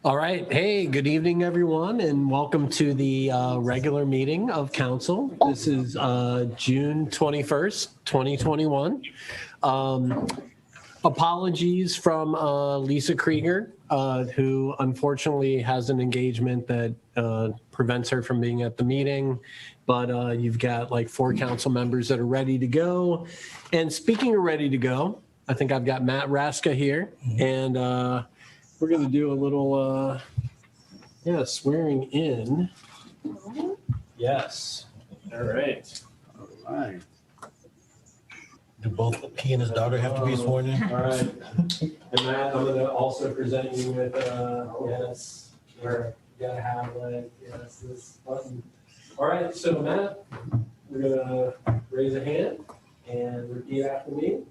All right. Hey, good evening, everyone, and welcome to the regular meeting of council. This is June 21st, 2021. Apologies from Lisa Krieger, who unfortunately has an engagement that prevents her from being at the meeting. But you've got like 4 council members that are ready to go. And speaking of ready to go, I think I've got Matt Raska here, and we're going to do a little, swearing in. Yes. All right. All right. Do both he and his daughter have to be sworn in? All right. And Matt, I'm going to also present you with, yes, where you got to have like, yes, this button. All right. So Matt, we're going to raise a hand and repeat after me.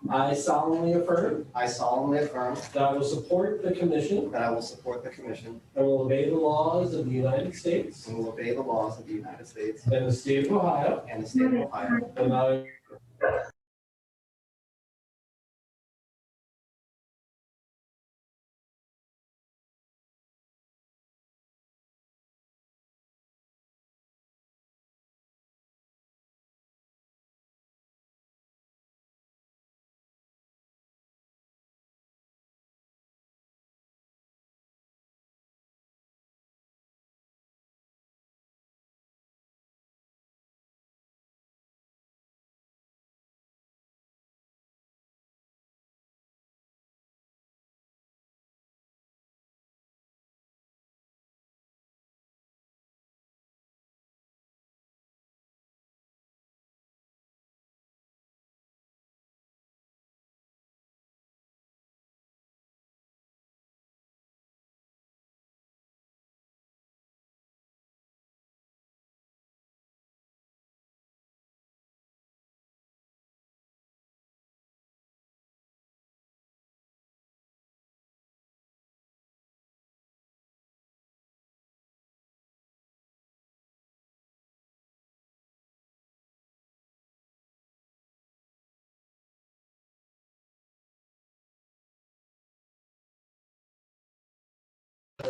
I solemnly affirm I solemnly affirm that I will support the commission that I will support the commission and will obey the laws of the United States and will obey the laws of the United States and the state of Ohio, and the state of Ohio, and that I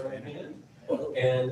right hand. And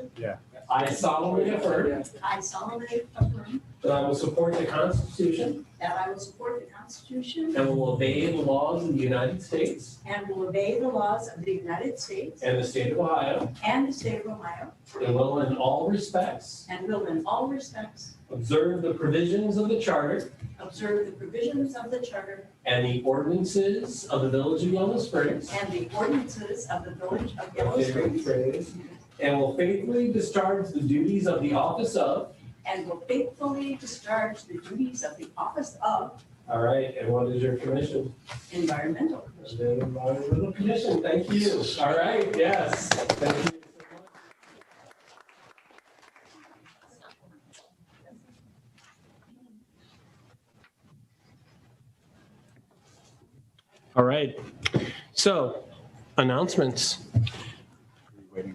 I solemnly affirm I solemnly affirm that I will support the Constitution that I will support the Constitution and will obey the laws of the United States and will obey the laws of the United States and the state of Ohio, and the state of Ohio, and will in all respects and will in all respects observe the provisions of the charter observe the provisions of the Charter and the ordinances of the Village of Yellow Springs, and the ordinances of the Village of Yellow Springs, and will faithfully discharge the duties of the office of. and will faithfully discharge the duties of the office of All right, and what is your commission? Environmental Commission. The Environmental Commission, thank you. All right, yes. Thank you so much. All right, so announcements.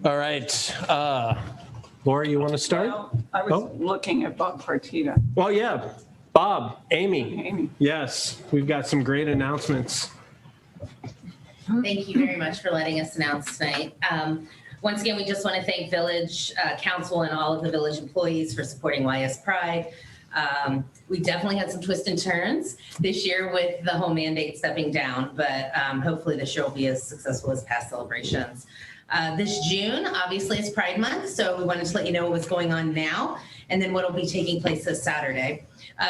All right, Laura, you want to start? Well, I was Oh. looking at Bob Partita. Well, yeah, Bob, Amy, Amy. yes, we've got some great announcements. Thank you very much for letting us announce tonight. Once again, we just want to thank Village Council and all of the Village employees for supporting YS Pride. We definitely had some twists and turns this year with the home mandate stepping down, but hopefully this year will be as successful as past celebrations. This June, obviously, is Pride Month, so we wanted to let you know what's going on now and then what will be taking place this Saturday.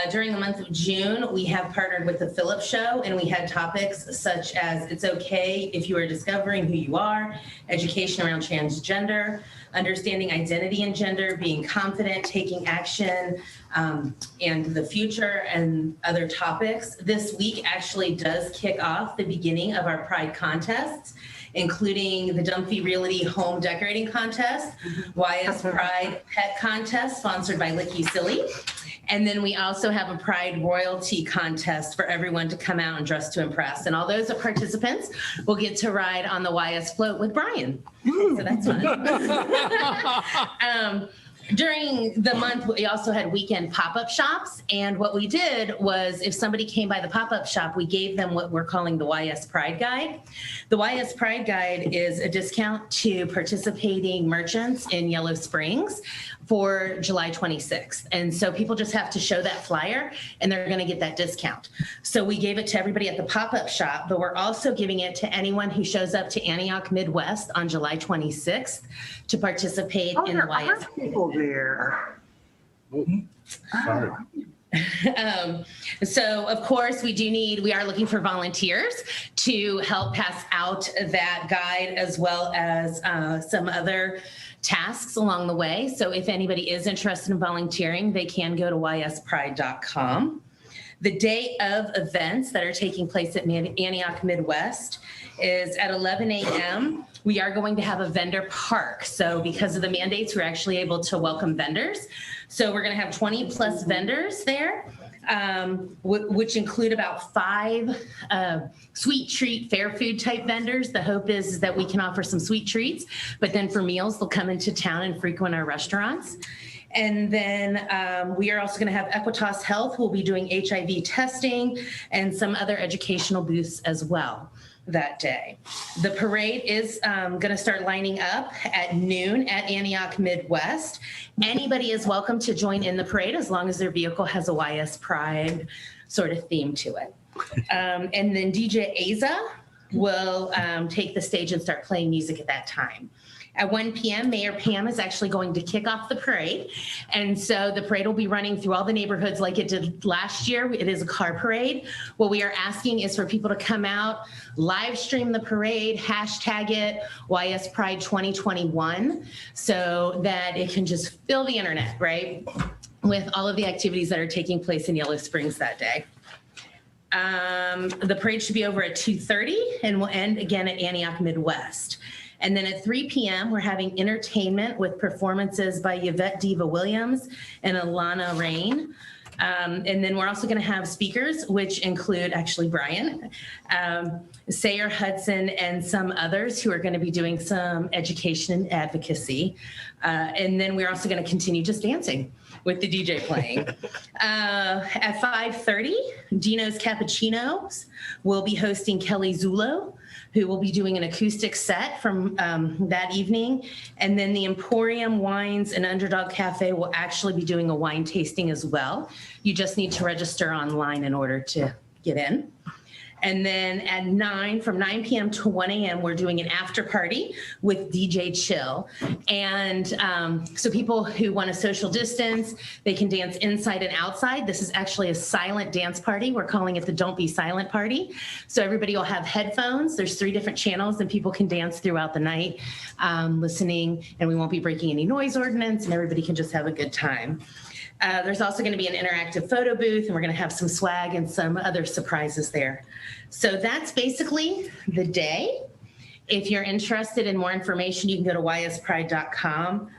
During the month of June, we have partnered with the Phillips Show, and we had topics such as it's okay if you are discovering who you are, education around transgender, understanding identity and gender, being confident, taking action, and the future, and other topics. This week actually does kick off the beginning of our Pride contests, including the Dunphy Realty Home Decorating Contest, YS Pride Pet Contest, sponsored by Licky Silly. And then we also have a Pride Royalty Contest for everyone to come out and dress to impress. And all those participants will get to ride on the YS float with Brian. So that's fun. During the month, we also had weekend pop-up shops. And what we did was if somebody came by the pop-up shop, we gave them what we're calling the YS Pride Guide. The YS Pride Guide is a discount to participating merchants in Yellow Springs for July 26th. And so people just have to show that flyer and they're going to get that discount. So we gave it to everybody at the pop-up shop, but we're also giving it to anyone who shows up to Antioch Midwest on July 26th to participate in the There are YS. people there. Sorry. So of course we are looking for volunteers to help pass out that guide as well as some other tasks along the way. So if anybody is interested in volunteering, they can go to yspride.com. The day of events that are taking place at Antioch Midwest is at 11 a.m. We are going to have a vendor park. So because of the mandates, we're actually able to welcome vendors. So we're going to have 20 plus vendors there, which include about 5 sweet treat fair food type vendors. The hope is that we can offer some sweet treats, but then for meals, they'll come into town and frequent our restaurants. And then we are also going to have Equitas Health, who will be doing HIV testing and some other educational booths as well that day. The parade is going to start lining up at noon at Antioch Midwest. Anybody is welcome to join in the parade as long as their vehicle has a YS Pride sort of theme to it. And then DJ Aza will take the stage and start playing music at that time. At 1 p.m., Mayor Pam is actually going to kick off the parade. And so the parade will be running through all the neighborhoods like it did last year. It is a car parade. What we are asking is for people to come out, live stream the parade, hashtag it YS Pride 2021, so that it can just fill the internet, right, with all of the activities that are taking place in Yellow Springs that day. The parade should be over at 2:30 and will end again at Antioch Midwest. And then at 3 p.m., we're having entertainment with performances by Yvette Diva Williams and Alana Rain. And then we're also going to have speakers, which include actually Brian, Sayer Hudson, and some others who are going to be doing some education and advocacy. And then we're also going to continue just dancing with the DJ playing. At 5:30, Dino's Cappuccinos will be hosting Kelly Zulo, who will be doing an acoustic set from that evening. And then the Emporium Wines and Underdog Cafe will actually be doing a wine tasting as well. You just need to register online in order to get in. And then at from 9 p.m. to 1 a.m., we're doing an after party with DJ Chill. And so people who want to social distance, they can dance inside and outside. This is actually a silent dance party. We're calling it the Don't Be Silent Party. So everybody will have headphones. There's 3 different channels and people can dance throughout the night listening, and we won't be breaking any noise ordinance, and everybody can just have a good time. There's also going to be an interactive photo booth, and we're going to have some swag and some other surprises there. So that's basically the day. If you're interested in more information, you can go to yspride.com.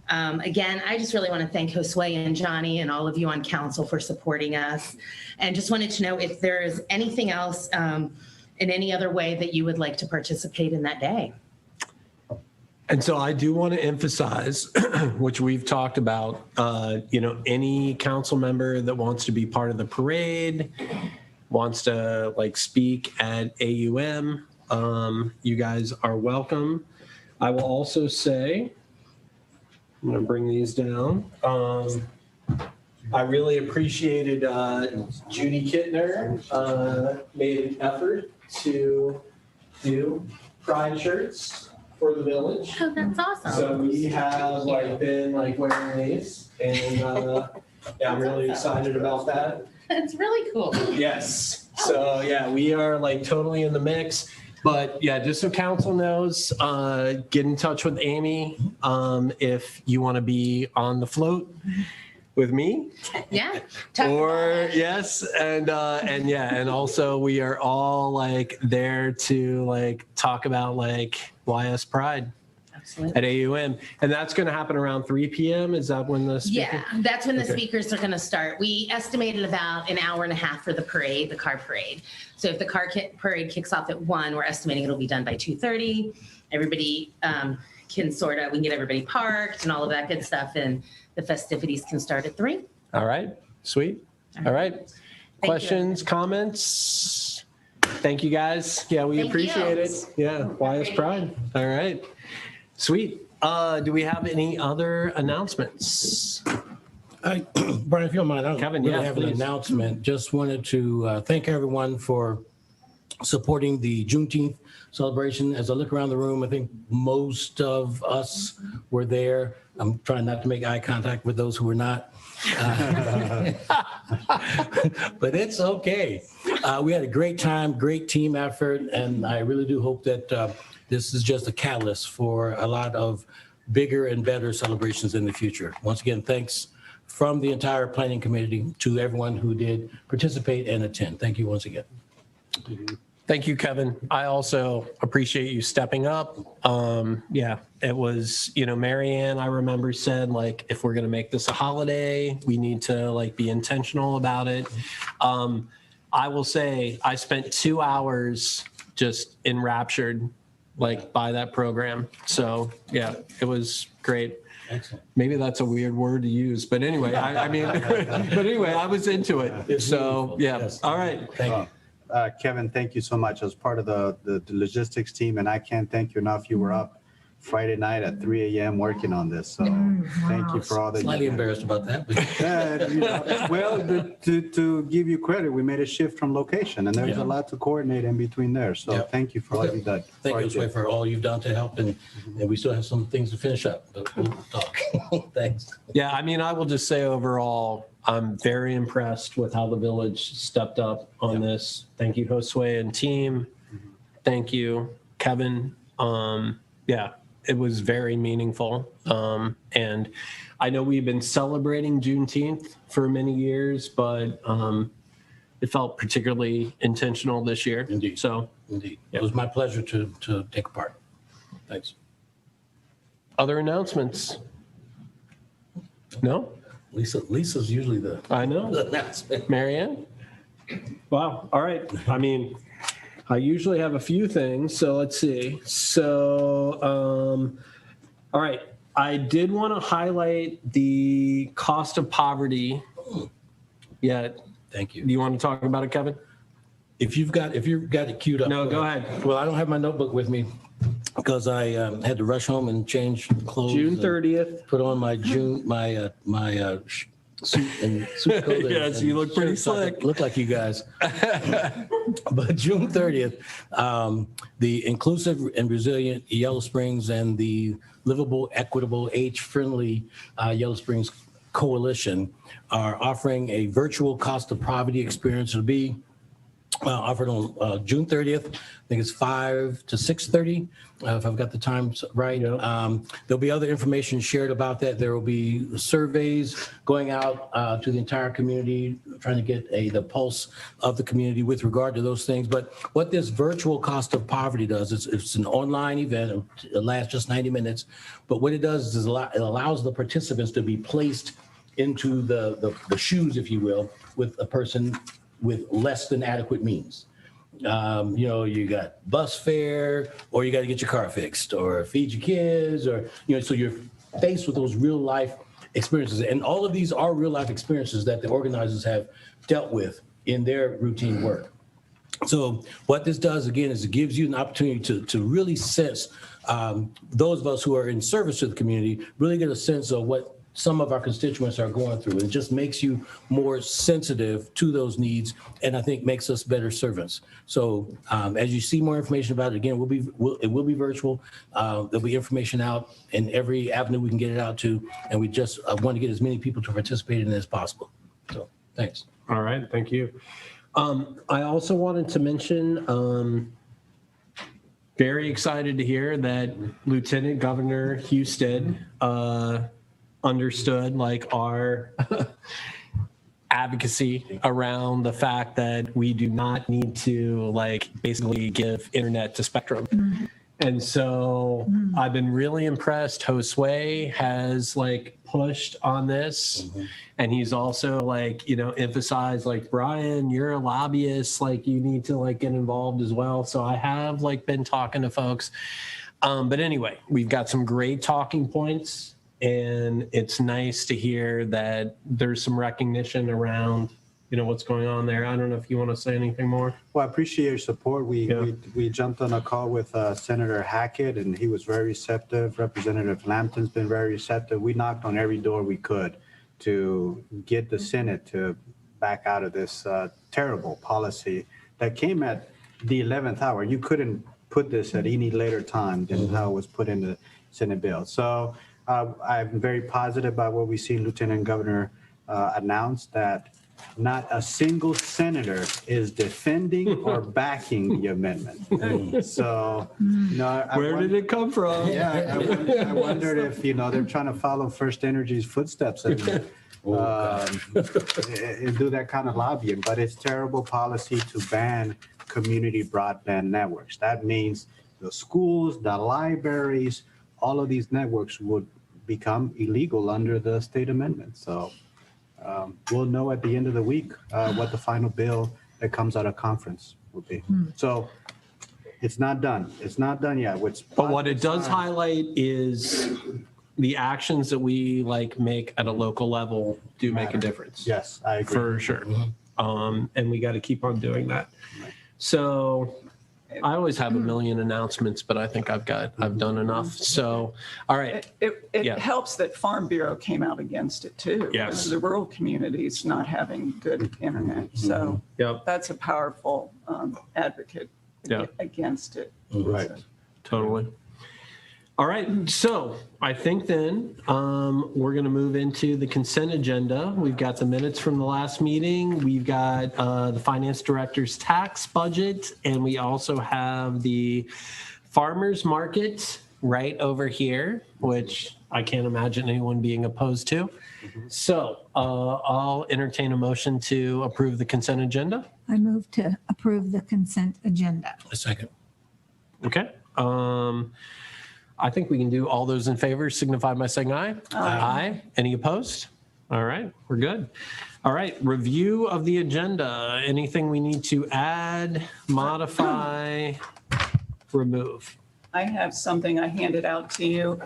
Again, I just really want to thank Josue and Johnny and all of you on council for supporting us. And just wanted to know if there is anything else in any other way that you would like to participate in that day. And so I do want to emphasize, which we've talked about, any council member that wants to be part of the parade, wants to speak at AUM, you guys are welcome. I will also say, I'm going to bring these down. I really appreciated Judy Kittner made an effort to do Pride shirts for the village. Oh, that's awesome. So we have been wearing these, and I'm really excited about that. That's really cool. Yes. So yeah, we are totally in the mix. But yeah, just so council knows, get in touch with Amy if you want to be on the float with me. Yeah. Yes, and also we are all there to talk about YS Pride. Absolutely. At AUM, and that's going to happen around 3 p.m. Is that when the speaker? Yeah, that's when the Okay. speakers are going to start. We estimated about an hour and a half for the parade, the car parade. So if the car parade kicks off at 1, we're estimating it'll be done by 2:30. Everybody we can get everybody parked and all of that good stuff, and the festivities can start at 3. All right, sweet. All right. you. Questions, comments? Thank you, guys. Yeah, we Thank appreciate you. it. Yeah, YS Pride. All right. Sweet. Do we have any other announcements? Brian, if you don't mind, I don't Kevin, really yeah, have an please. announcement. Just wanted to thank everyone for supporting the Juneteenth celebration. As I look around the room, I think most of us were there. I'm trying not to make eye contact with those who were not. But it's okay. We had a great time, great team effort, and I really do hope that this is just a catalyst for a lot of bigger and better celebrations in the future. Once again, thanks from the entire planning committee to everyone who did participate and attend. Thank you once again. Thank you, Kevin. I also appreciate you stepping up. Yeah, it was, Marianne, I remember said, like, if we're going to make this a holiday, we need to like be intentional about it. I will say I spent 2 hours just enraptured like by that program. So yeah, it was great. Excellent. Maybe that's a weird word to use, but anyway, I mean, but anyway, I was into it. It's So meaningful. yeah, Yes. all right. Thank you. Kevin, thank you so much as part of the logistics team, and I can't thank you enough. You were up Friday night at 3 a.m. working on this, so thank you for all that you Slightly did. embarrassed about that. But Well, to give you credit, we made a shift from location, and there's Yeah. a lot to coordinate in between there. So Yeah. thank you for all you've done. thank All you, you did. Josue, for all you've done to help, and we still have some things to finish up, but we'll talk. Thanks. Yeah, I mean, I will just say overall, I'm very impressed with how the village stepped up on this. Thank you, Josue and team. Thank you, Kevin. Yeah, it was very meaningful. And I know we've been celebrating Juneteenth for many years, but it felt particularly intentional this year. Indeed. So Indeed. Yeah. It was my pleasure to take part. Thanks. other announcements? No? Lisa's usually the I know. announcement. Marianne? Wow. All right. I mean, I usually have a few things, so let's see. So, all right. I did want to highlight the cost of poverty. Yeah. Thank you. Do you want to talk about it, Kevin? If you've got it queued up. No, go ahead. Well, I don't have my notebook with me because I had to rush home and change clothes. June and 30th. Put on my suit and suit coat. Yes, and you look pretty shirt so I could slick. Look like you guys. But June 30th, the Inclusive and Resilient Yellow Springs and the Livable, Equitable, Age-Friendly Yellow Springs Coalition are offering a virtual cost of poverty experience. It'll be offered on June 30th. I think it's 5 to 6:30, if I've got the times right. Yeah. There'll be other information shared about that. There will be surveys going out to the entire community, trying to get the pulse of the community with regard to those things. But what this virtual cost of poverty does is it's an online event. It lasts just 90 minutes. But what it does is it allows the participants to be placed into the shoes, if you will, with a person with less than adequate means. You got bus fare, or you got to get your car fixed, or feed your kids, or, so you're faced with those real life experiences. And all of these are real life experiences that the organizers have dealt with in their routine work. So what this does, again, is it gives you an opportunity to really sense, those of us who are in service to the community, really get a sense of what some of our constituents are going through. It just makes you more sensitive to those needs, and I think makes us better servants. So as you see more information about it, again, it will be virtual. There'll be information out in every avenue we can get it out to, and we just want to get as many people to participate in it as possible. So thanks. All right. Thank you. I also wanted to mention, very excited to hear that Lieutenant Governor Husted understood like our advocacy around the fact that we do not need to like basically give internet to Spectrum. And so I've been really impressed. Josue has like pushed on this, and he's also like, emphasized like, Brian, you're a lobbyist, like you need to like get involved as well. So I have like been talking to folks. But anyway, we've got some great talking points, and it's nice to hear that there's some recognition around, what's going on there. I don't know if you want to say anything more. Well, I appreciate your support. Yeah. We jumped on a call with Senator Hackett, and he was very receptive. Representative Lampton's been very receptive. We knocked on every door we could to get the Senate to back out of this terrible policy that came at the 11th hour. You couldn't put this at any later time than how it was put in the Senate bill. So I'm very positive about what we see Lieutenant Governor announced, that not a single senator is defending or backing the amendment. So, Where did it come from? Yeah, I wondered if, they're trying to follow First Energy's footsteps and do that kind of lobbying. But it's terrible policy to ban community broadband networks. That means the schools, the libraries, all of these networks would become illegal under the state amendment. So we'll know at the end of the week what the final bill that comes out of conference will be. So it's not done. It's not done yet. But what it does highlight is the actions that we make at a local level do make a difference. Yes, I agree. For sure. And we got to keep on doing that. So I always have a million announcements, but I think I've done enough. So, all right. It Yeah. helps that Farm Bureau came out against it too. Yes. The rural communities not having good internet. So Yep. that's a powerful advocate Yeah. against it. Right. Totally. All right. So I think then we're going to move into the consent agenda. We've got the minutes from the last meeting. We've got the finance director's tax budget, and we also have the farmers market right over here, which I can't imagine anyone being opposed to. So I'll entertain a motion to approve the consent agenda. I move to approve the consent agenda. A second. Okay. I think we can do all those in favor signify by saying aye. Aye. Any opposed? All right, we're good. All right, review of the agenda. Anything we need to add, modify, remove? I have something I handed out to you.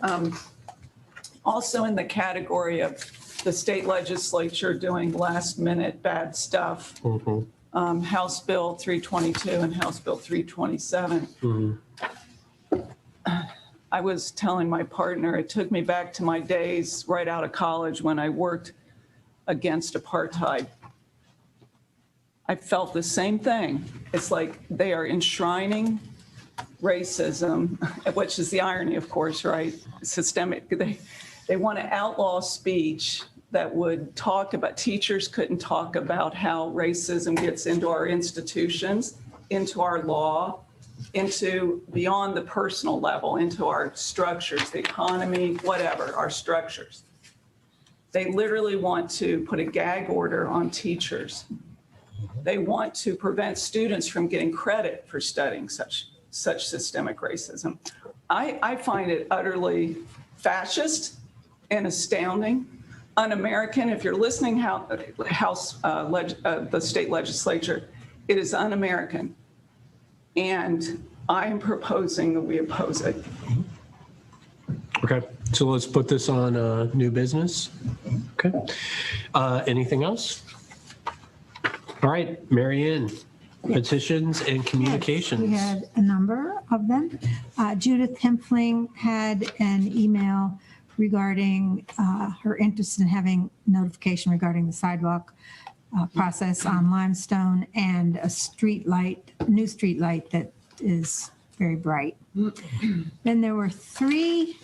Also in the category of the state legislature doing last minute bad stuff, House Bill 322 and House Bill 327. I was telling my partner, it took me back to my days right out of college when I worked against apartheid. I felt the same thing. It's like they are enshrining racism, which is the irony, of course, right? Systemic. They want to outlaw speech that would talk about, teachers couldn't talk about how racism gets into our institutions, into our law, into beyond the personal level, into our structures, the economy, whatever, our structures. They literally want to put a gag order on teachers. They want to prevent students from getting credit for studying such systemic racism. I find it utterly fascist and astounding, un-American. If you're listening, the state legislature, it is un-American. And I am proposing that we oppose it. Okay, so let's put this on new business. Okay. Anything else? All right, Mary Ann, petitions and communications. We had a number of them. Judith Hempfling had an email regarding her interest in having notification regarding the sidewalk process on Limestone and a new street light that is very bright. Then there were 3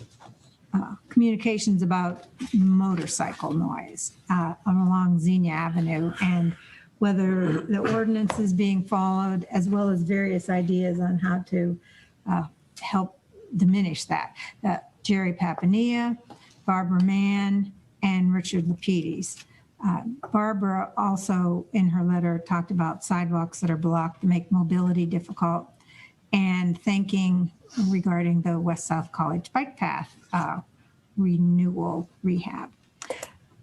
communications about motorcycle noise along Xenia Avenue and whether the ordinance is being followed, as well as various ideas on how to help diminish that. Jerry Papania, Barbara Mann, and Richard Lapides. Barbara also, in her letter, talked about sidewalks that are blocked to make mobility difficult, and thanking regarding the West-South College Bike Path renewal rehab.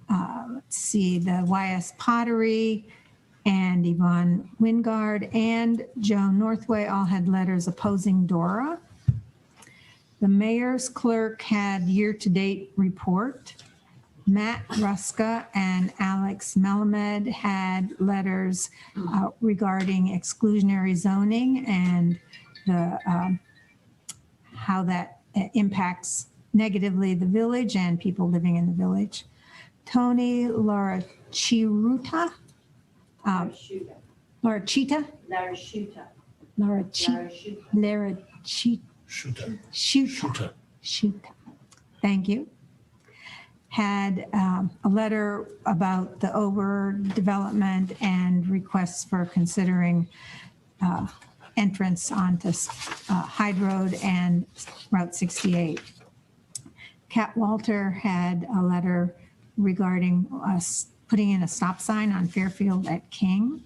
Let's see, the YS Pottery and Yvonne Wingard and Joe Northway all had letters opposing DORA. The mayor's clerk had year-to-date report. Matt Ruska and Alex Melamed had letters regarding exclusionary zoning and the how that impacts negatively the village and people living in the village. Tony Laura Chiruta, Larashuta. Laura Chita, Larashuta. Laura Chita, Larashuta. Lara Chita, Shooter. Shuta, Shuta. Thank you. Had a letter about the overdevelopment and requests for considering entrance onto Hyde Road and Route 68. Kat Walter had a letter regarding us putting in a stop sign on Fairfield at King.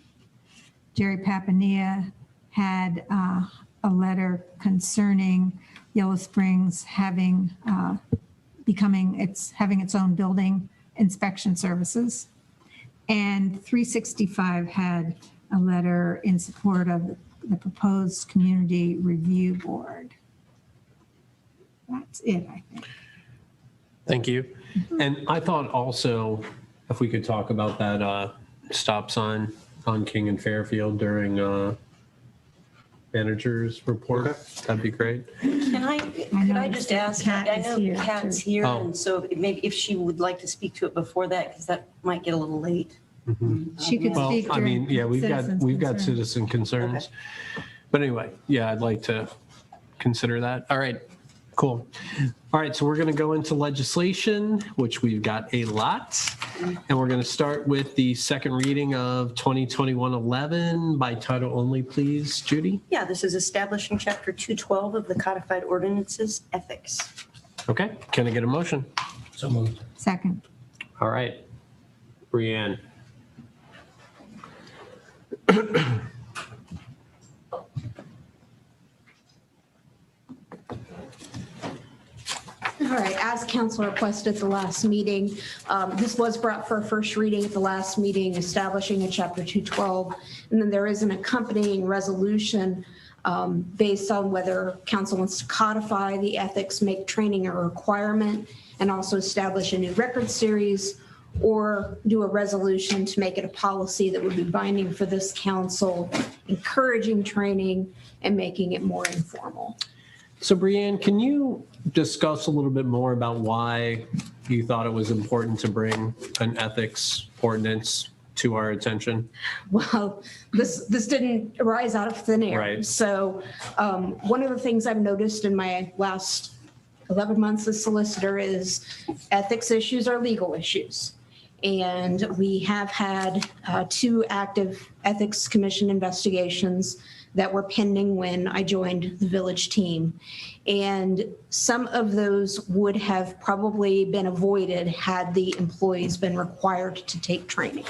Jerry Papania had a letter concerning Yellow Springs having its own building inspection services. And 365 had a letter in support of the proposed community review board. That's it, I think. Thank you. And I thought also if we could talk about that stop sign on King and Fairfield during manager's report, that'd be great. Could I just ask, Kat I is know here, Kat's too. here, Oh. and so maybe if she would like to speak to it before that, because that might get a little late. She could Well, speak I mean, during yeah, we've got citizens' citizen concerns. But anyway, yeah, I'd like to consider that. All right, cool. All right, so we're going to go into legislation, which we've got a lot. And we're going to start with the second reading of 2021-11 by title only, please, Judy. Yeah, this is establishing Chapter 212 of the Codified Ordinances, Ethics. Okay, can I get a motion? So moved. Second. All right, Brianne. All right, as council requested at the last meeting, this was brought for a first reading at the last meeting, establishing a Chapter 212. And then there is an accompanying resolution based on whether council wants to codify the ethics, make training a requirement, and also establish a new record series, or do a resolution to make it a policy that would be binding for this council, encouraging training and making it more informal. So Brianne, can you discuss a little bit more about why you thought it was important to bring an ethics ordinance to our attention? Well, this didn't arise out of thin air. Right. So one of the things I've noticed in my last 11 months as solicitor is ethics issues are legal issues. And we have had 2 active ethics commission investigations that were pending when I joined the village team. And some of those would have probably been avoided had the employees been required to take training.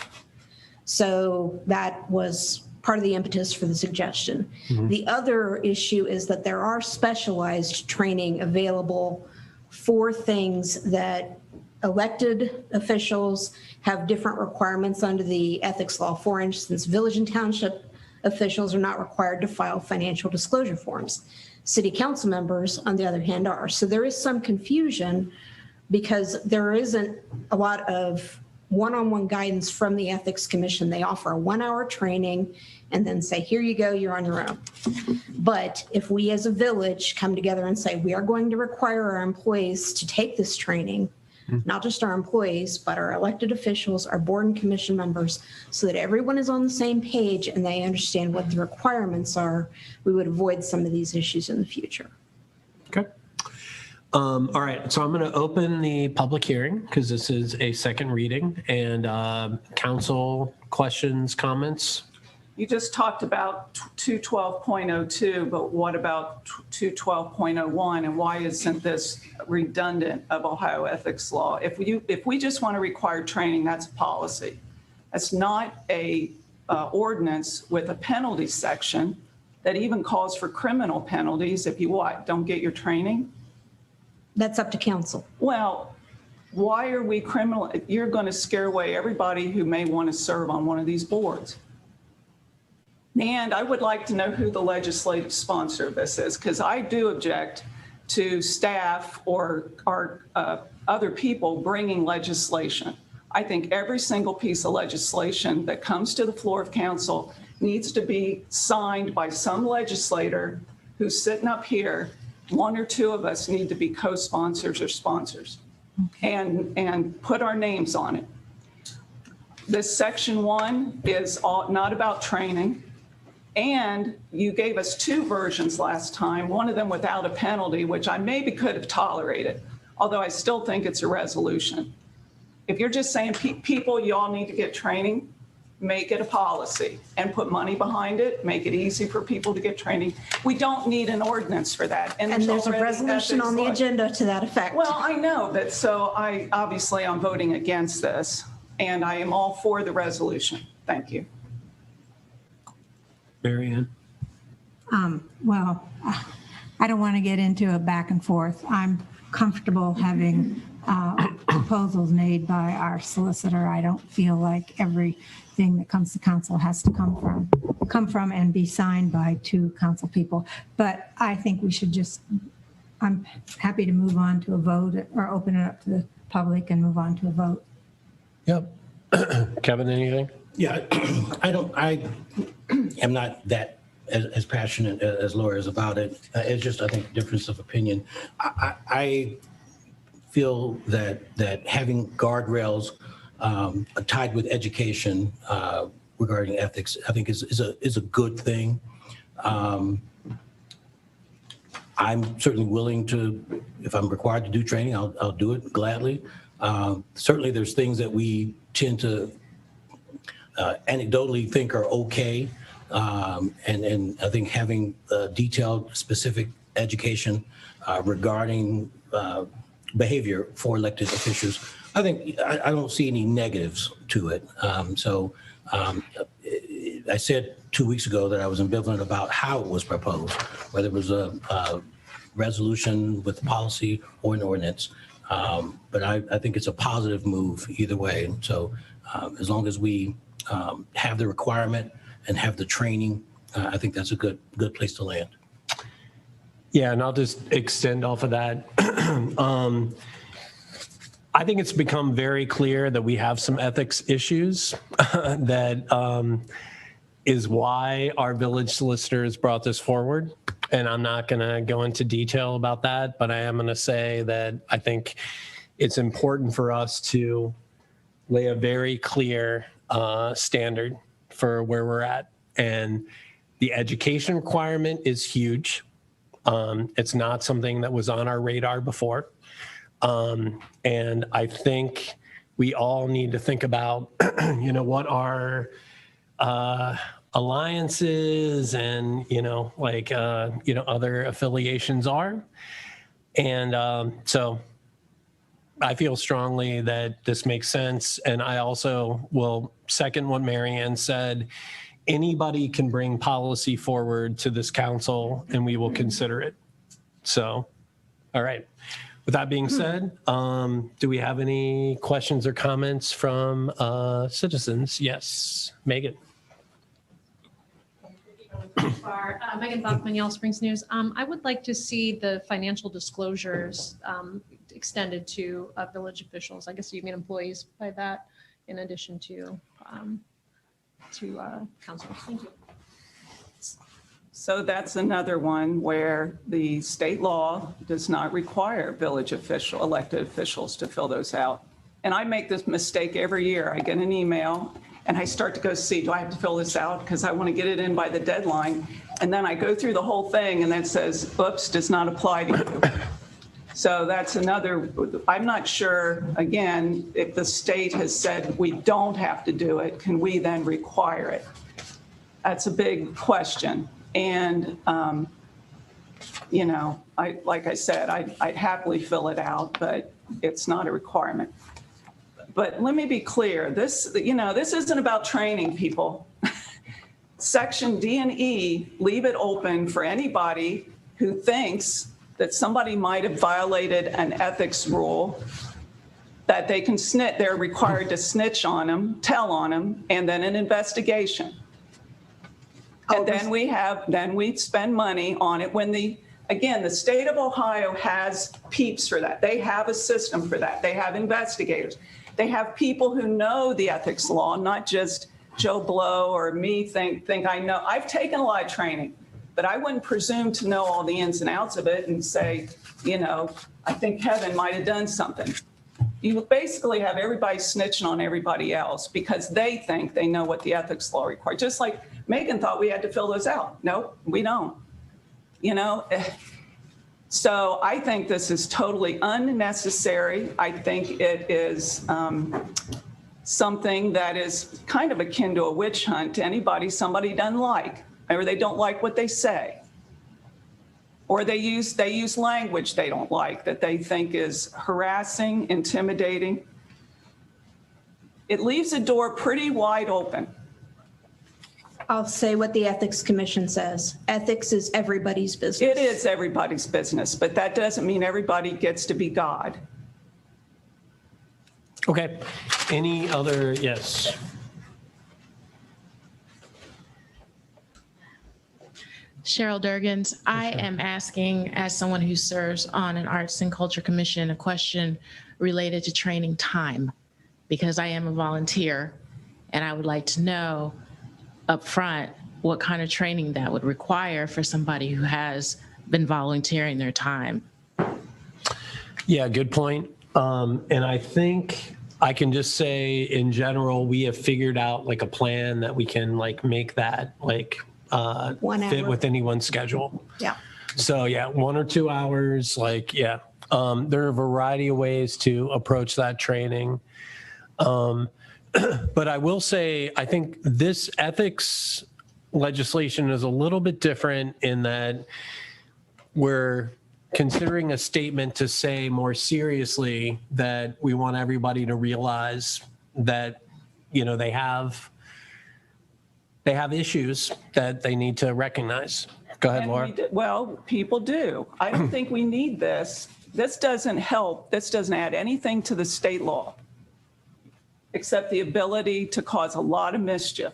So that was part of the impetus for the suggestion. The other issue is that there are specialized training available for things that elected officials have different requirements under the ethics law. For instance, village and township officials are not required to file financial disclosure forms. City council members, on the other hand, are. So there is some confusion because there isn't a lot of one-on-one guidance from the Ethics Commission. They offer a 1-hour training and then say, here you go, you're on your own. But if we as a village come together and say, we are going to require our employees to take this training, not just our employees, but our elected officials, our board and commission members, so that everyone is on the same page and they understand what the requirements are, we would avoid some of these issues in the future. Okay. All right, so I'm going to open the public hearing because this is a second reading, and council questions, comments? You just talked about 212.02, but what about 212.01, and why isn't this redundant of Ohio ethics law? If we just want to require training, that's policy. That's not a ordinance with a penalty section that even calls for criminal penalties if you don't get your training. That's up to council. Well, why are we criminal? You're going to scare away everybody who may want to serve on one of these boards. And I would like to know who the legislative sponsor of this is, because I do object to staff or other people bringing legislation. I think every single piece of legislation that comes to the floor of council needs to be signed by some legislator who's sitting up here. One or two of us need to be co-sponsors or sponsors and put our names on it. This section 1 is not about training. And you gave us 2 versions last time, one of them without a penalty, which I maybe could have tolerated, although I still think it's a resolution. If you're just saying, people, you all need to get training, make it a policy and put money behind it, make it easy for people to get training. We don't need an ordinance for that. And there's a already resolution on the ethics agenda to that effect. Well, I know, but so obviously I'm voting against this, and I am all for the resolution. Thank you. Mary Ann? Well, I don't want to get into a back and forth. I'm comfortable having proposals made by our solicitor. I don't feel like everything that comes to council has to come from and be signed by 2 council people. But I think we should I'm happy to move on to a vote or open it up to the public and move on to a vote. Yep. Kevin, anything? Yeah, I am not that as passionate as lawyers about it. It's just, I think, difference of opinion. I feel that having guardrails tied with education regarding ethics, I think is a good thing. I'm certainly willing to, if I'm required to do training, I'll do it gladly. Certainly, there's things that we tend to anecdotally think are okay. And I think having detailed, specific education regarding behavior for elected officials, I don't see any negatives to it. I said 2 weeks ago that I was ambivalent about how it was proposed, whether it was a resolution with policy or an ordinance. But I think it's a positive move either way. So as long as we have the requirement and have the training, I think that's a good place to land. Yeah, and I'll just extend off of that. I think it's become very clear that we have some ethics issues that is why our village solicitors brought this forward. And I'm not going to go into detail about that, but I am going to say that I think it's important for us to lay a very clear standard for where we're at. And the education requirement is huge. It's not something that was on our radar before. And I think we all need to think about, what our alliances and, other affiliations are. And so I feel strongly that this makes sense. And I also will second what Mary Ann said. Anybody can bring policy forward to this council and we will consider it. So, all right. With that being said, do we have any questions or comments from citizens? Yes, Megan. Megan Bachman, Yellow Springs News. I would like to see the financial disclosures extended to village officials. I guess you mean employees by that, in addition to council. Thank you. So that's another one where the state law does not require elected officials to fill those out. And I make this mistake every year. I get an email and I start to go see, do I have to fill this out? Because I want to get it in by the deadline. And then I go through the whole thing and then it says, oops, does not apply to you. So that's another, I'm not sure, again, if the state has said we don't have to do it, can we then require it? That's a big question. And, like I said, I'd happily fill it out, but it's not a requirement. But let me be clear, this isn't about training people. Section D and E leave it open for anybody who thinks that somebody might have violated an ethics rule, that they can they're required to snitch on them, tell on them, and then an investigation. And then we spend money on it when Again, the state of Ohio has peeps for that. They have a system for that. They have investigators. They have people who know the ethics law, not just Joe Blow or me think I know. I've taken a lot of training, but I wouldn't presume to know all the ins and outs of it and say, I think Kevin might have done something. You basically have everybody snitching on everybody else because they think they know what the ethics law requires. Just like Megan thought we had to fill those out. No, we don't. So I think this is totally unnecessary. I think it is something that is kind of akin to a witch hunt to somebody doesn't like, or they don't like what they say. Or they use language they don't like that they think is harassing, intimidating. It leaves the door pretty wide open. I'll say what the Ethics Commission says. Ethics is everybody's business. It is everybody's business, but that doesn't mean everybody gets to be God. Okay. Any other, yes. Cheryl Durgans, I am asking, as someone who serves on an Arts and Culture Commission, a question related to training time, because I am a volunteer, and I would like to know up front what kind of training that would require for somebody who has been volunteering their time. Yeah, good point. And I think I can just say in general, we have figured out like a plan that we can like make that like 1 fit hour. with anyone's schedule. Yeah. So yeah, 1 or 2 hours, like, yeah. There are a variety of ways to approach that training. But I will say, I think this ethics legislation is a little bit different in that we're considering a statement to say more seriously that we want everybody to realize that, they have issues that they need to recognize. Go ahead, And Laura. well, people do. I don't think we need this. This doesn't help. This doesn't add anything to the state law, except the ability to cause a lot of mischief.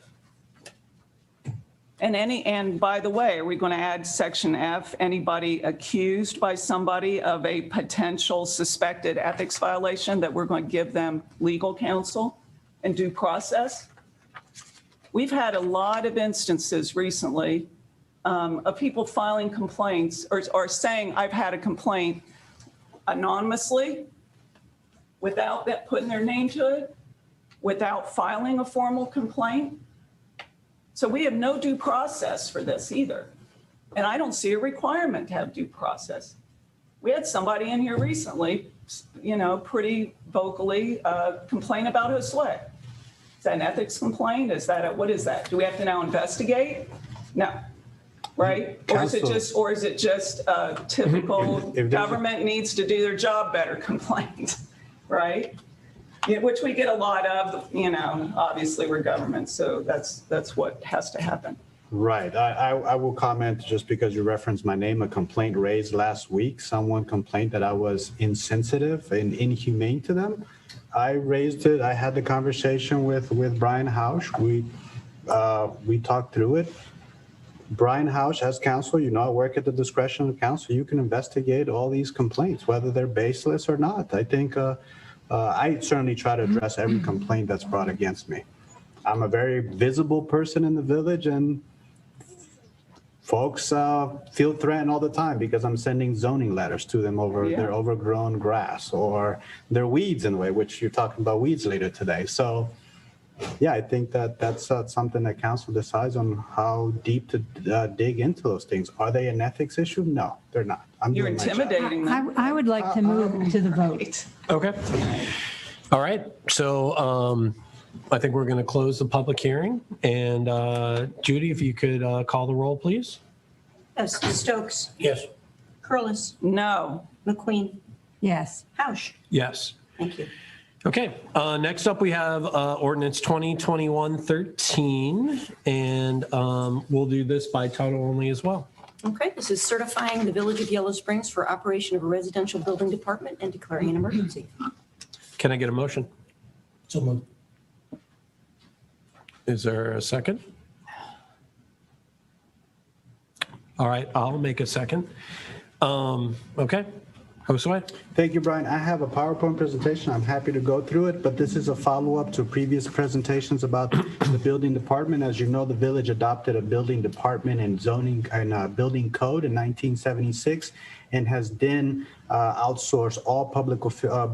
And by the way, are we going to add section F, anybody accused by somebody of a potential suspected ethics violation, that we're going to give them legal counsel and due process? We've had a lot of instances recently of people filing complaints or saying, I've had a complaint anonymously without putting their name to it, without filing a formal complaint. So we have no due process for this either. And I don't see a requirement to have due process. We had somebody in here recently, pretty vocally complain about Josue. Is that an ethics complaint? What is that? Do we have to now investigate? No, right? Or is it just a typical government needs to do their job better complaint, right? Yeah, which we get a lot of, obviously we're government, so that's what has to happen. Right. I will comment just because you referenced my name, a complaint raised last week. Someone complained that I was insensitive and inhumane to them. I raised it. I had the conversation with Brian Hausch. We talked through it. Brian Hausch, as counsel, I work at the discretion of counsel. You can investigate all these complaints, whether they're baseless or not. I think I certainly try to address every complaint that's brought against me. I'm a very visible person in the village, and folks feel threatened all the time because I'm sending zoning letters to them over their overgrown grass or their weeds in the way, which you're talking about weeds later today. So yeah, I think that's something that council decides on how deep to dig into those things. Are they an ethics issue? No, they're not. You're intimidating them. I would like to move to the vote. Okay. All right. So I think we're going to close the public hearing. And Judy, if you could call the roll, please. Yes, Stokes, Yes. Curlis, No. McQueen, Yes. Hausch. Yes. Thank you. Okay. Next up, we have ordinance 2021-13, and we'll do this by title only as well. Okay, this is certifying the Village of Yellow Springs for operation of a residential building department and declaring an emergency. Can I get a motion? So moved. Is there a second? All right, I'll make a second. Okay. Josue? Thank you, Brian. I have a PowerPoint presentation. I'm happy to go through it, but this is a follow-up to previous presentations about the building department. As you know, the village adopted a building department and zoning and building code in 1976 and has then outsourced all public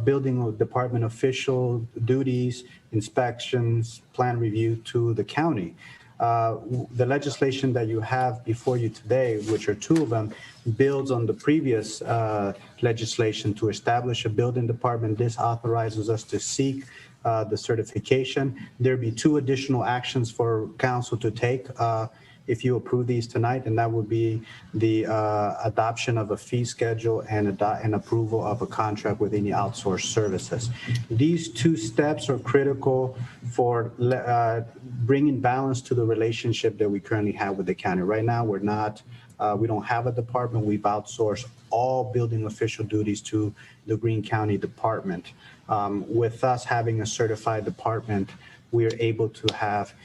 building department official duties, inspections, plan review to the county. The legislation that you have before you today, which are two of them, builds on the previous legislation to establish a building department. This authorizes us to seek the certification. There'd be two additional actions for council to take if you approve these tonight, and that would be the adoption of a fee schedule and approval of a contract with any outsourced services. These two steps are critical for bringing balance to the relationship that we currently have with the county. Right now, we don't have a department. We've outsourced all building official duties to the Greene County Department. With us having a certified department, we are able to have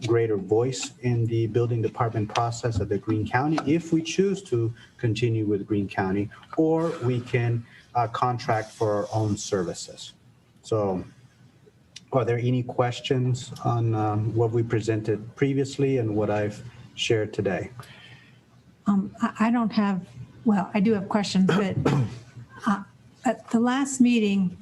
greater voice in the building department process of the Greene County if we choose to continue with Greene County, or we can contract for our own services. So are there any questions on what we presented previously and what I've shared today? I don't have, well, I do have questions, but at the last meeting,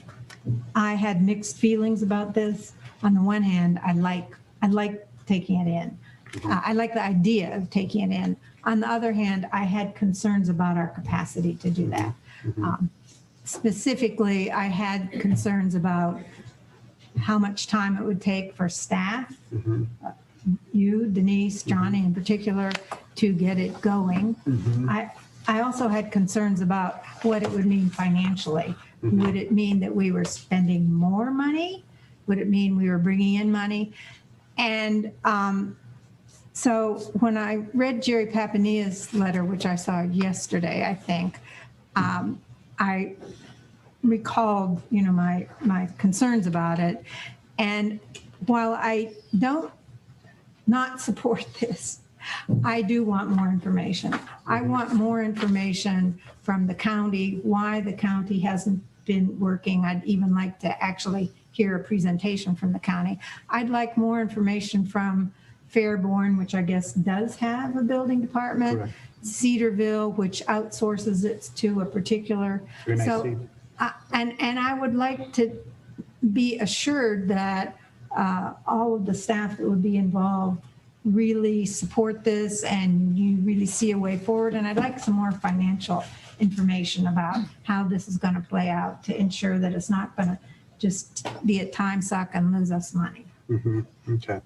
I had mixed feelings about this. On the one hand, I like taking it in. I like the idea of taking it in. On the other hand, I had concerns about our capacity to do that. Specifically, I had concerns about how much time it would take for staff, you, Denise, Johnny in particular, to get it going. I also had concerns about what it would mean financially. Would it mean that we were spending more money? Would it mean we were bringing in money? And so when I read Jerry Papania's letter, which I saw yesterday, I think, I recalled, my concerns about it. And while I don't not support this, I do want more information. I want more information from the county, why the county hasn't been working. I'd even like to actually hear a presentation from the county. I'd like more information from Fairborn, which I guess does have a building department. Correct. Cedarville, which outsources it to a particular. So, and I would like to be assured that all of the staff that would be involved really support this and you really see a way forward. And I'd like some more financial information about how this is going to play out to ensure that it's not going to just be a time suck and lose us money. Okay.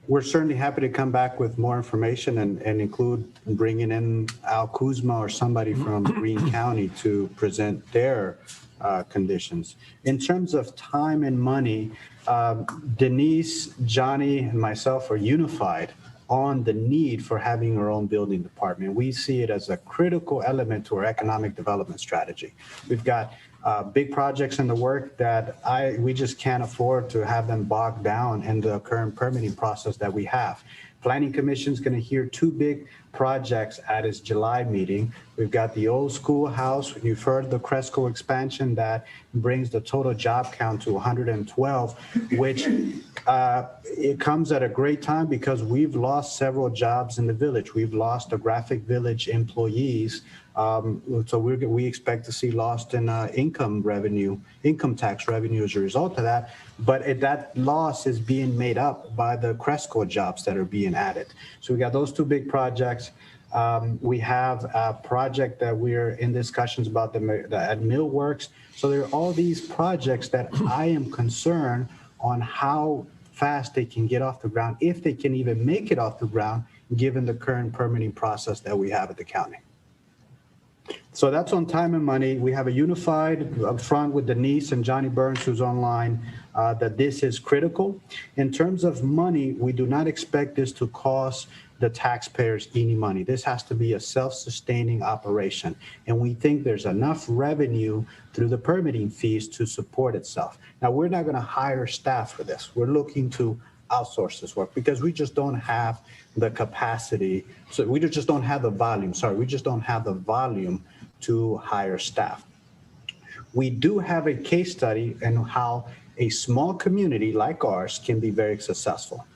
We're certainly happy to come back with more information and include bringing in Al Kuzma or somebody from Greene County to present their conditions. In terms of time and money, Denise, Johnny, and myself are unified on the need for having our own building department. We see it as a critical element to our economic development strategy. We've got big projects in the work that we just can't afford to have them bogged down in the current permitting process that we have. Planning Commission is going to hear two big projects at its July meeting. We've got the old schoolhouse. You've heard the Cresco expansion that brings the total job count to 112, which it comes at a great time because we've lost several jobs in the village. We've lost the Graphic Village employees. So we expect to see lost in income tax revenue as a result of that. But that loss is being made up by the Cresco jobs that are being added. So we got those two big projects. We have a project that we're in discussions about at Millworks. So there are all these projects that I am concerned on how fast they can get off the ground, if they can even make it off the ground, given the current permitting process that we have at the county. So that's on time and money. We have a unified up front with Denise and Johnny Burns, who's online, that this is critical. In terms of money, we do not expect this to cost the taxpayers any money. This has to be a self-sustaining operation. And we think there's enough revenue through the permitting fees to support itself. Now, we're not going to hire staff for this. We're looking to outsource this work because we just don't have the capacity. So we just don't have the volume. Sorry, we just don't have the volume to hire staff. We do have a case study in how a small community like ours can be very successful.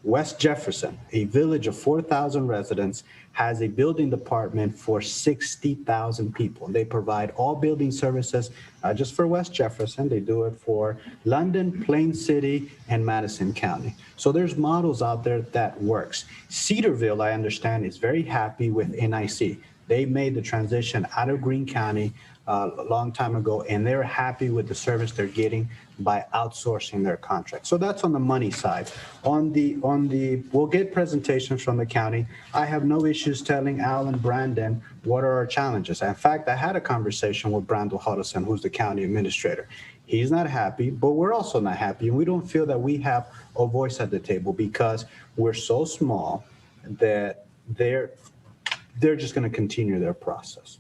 West Jefferson, a village of 4,000 residents, has a building department for 60,000 people. They provide all building services, not just for West Jefferson, they do it for London, Plain City, and Madison County. So there's models out there that works. Cedarville, I understand, is very happy with NIC. They made the transition out of Greene County a long time ago, and they're happy with the service they're getting by outsourcing their contract. So that's on the money side. We'll get presentations from the county. I have no issues telling Al and Brandon what are our challenges. In fact, I had a conversation with Brandon Huddleston, who's the county administrator. He's not happy, but we're also not happy. And we don't feel that we have a voice at the table because we're so small that they're just going to continue their process.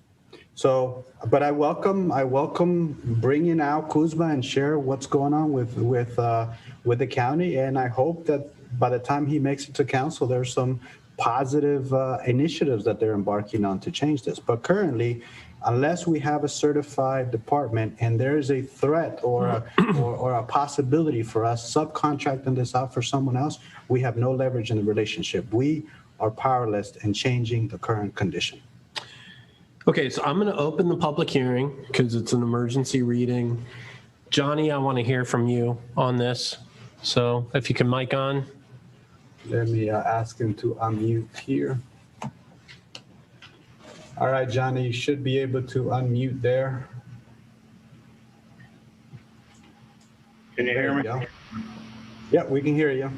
So, but I welcome bringing Al Kuzma and share what's going on with the county, and I hope that by the time he makes it to council, there's some positive initiatives that they're embarking on to change this. But currently, unless we have a certified department and there is a threat or a possibility for us subcontracting this out for someone else, we have no leverage in the relationship. We are powerless in changing the current condition. Okay, so I'm going to open the public hearing because it's an emergency reading. Johnny, I want to hear from you on this. So if you can mic on. Let me ask him to unmute here. All right, Johnny, you should be able to unmute there. Can you hear me? Yeah, we can hear you.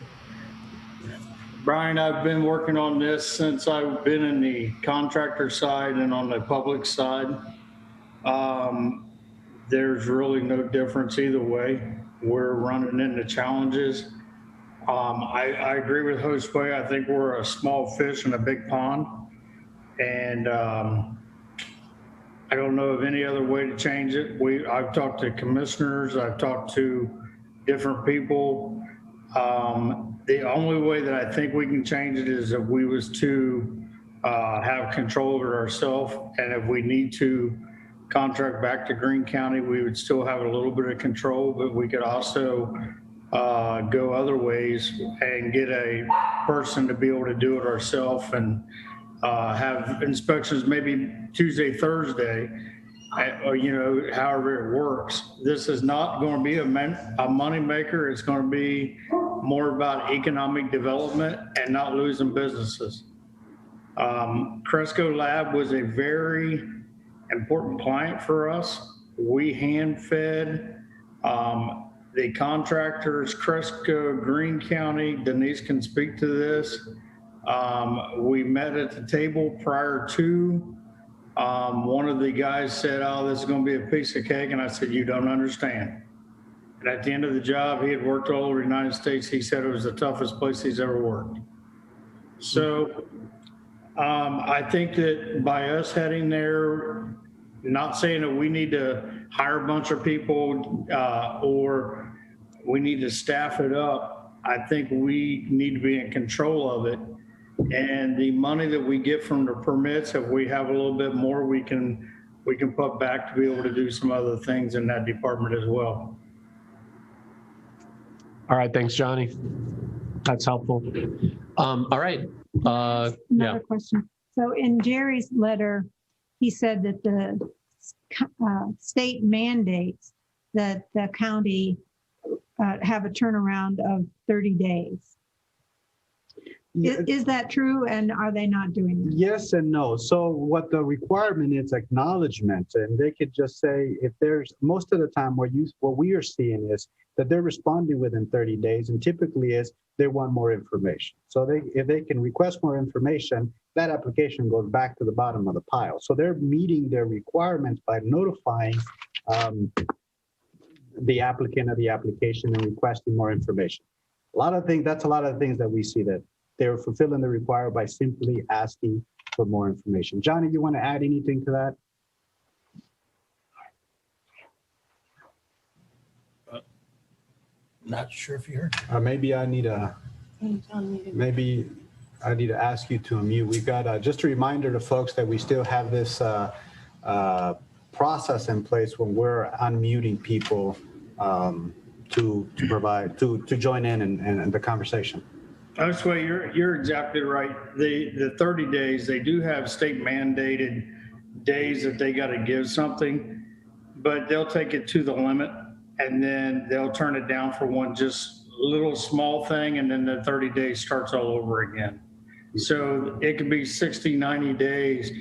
Brian, I've been working on this since I've been in the contractor side and on the public side. There's really no difference either way. We're running into challenges. I agree with Josue. I think we're a small fish in a big pond. And I don't know of any other way to change it. I've talked to commissioners. I've talked to different people. The only way that I think we can change it is if we was to have control over it ourselves. And if we need to contract back to Greene County, we would still have a little bit of control, but we could also go other ways and get a person to be able to do it ourselves and have inspections maybe Tuesday, Thursday, or, however it works. This is not going to be a money maker. It's going to be more about economic development and not losing businesses. Cresco Lab was a very important client for us. We hand-fed the contractors, Cresco, Greene County. Denise can speak to this. We met at the table prior to. One of the guys said, "Oh, this is going to be a piece of cake." And I said, "You don't understand." And at the end of the job, he had worked all over the United States. He said it was the toughest place he's ever worked. So I think that by us heading there, not saying that we need to hire a bunch of people or we need to staff it up, I think we need to be in control of it. And the money that we get from the permits, if we have a little bit more, we can put back to be able to do some other things in that department as well. All right, thanks, Johnny. That's helpful. All right. Another question. So in Jerry's letter, he said that the state mandates that the county have a turnaround of 30 days. Is that true, and are they not doing that? Yes and no. So what the requirement is acknowledgement, and they could just say if there's most of the time what we are seeing is that they're responding within 30 days, and typically is they want more information. So if they can request more information, that application goes back to the bottom of the pile. So they're meeting their requirements by notifying the applicant of the application and requesting more information. That's a lot of things that we see that they're fulfilling the requirement by simply asking for more information. Johnny, you want to add anything to that? Not sure if you heard. Maybe I need to ask you to unmute. We've got, just a reminder to folks that we still have this process in place when we're unmuting people to join in the conversation. That's why you're exactly right. The 30 days, they do have state mandated days that they got to give something, but they'll take it to the limit and then they'll turn it down for one just little small thing, and then the 30 days starts all over again. So it could be 60, 90 days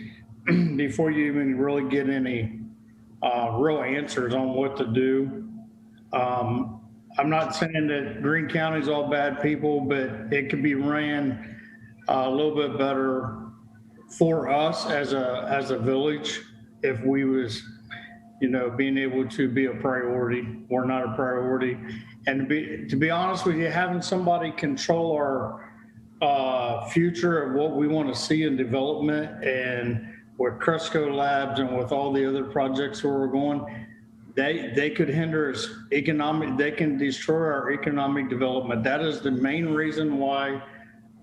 before you even really get any real answers on what to do. I'm not saying that Greene County is all bad people, but it could be ran a little bit better for us as a village if we was, being able to be a priority. We're not a priority. And to be honest with you, having somebody control our future of what we want to see in development, and with Cresco Labs and with all the other projects where we're going, they could hinder us they can destroy our economic development. That is the main reason why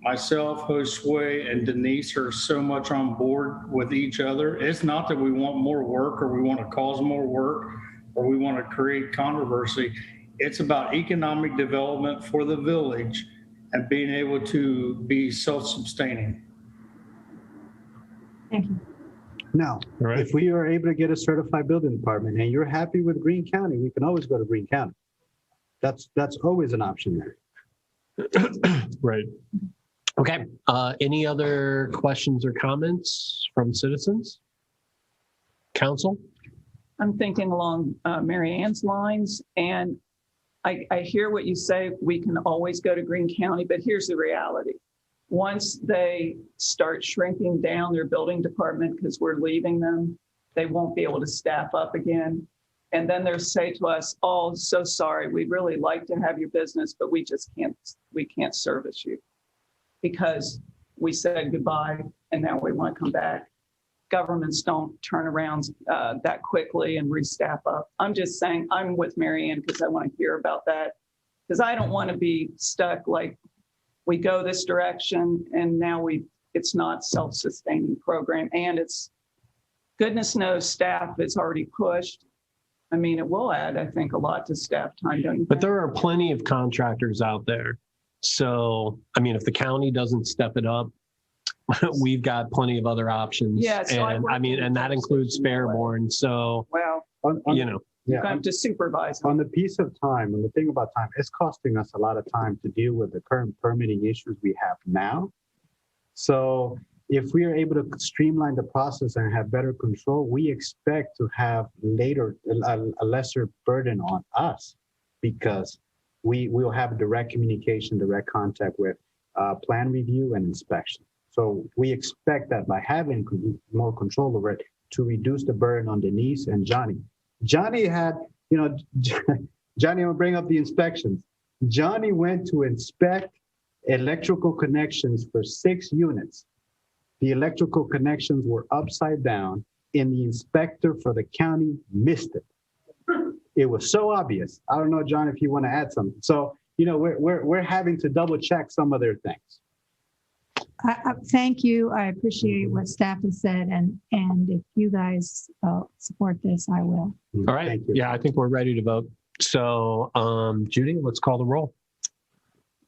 myself, Josue, and Denise are so much on board with each other. It's not that we want more work or we want to cause more work or we want to create controversy. It's about economic development for the village and being able to be self-sustaining. Thank you. Now, if we are able to get a certified building department and you're happy with Greene County, we can always go to Greene County. That's always an option there. Right. Okay. Any other questions or comments from citizens? Council? I'm thinking along Mary Ann's lines, and I hear what you say. We can always go to Greene County, but here's the reality. Once they start shrinking down their building department because we're leaving them, they won't be able to staff up again. And then they'll say to us, oh, so sorry, we'd really like to have your business, but we can't service you because we said goodbye and now we want to come back. Governments don't turn around that quickly and restaff up. I'm just saying, I'm with Mary Ann because I want to hear about that, because I don't want to be stuck like we go this direction and now it's not self-sustaining program, and it's goodness knows staff is already pushed. I mean, it will add, I think, a lot to staff time, don't you But think? there are plenty of contractors out there. So, I mean, if the county doesn't step it up, we've got plenty of other options. Yeah, so and and that includes Fairborn. So, well, Yeah, to supervise. on the piece of time, and the thing about time, it's costing us a lot of time to deal with the current permitting issues we have now. So if we are able to streamline the process and have better control, we expect to have later a lesser burden on us, because we will have direct communication, direct contact with plan review and inspection. So we expect that by having more control over it, to reduce the burden on Denise and Johnny. Johnny had, Johnny will bring up the inspections. Johnny went to inspect electrical connections for 6 units. The electrical connections were upside down, and the inspector for the county missed it. It was so obvious. I don't know, John, if you want to add something. So, we're having to double check some of their things. Thank you. I appreciate what staff has said, and if you guys support this, I will. all right. Thank you. Yeah, I think we're ready to vote. So, Judy, let's call the roll.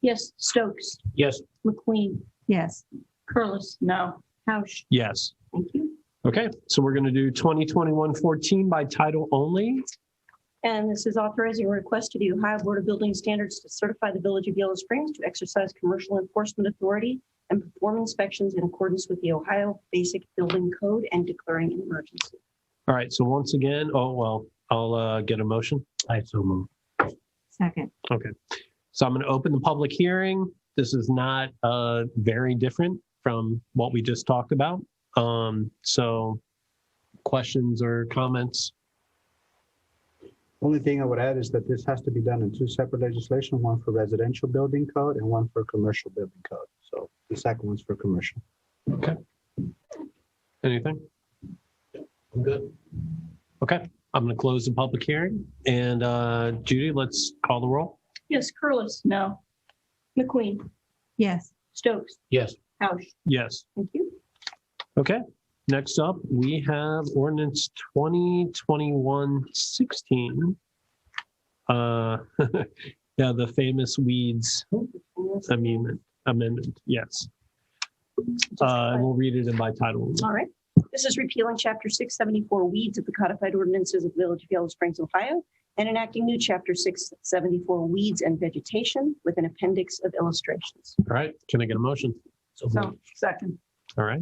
Yes, Stokes, Yes. McQueen, Yes. Curlis, No. Hausch. Yes. Thank you. Okay. So we're going to do 2021-14 by title only. And this is authorizing a request to the Ohio Board of Building Standards to certify the Village of Yellow Springs to exercise commercial enforcement authority and perform inspections in accordance with the Ohio Basic Building Code and declaring an emergency. All right. So once again, I'll get a motion. I so move. Second. Okay. So I'm going to open the public hearing. This is not very different from what we just talked about. So questions or comments? Only thing I would add is that this has to be done in 2 separate legislation, one for residential building code and one for commercial building code. So the second one's for commercial. Okay. Anything? I'm good. Okay. I'm going to close the public hearing. And Judy, let's call the roll. Yes, Curlis. No. McQueen. Yes. Stokes. Yes. Ouch. Yes. Thank you. Okay. Next up, we have ordinance 2021-16. Yeah, the famous weeds amendment. Yes. And we'll read it in by title. All right. This is repealing Chapter 674 weeds of the codified ordinances of the Village of Yellow Springs, Ohio, and enacting new Chapter 674 weeds and vegetation with an appendix of illustrations. All right. Can I get a motion? So So, second. All right.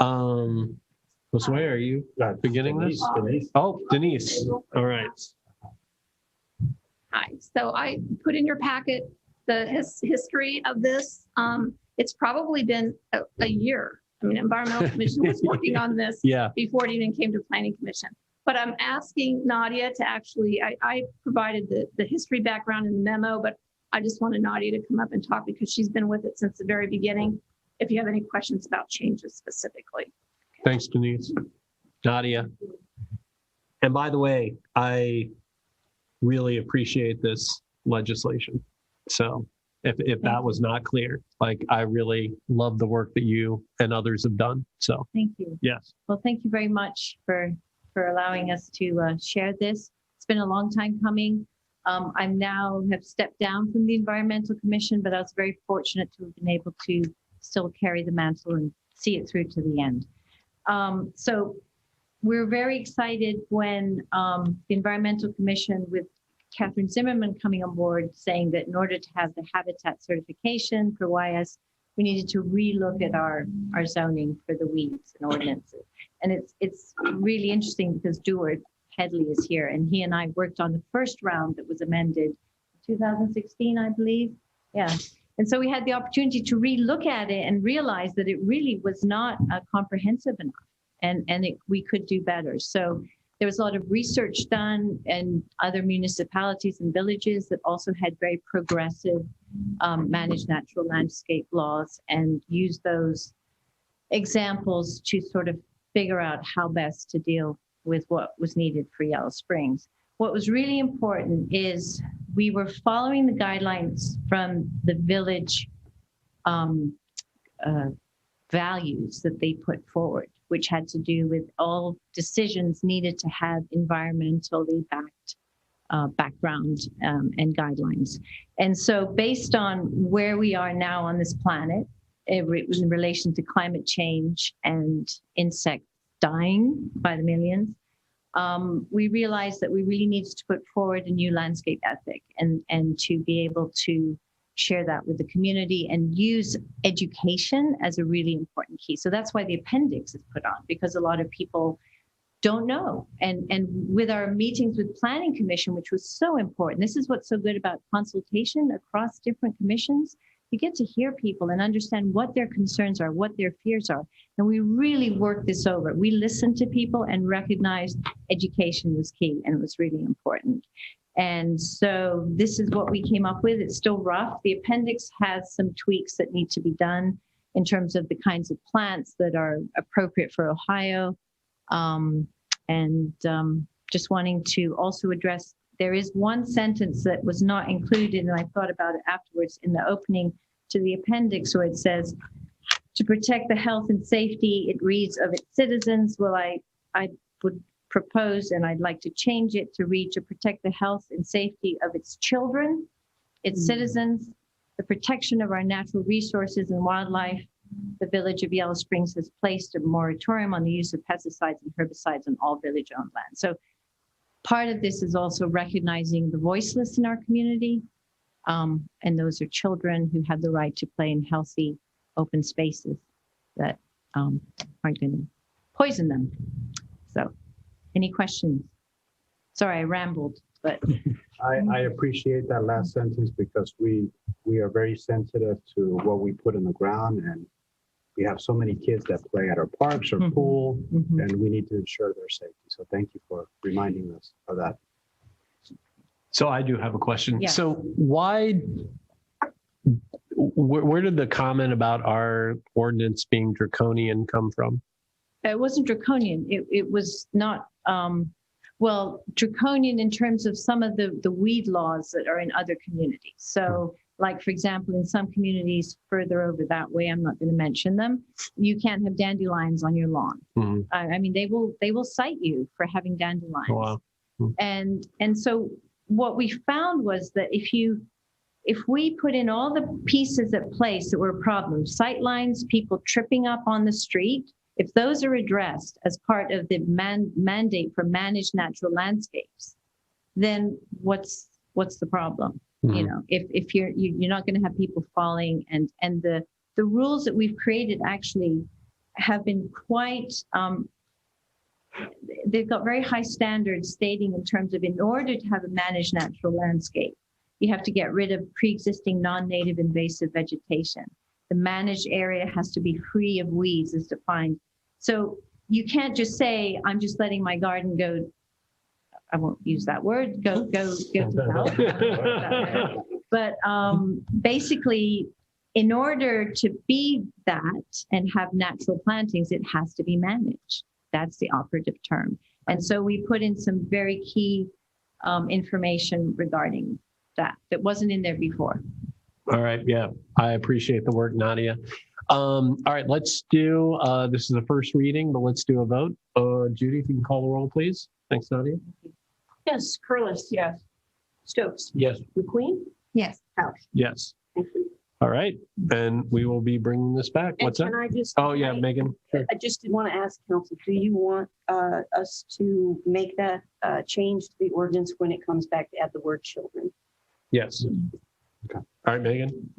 Josue, are you beginning this? Denise. Oh, Denise. All right. Hi, so I put in your packet the history of this. It's probably been a year. I mean, Environmental Commission was working on this Yeah. before it even came to Planning Commission. But I'm asking Nadia to actually, I provided the history background in the memo, but I just wanted Nadia to come up and talk because she's been with it since the very beginning. If you have any questions about changes specifically. Thanks, Denise. Nadia. And by the way, I really appreciate this legislation. So if that was not clear, like I really love the work that you and others have done. So Thank you. yes. Well, thank you very much for allowing us to share this. It's been a long time coming. I now have stepped down from the Environmental Commission, but I was very fortunate to have been able to still carry the mantle and see it through to the end. So we're very excited when the Environmental Commission with Catherine Zimmerman coming on board saying that in order to have the habitat certification for YS, we needed to relook at our zoning for the weeds and ordinances. And it's really interesting because Stuart Headley is here and he and I worked on the first round that was amended in 2016, I believe. Yeah. And so we had the opportunity to relook at it and realize that it really was not comprehensive enough and we could do better. So there was a lot of research done in other municipalities and villages that also had very progressive managed natural landscape laws and used those examples to sort of figure out how best to deal with what was needed for Yellow Springs. What was really important is we were following the guidelines from the village values that they put forward, which had to do with all decisions needed to have environmentally backed background and guidelines. And so based on where we are now on this planet, in relation to climate change and insects dying by the millions, we realized that we really needed to put forward a new landscape ethic and to be able to share that with the community and use education as a really important key. So that's why the appendix is put on, because a lot of people don't know. And with our meetings with Planning Commission, which was so important, this is what's so good about consultation across different commissions. You get to hear people and understand what their concerns are, what their fears are. And we really worked this over. We listened to people and recognized education was key and it was really important. And so this is what we came up with. It's still rough. The appendix has some tweaks that need to be done in terms of the kinds of plants that are appropriate for Ohio. Just wanting to also address, there is one sentence that was not included, and I thought about it afterwards in the opening to the appendix where it says, to protect the health and safety, it reads, of its citizens. Well, I would propose, and I'd like to change it to read, to protect the health and safety of its children, its citizens, the protection of our natural resources and wildlife. The Village of Yellow Springs has placed a moratorium on the use of pesticides and herbicides on all village-owned land. So part of this is also recognizing the voiceless in our community, and those are children who have the right to play in healthy, open spaces that aren't going to poison them. So, any questions? Sorry, I rambled, but. I appreciate that last sentence because we are very sensitive to what we put in the ground, and we have so many kids that play at our parks or pool, and we need to ensure their safety. So thank you for reminding us of that. So I do have a question. Yeah. So why, where did the comment about our ordinance being draconian come from? It wasn't draconian. It was not, well, draconian in terms of some of the weed laws that are in other communities. So like, for example, in some communities further over that way, I'm not going to mention them, you can't have dandelions on your lawn. Mhm. I mean, they will cite you for having dandelions. Oh, wow. And so what we found was that if we put in all the pieces at place that were a problem, sight lines, people tripping up on the street, if those are addressed as part of the mandate for managed natural landscapes, then what's the problem? You know, if you're not going to have people falling, and the rules that we've created actually have been quite, they've got very high standards stating in terms of, in order to have a managed natural landscape, you have to get rid of pre-existing non-native invasive vegetation. The managed area has to be free of weeds as defined. So you can't just say, I'm just letting my garden go, I won't use that word, go to hell. But basically, in order to be that and have natural plantings, it has to be managed. That's the operative term. And so we put in some very key information regarding that wasn't in there before. All right. Yeah, I appreciate the work, Nadia. All right, let's do, this is the first reading, but let's do a vote. Judy, if you can call the roll, please. Thanks, Nadia. Yes, Curlis. Yes. Stokes. Yes. McQueen. Yes. House. Yes. Thank you. All right, and we will be bringing this back. And What's that? can I just? Oh, yeah, Megan. Sure. I just did want to ask council, do you want us to make that change to the ordinance when it comes back to add the word children? Yes. Okay. All right, Megan.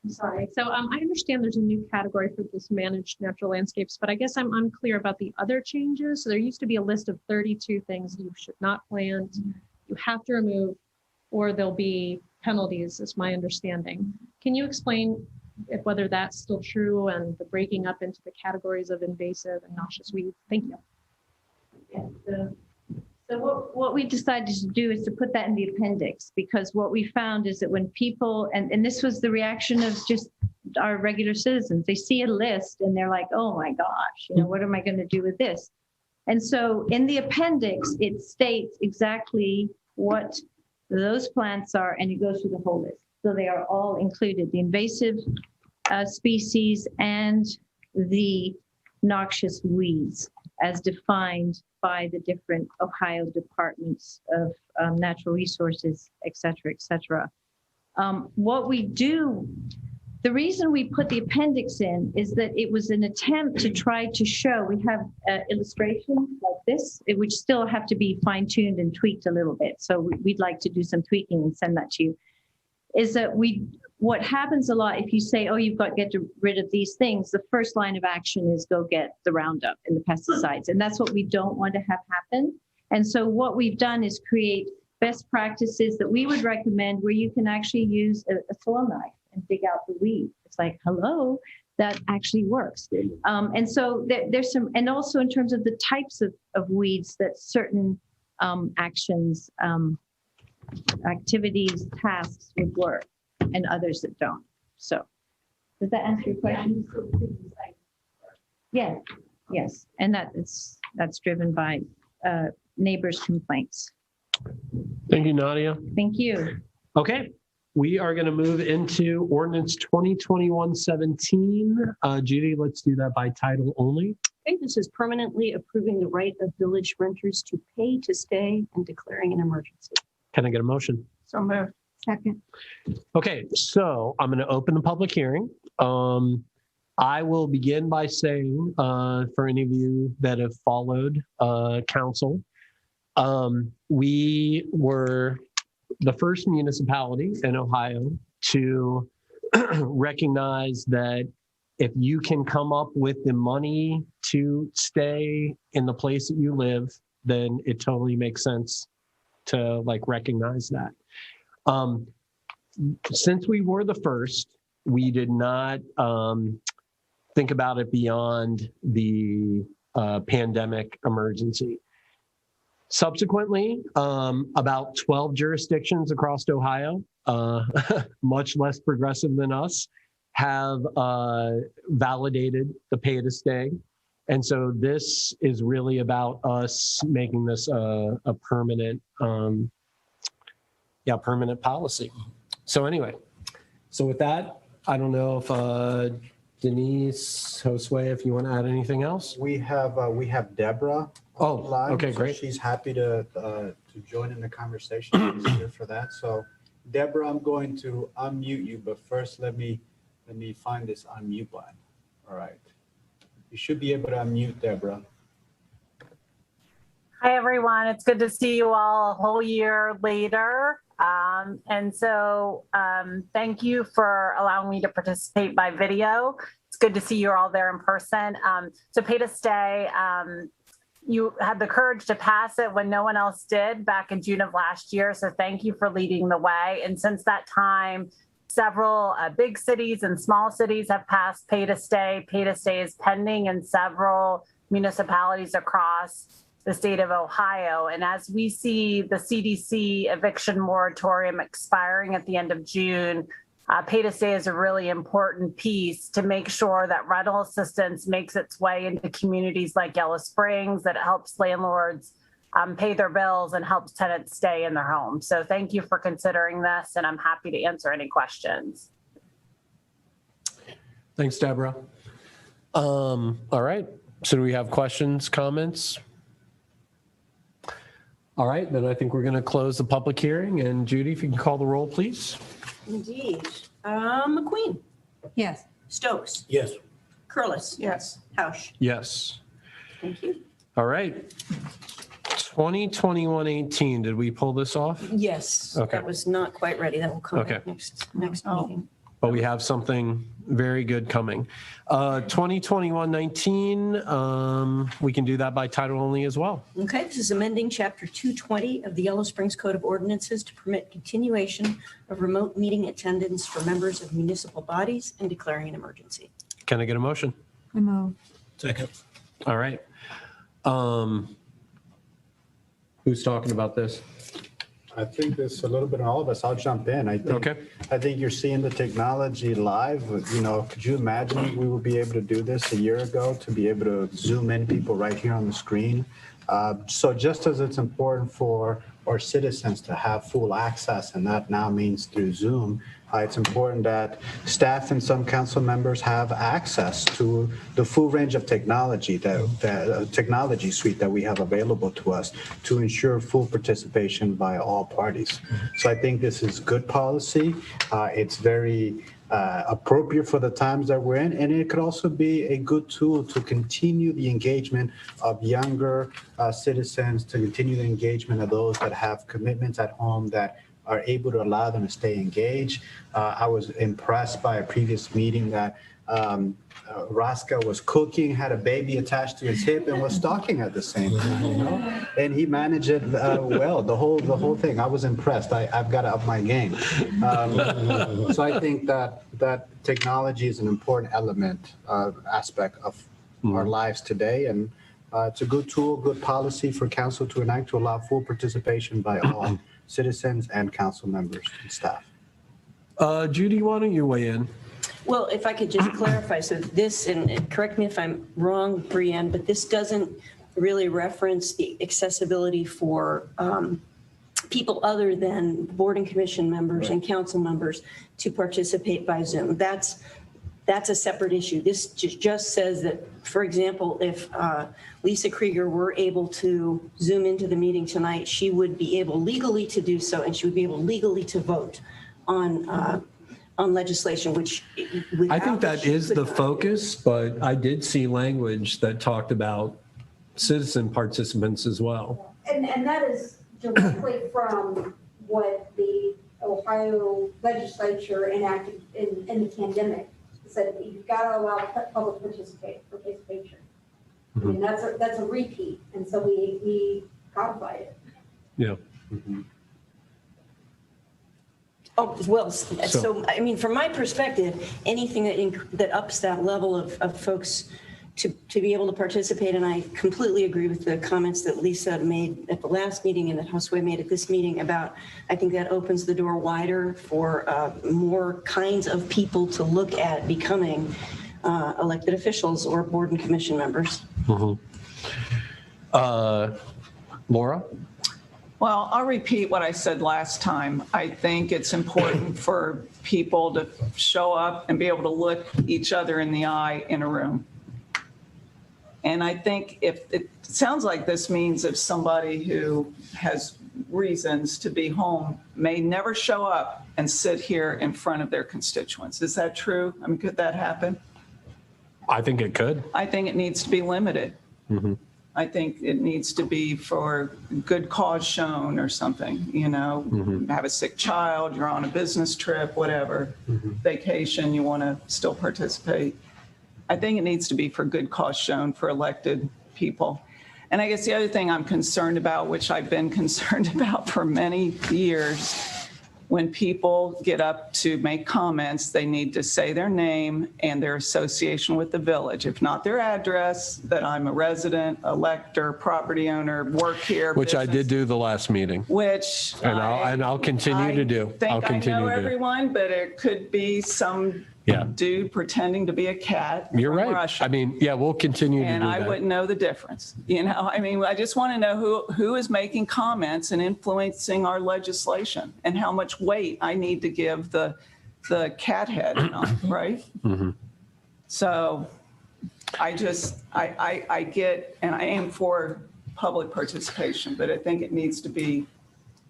I'm sorry. So I understand there's a new category for this managed natural landscapes, but I guess I'm unclear about the other changes. So there used to be a list of 32 things you should not plant, you have to remove, or there'll be penalties, is my understanding. Can you explain whether that's still true and the breaking up into the categories of invasive and noxious weeds? Thank you. Yeah, so what we decided to do is to put that in the appendix, because what we found is that when people, and this was the reaction of just our regular citizens, they see a list and they're like, oh my gosh, what am I going to do with this? And so in the appendix, it states exactly what those plants are, and it goes through the whole list. So they are all included, the invasive species and the noxious weeds as defined by the different Ohio departments of natural resources, et cetera, et cetera. What we do, the reason we put the appendix in is that it was an attempt to try to show, we have illustrations like this, which still have to be fine-tuned and tweaked a little bit. So we'd like to do some tweaking and send that to you. Is that what happens a lot if you say, oh, you've got to get rid of these things, the first line of action is go get the Roundup and the pesticides. And that's what we don't want to have happen. And so what we've done is create best practices that we would recommend where you can actually use a soil knife and dig out the weed. It's like, hello, that actually works. And so there's some, and also in terms of the types of weeds that certain actions, activities, tasks would work, and others that don't. So does that answer your question? Yes, yes. And that's driven by neighbors' complaints. Thank you, Nadia. Thank you. Okay, we are going to move into ordinance 2021-17. Judy, let's do that by title only. Okay, this is permanently approving the right of village renters to pay to stay and declaring an emergency. Can I get a motion? So moved. Second. Okay, so I'm going to open the public hearing. I will begin by saying, for any of you that have followed council, we were the first municipality in Ohio to recognize that if you can come up with the money to stay in the place that you live, then it totally makes sense to recognize that. Since we were the first, we did not think about it beyond the pandemic emergency. Subsequently, about 12 jurisdictions across Ohio, much less progressive than us, have validated the pay to stay. And so this is really about us making this a permanent, permanent policy. So anyway, so with that, I don't know if Denise, Josue, if you want to add anything else? We have Deborah. Oh, online, okay, so great. She's happy to join in the conversation. She's here for that. So Deborah, I'm going to unmute you, but first let me find this unmute button. All right. You should be able to unmute, Deborah. Hi, everyone. It's good to see you all a whole year later. Thank you for allowing me to participate by video. It's good to see you all there in person. So Pay to Stay, you had the courage to pass it when no one else did back in June of last year. So thank you for leading the way. And since that time, several big cities and small cities have passed Pay to Stay. Pay to Stay is pending in several municipalities across the state of Ohio. And as we see the CDC eviction moratorium expiring at the end of June, Pay to Stay is a really important piece to make sure that rental assistance makes its way into communities like Yellow Springs, that it helps landlords pay their bills and helps tenants stay in their homes. So thank you for considering this, and I'm happy to answer any questions. Thanks, Deborah. All right. So do we have questions, comments? All right, then I think we're going to close the public hearing. And Judy, if you can call the roll, please. Indeed. McQueen, Yes. Stokes, Yes. Curlis, Yes. Hausch. Yes. Thank you. All right. 2021-18, did we pull this off? Yes, Okay. that was not quite ready. That will come Okay. up next meeting. But we have something very good coming. 2021-19, we can do that by title only as well. Okay, this is amending Chapter 220 of the Yellow Springs Code of Ordinances to permit continuation of remote meeting attendance for members of municipal bodies and declaring an emergency. Can I get a motion? I move. Second. All right. Who's talking about this? I think there's a little bit on all of us. I'll jump in. I think you're seeing the technology live. You know, could you imagine we would be able to do this a year ago, to be able to zoom in people right here on the screen? So just as it's important for our citizens to have full access, and that now means through Zoom, it's important that staff and some council members have access to the full range of technology, that technology suite that we have available to us to ensure full participation by all parties. So I think this is good policy. It's very appropriate for the times that we're in, and it could also be a good tool to continue the engagement of younger citizens, to continue the engagement of those that have commitments at home that are able to allow them to stay engaged. I was impressed by a previous meeting that Raska was cooking, had a baby attached to his hip, and was stalking at the same time. You know? And he managed it well. The whole thing. I was impressed. I've got to up my game. So I think that technology is an important element, aspect of our lives today, and it's a good tool, good policy for council to enact to allow full participation by all citizens and council members and staff. Judy, why don't you weigh in? Well, if I could just clarify, so this, and correct me if I'm wrong, Brianne, but this doesn't really reference the accessibility for people other than board and commission members and council members to participate by Zoom. That's a separate issue. This just says that, for example, if Lisa Krieger were able to Zoom into the meeting tonight, she would be able legally to do so, and she would be able legally to vote on legislation, which I think that is the focus, but I did see language that talked about citizen participants as well. And that is directly from what the Ohio legislature enacted in the pandemic. It said you've got to allow public participation. I mean, that's a repeat, and so we codified it. Yeah. Oh, well, so I mean, from my perspective, anything that ups that level of folks to be able to participate, and I completely agree with the comments that Lisa made at the last meeting and that Josue made at this meeting about, I think that opens the door wider for more kinds of people to look at becoming elected officials or board and commission members. Laura? Well, I'll repeat what I said last time. I think it's important for people to show up and be able to look each other in the eye in a room. And I think if it sounds like this means if somebody who has reasons to be home may never show up and sit here in front of their constituents. Is that true? I mean, could that happen? I think it could. I think it needs to be limited. I think it needs to be for good cause shown or something, you know, have a sick child, you're on a business trip, whatever, vacation, you want to still participate. I think it needs to be for good cause shown for elected people. And I guess the other thing I'm concerned about, which I've been concerned about for many years, when people get up to make comments, they need to say their name and their association with the village. If not their address, that I'm a resident, elector, property owner, work here. Which I business, did do the last meeting. Which And I'll continue to do. I'll continue I know to do. everyone, but it could be some dude pretending to be a cat. You're from right. Russia. I mean, yeah, we'll continue to And do I that. wouldn't know the difference. You know, I mean, I just want to know who is making comments and influencing our legislation and how much weight I need to give the cat head, right? So I get, and I aim for public participation, but I think it needs to be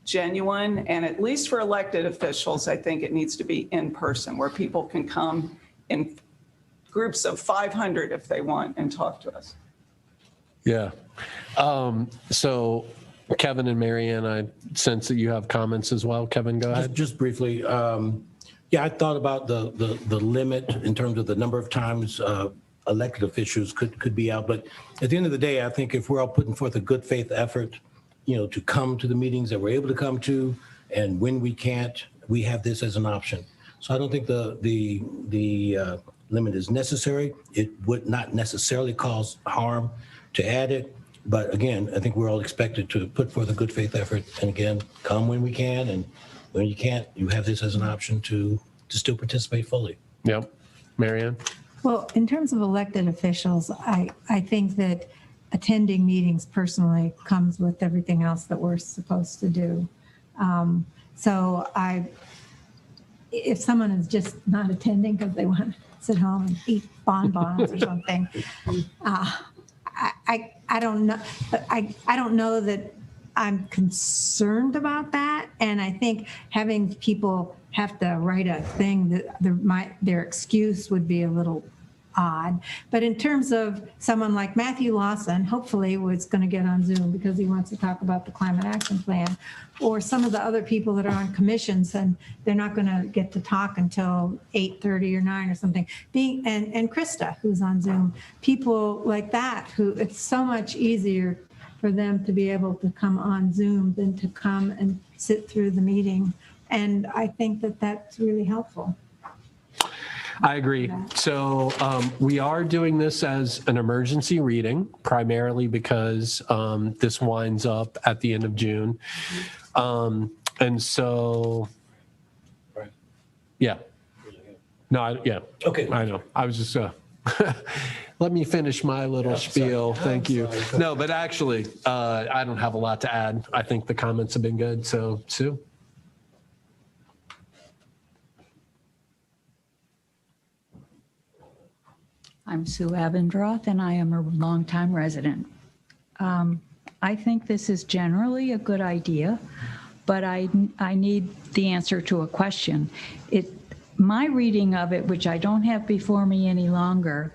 genuine, and at least for elected officials, I think it needs to be in person where people can come in groups of 500 if they want and talk to us. Yeah. So Kevin and Marianne, I sense that you have comments as well. Kevin, go ahead. Just briefly, yeah, I thought about the limit in terms of the number of times elected officials could be out. But at the end of the day, I think if we're all putting forth a good faith effort, you know, to come to the meetings that we're able to come to, and when we can't, we have this as an option. So I don't think the limit is necessary. It would not necessarily cause harm to add it. But again, I think we're all expected to put forth a good faith effort. And again, come when we can, and when you can't, you have this as an option to still participate fully. Yep. Marianne? Well, in terms of elected officials, I think that attending meetings personally comes with everything else that we're supposed to do. So if someone is just not attending because they want to sit home and eat bonbons or something, I don't know, but I don't know that I'm concerned about that. And I think having people have to write a thing that their excuse would be a little odd. But in terms of someone like Matthew Lawson, hopefully was going to get on Zoom because he wants to talk about the climate action plan, or some of the other people that are on commissions and they're not going to get to talk until 8:30 or 9 or something. And Krista, who's on Zoom, people like that, who it's so much easier for them to be able to come on Zoom than to come and sit through the meeting. And I think that that's really helpful. I agree. So we are doing this as an emergency reading, primarily because this winds up at the end of June. And so, yeah. No, yeah. Okay. I know. I was just, let me finish my little spiel. Thank you. No, but actually, I don't have a lot to add. I think the comments have been good. So, Sue? I'm Sue Abendroth, and I am a longtime resident. I think this is generally a good idea, but I need the answer to a question. My reading of it, which I don't have before me any longer,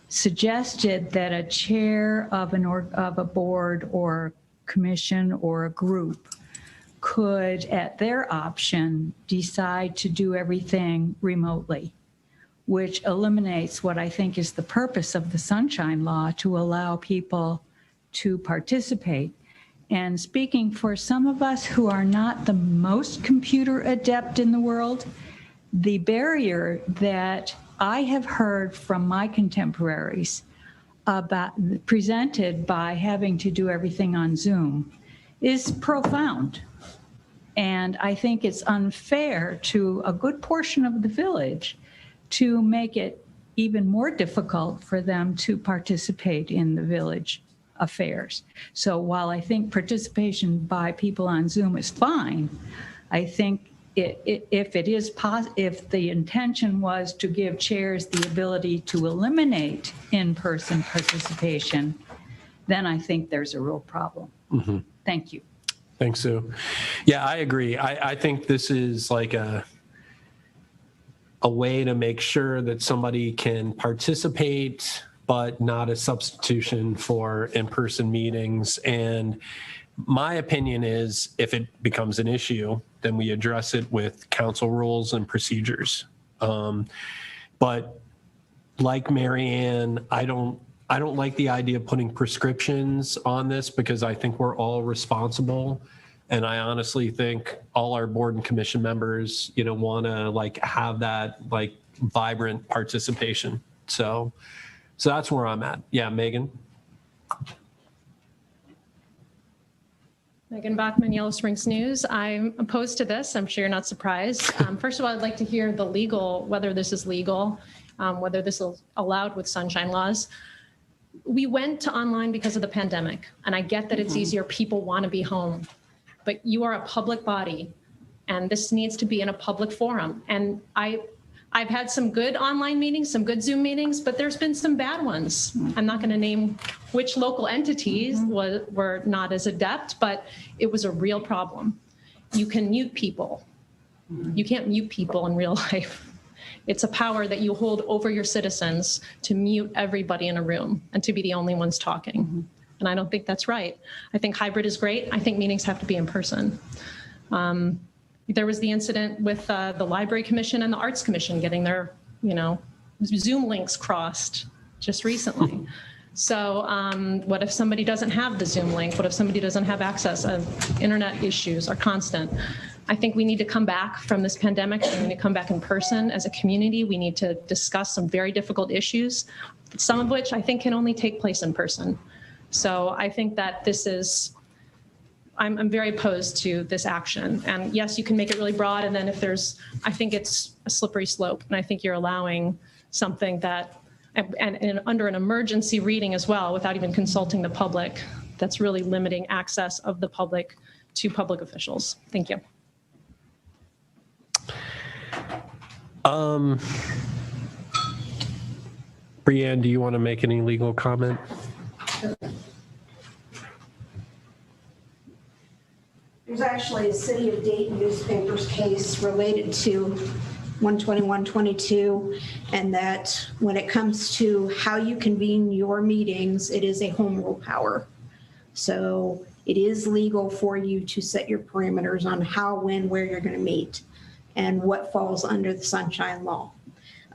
suggested that a chair of a board or commission or a group could, at their option, decide to do everything remotely, which eliminates what I think is the purpose of the Sunshine Law, to allow people to participate. And speaking for some of us who are not the most computer adept in the world, the barrier that I have heard from my contemporaries about presented by having to do everything on Zoom is profound. And I think it's unfair to a good portion of the village to make it even more difficult for them to participate in the village affairs. So while I think participation by people on Zoom is fine, I think if the intention was to give chairs the ability to eliminate in-person participation, then I think there's a real problem. Mm-hmm. Thank you. Thanks, Sue. Yeah, I agree. I think this is like a way to make sure that somebody can participate, but not a substitution for in-person meetings. And my opinion is if it becomes an issue, then we address it with council rules and procedures. But like Mary Ann, I don't like the idea of putting prescriptions on this because I think we're all responsible. And I honestly think all our board and commission members, want to like have that like vibrant participation. So that's where I'm at. Yeah, Megan. Megan Bachman, Yellow Springs News. I'm opposed to this. I'm sure you're not surprised. First of all, I'd like to hear whether this is legal, whether this is allowed with sunshine laws. We went to online because of the pandemic, and I get that it's easier. People want to be home, but you are a public body, and this needs to be in a public forum. And I've had some good online meetings, some good Zoom meetings, but there's been some bad ones. I'm not going to name which local entities were not as adept, but it was a real problem. You can mute people. You can't mute people in real life. It's a power that you hold over your citizens to mute everybody in a room and to be the only ones talking. And I don't think that's right. I think hybrid is great. I think meetings have to be in person. There was the incident with the Library Commission and the Arts Commission getting their, Zoom links crossed just recently. So what if somebody doesn't have the Zoom link? What if somebody doesn't have access? Internet issues are constant. I think we need to come back from this pandemic. We need to come back in person as a community. We need to discuss some very difficult issues, some of which I think can only take place in person. So I think that I'm very opposed to this action. And yes, you can make it really broad. And then I think it's a slippery slope. And I think you're allowing something that, and under an emergency reading as well, without even consulting the public, that's really limiting access of the public to public officials. Thank you. Brianne, do you want to make any legal comment? There's actually a City of Dayton newspaper's case related to 12122, and that when it comes to how you convene your meetings, it is a home rule power. So it is legal for you to set your parameters on how, when, where you're going to meet and what falls under the sunshine law.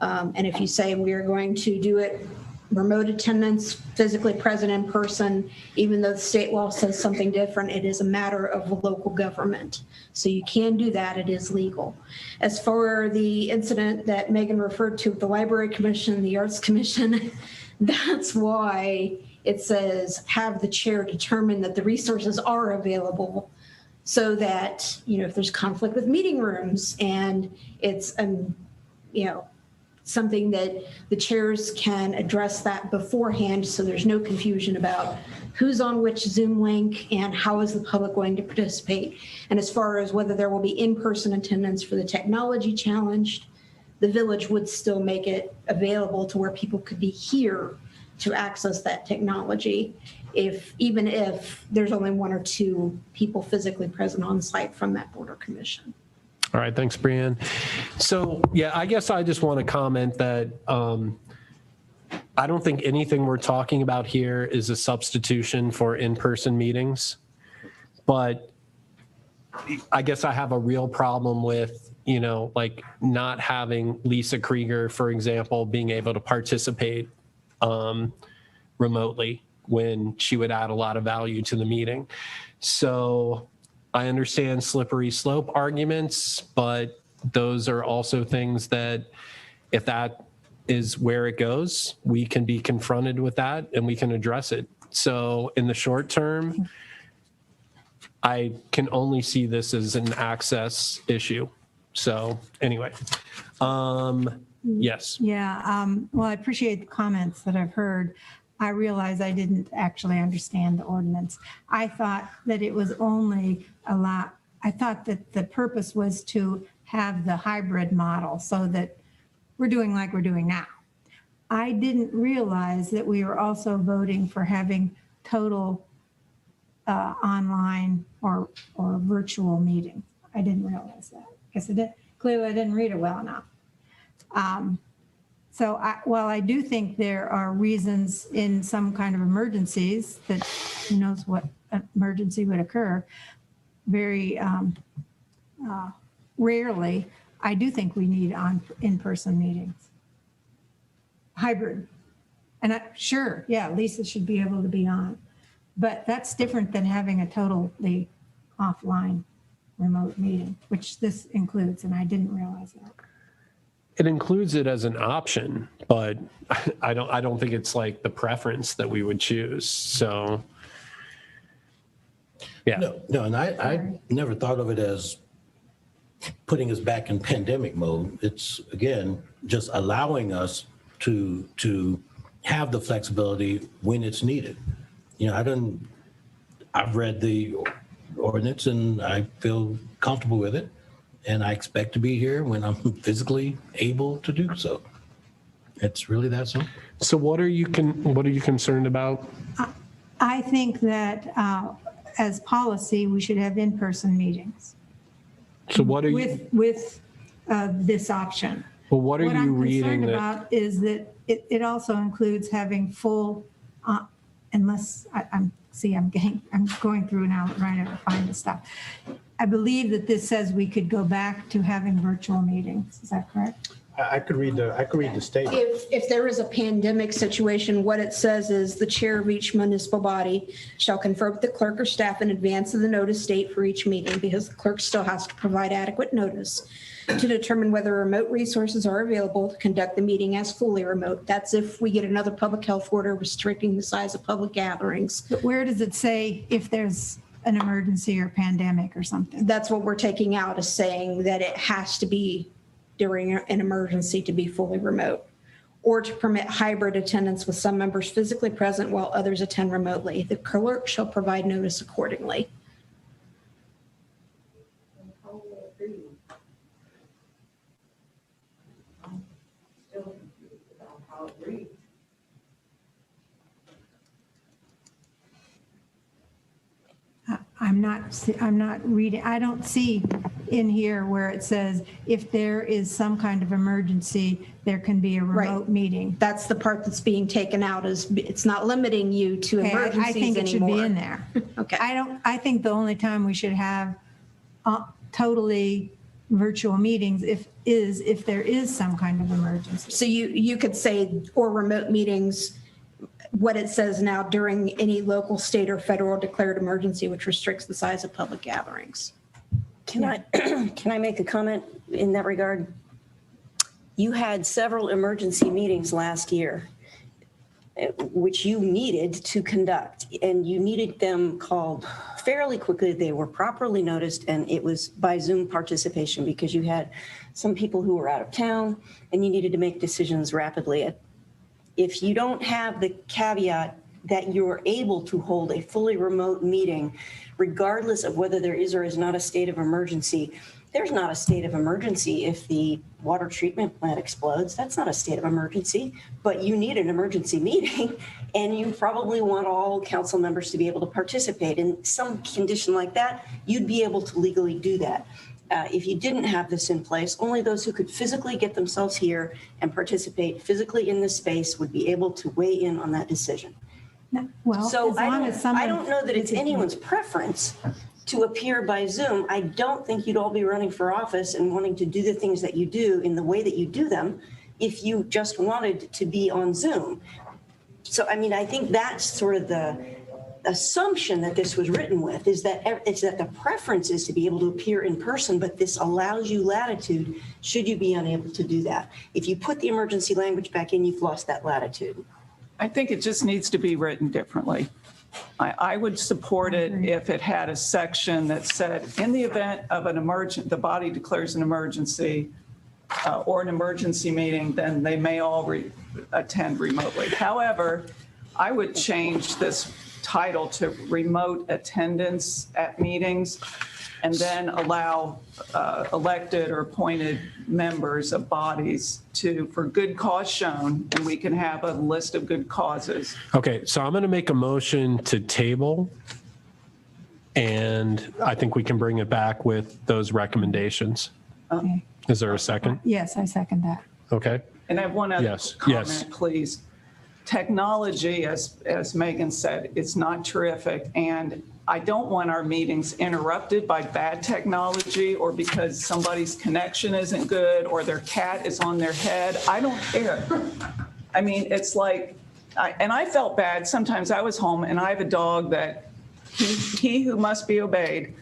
And if you say we are going to do it remote attendance, physically present in person, even though the state law says something different, it is a matter of local government. So you can do that, it is legal. As for the incident that Megan referred to with the Library Commission, the Arts Commission, that's why it says have the chair determine that the resources are available so that, if there's conflict with meeting rooms and it's, something that the chairs can address that beforehand so there's no confusion about who's on which Zoom link and how is the public going to participate. And as far as whether there will be in-person attendance for the technology challenged, the village would still make it available to where people could be here to access that technology, even if there's only one or two people physically present on site from that board or commission. All right, thanks, Brianne. So, yeah, I guess I just want to comment that I don't think anything we're talking about here is a substitution for in-person meetings. But I guess I have a real problem with, like not having Lisa Krieger, for example, being able to participate remotely when she would add a lot of value to the meeting. So I understand slippery slope arguments, but those are also things that if that is where it goes, we can be confronted with that and we can address it. So in the short term, I can only see this as an access issue. So anyway, yes. Yeah, well, I appreciate the comments that I've heard. I realize I didn't actually understand the ordinance. I thought that it was only I thought that the purpose was to have the hybrid model so that we're doing like we're doing now. I didn't realize that we were also voting for having total online or virtual meetings. I didn't realize that. Guess I did. Clearly, I didn't read it well enough. So while I do think there are reasons in some kind of emergencies that who knows what emergency would occur, very rarely, I do think we need in-person meetings. Hybrid. And sure, yeah, Lisa should be able to be on. But that's different than having a totally offline remote meeting, which this includes, and I didn't realize that. It includes it as an option, but I don't think it's like the preference that we would choose. So, yeah. No, and I never thought of it as putting us back in pandemic mode. It's, again, just allowing us to have the flexibility when it's needed. You know, I've read the ordinance and I feel comfortable with it. And I expect to be here when I'm physically able to do so. It's really that simple. So what are you concerned about? I think that as policy, we should have in-person meetings. So what are you with this option? Well, what are you I'm reading concerned that? about is that it also includes having full, unless I'm going through now trying to find the stuff. I believe that this says we could go back to having virtual meetings. Is that correct? I could read the statement. If there is a pandemic situation, what it says is the chair of each municipal body shall confer with the clerk or staff in advance of the notice date for each meeting, because the clerk still has to provide adequate notice to determine whether remote resources are available to conduct the meeting as fully remote. That's if we get another public health order restricting the size of public gatherings. But where does it say if there's an emergency or pandemic or something? That's what we're taking out, is saying that it has to be during an emergency to be fully remote, or to permit hybrid attendance with some members physically present while others attend remotely. The clerk shall provide notice accordingly. I'm not reading, I don't see in here where it says if there is some kind of emergency, there can be a remote meeting. That's the part that's being taken out, is it's not limiting you to Okay, emergencies anymore. I think it should be in there. Okay. I think the only time we should have totally virtual meetings if there is some kind of emergency. So you could say, or remote meetings, what it says now, during any local, state, or federal declared emergency which restricts the size of public gatherings. Can I make a comment in that regard? You had several emergency meetings last year, which you needed to conduct, and you needed them called fairly quickly. They were properly noticed, and it was by Zoom participation because you had some people who were out of town and you needed to make decisions rapidly. If you don't have the caveat that you're able to hold a fully remote meeting, regardless of whether there is or is not a state of emergency, there's not a state of emergency if the water treatment plant explodes. That's not a state of emergency, but you need an emergency meeting, and you probably want all council members to be able to participate. In some condition like that, you'd be able to legally do that. If you didn't have this in place, only those who could physically get themselves here and participate physically in this space would be able to weigh in on that decision. Well, So as long as someone. I don't know that it's anyone's preference to appear by Zoom. I don't think you'd all be running for office and wanting to do the things that you do in the way that you do them if you just wanted to be on Zoom. So, I mean, I think that's sort of the assumption that this was written with, is that the preference is to be able to appear in person, but this allows you latitude should you be unable to do that. If you put the emergency language back in, you've lost that latitude. I think it just needs to be written differently. I would support it if it had a section that said, in the event of an emergent, the body declares an emergency or an emergency meeting, then they may all attend remotely. However, I would change this title to remote attendance at meetings and then allow elected or appointed members of bodies to, for good cause shown, and we can have a list of good causes. Okay, so I'm going to make a motion to table, and I think we can bring it back with those recommendations. Okay. Is there a second? Yes, I second that. Okay. And I have one other Yes, comment, yes. please. Technology, as Megan said, it's not terrific. And I don't want our meetings interrupted by bad technology or because somebody's connection isn't good or their cat is on their head. I don't care. I mean, it's like, and I felt bad. Sometimes I was home and I have a dog that he who must be obeyed,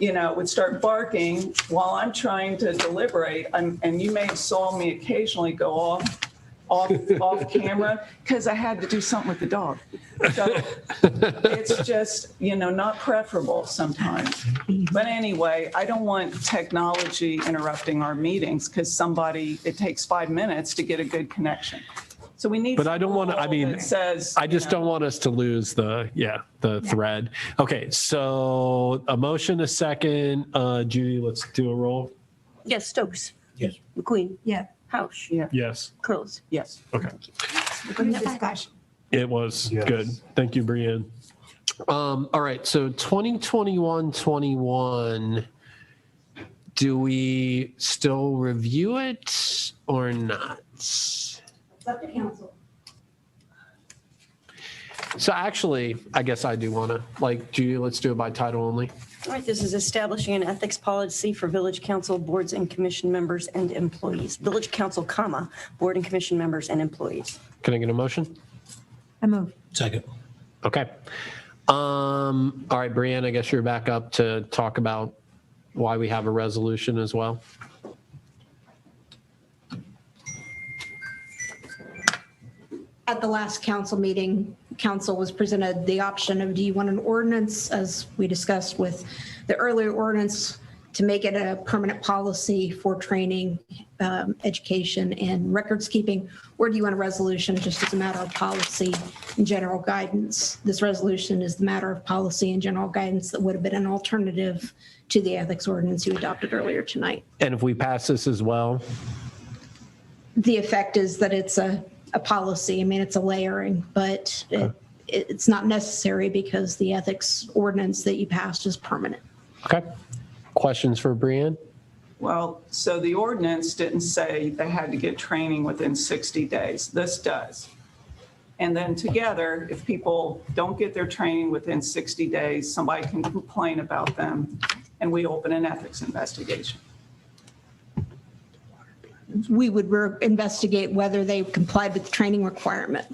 you know, would start barking while I'm trying to deliberate. And you may have saw me occasionally go off camera because I had to do something with the dog. So it's just, you know, not preferable sometimes. But anyway, I don't want technology interrupting our meetings because it takes 5 minutes to get a good connection. So we need. But I don't want to, I mean, that says, I just don't want us to lose the thread. Okay, so a motion, a second. Judy, let's do a roll. Yes, Stokes. Yes. McQueen. Yeah. House. Yes. Curls. Yes. Okay. Good discussion. It was Yes. good. Thank you, Brianne. All right, so 2021-21, do we still review it or not? It's up to council. So actually, I guess I do want to, Judy, let's do it by title only. All right, this is establishing an ethics policy for village council boards and commission members and employees. Village council, comma, board and commission members and employees. Can I get a motion? I move. Second. Okay. All right, Brianne, I guess you're back up to talk about why we have a resolution as well. At the last council meeting, council was presented the option of, do you want an ordinance, as we discussed with the earlier ordinance, to make it a permanent policy for training, education, and records keeping, or do you want a resolution just as a matter of policy and general guidance? This resolution is the matter of policy and general guidance that would have been an alternative to the ethics ordinance you adopted earlier tonight. And if we pass this as well, The effect is that it's a policy. I mean, it's a layering, but it's not necessary because the ethics ordinance that you passed is permanent. okay. Questions for Brianne? Well, so the ordinance didn't say they had to get training within 60 days. This does. And then together, if people don't get their training within 60 days, somebody can complain about them and we open an ethics investigation. We would investigate whether they complied with the training requirement.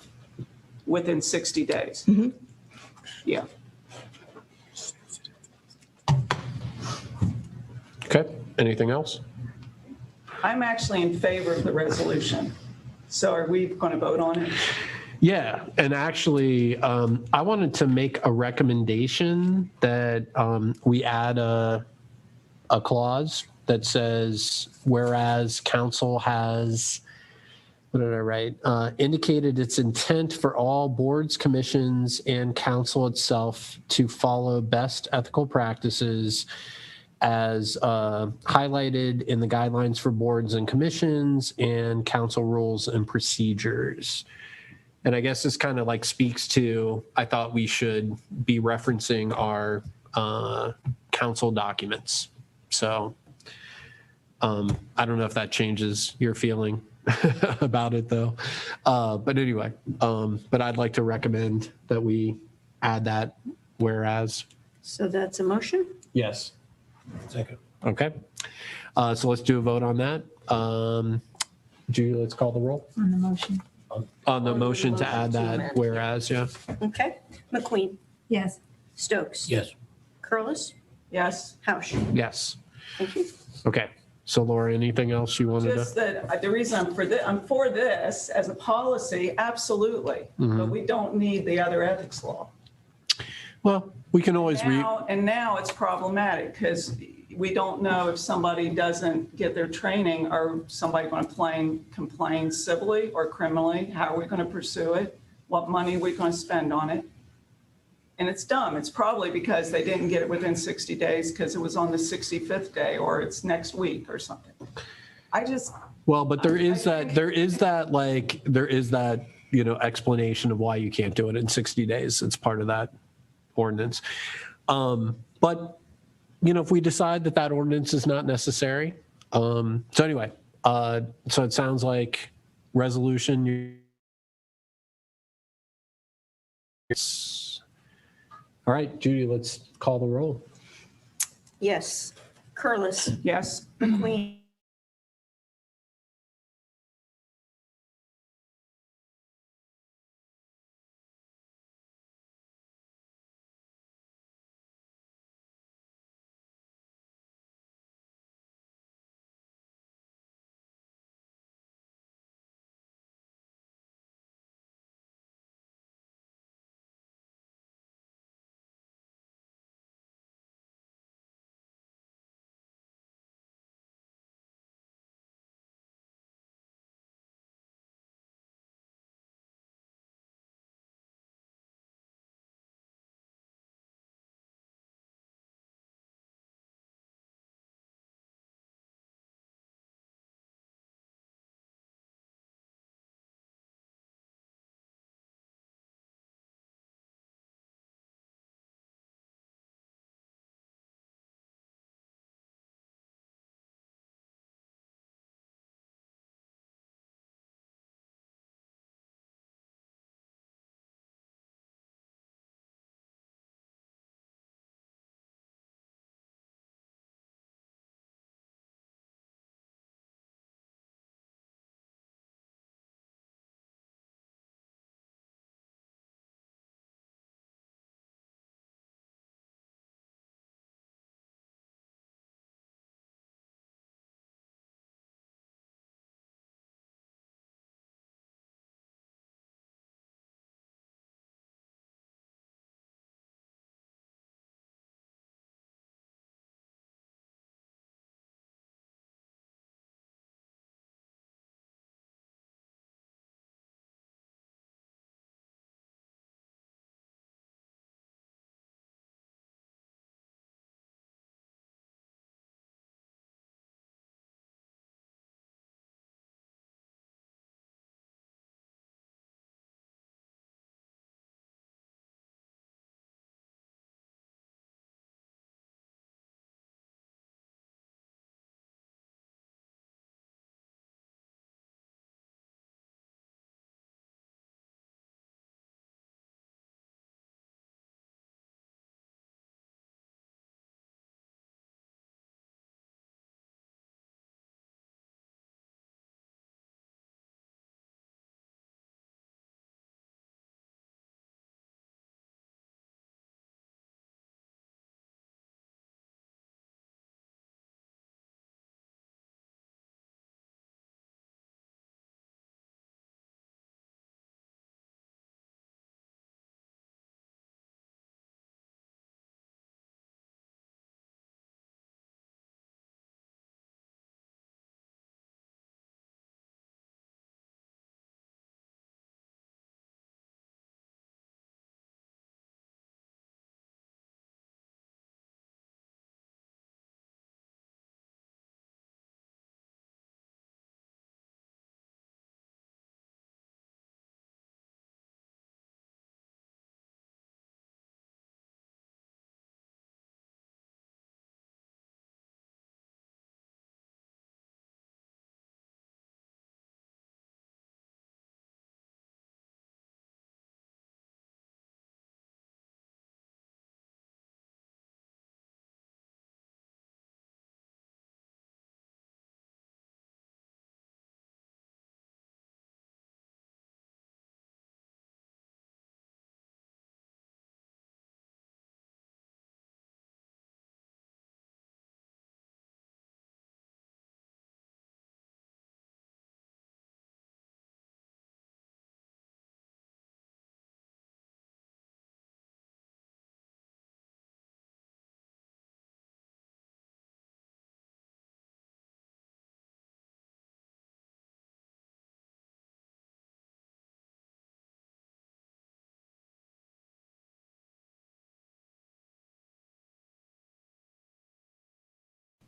Within 60 days. Yeah. Okay. Anything else? I'm actually in favor of the resolution. So are we going to vote on it? Yeah, and actually, I wanted to make a recommendation that we add a clause that says, whereas council has, what did I write? Indicated its intent for all boards, commissions, and council itself to follow best ethical practices as highlighted in the guidelines for boards and commissions and council rules and procedures. And I guess this kind of speaks to, I thought we should be referencing our council documents. So I don't know if that changes your feeling about it though. But anyway, but I'd like to recommend that we add that whereas. So that's a motion? Yes. Second. Okay. So let's do a vote on that. Judy, let's call the roll. On the motion. On the motion to add that whereas, yeah. Okay. McQueen. Yes. Stokes. Yes. Curlis. Yes. House. Yes. Thank you. Okay. So Laura, anything else you wanted Just to? that the reason I'm for this as a policy, absolutely. But we don't need the other ethics law. Well, we can always And now it's problematic because we don't know if somebody doesn't get their training, or somebody going to complain civilly or criminally. How are we going to pursue it? What money are we going to spend on it? And it's dumb. It's probably because they didn't get it within 60 days because it was on the 65th day, or it's next week or something. Well, but there is that, explanation of why you can't do it in 60 days. It's part of that ordinance. But, if we decide that ordinance is not necessary. So anyway, so it sounds like resolution. All right, Judy, let's call the roll. Yes. Curlis. Yes. McQueen.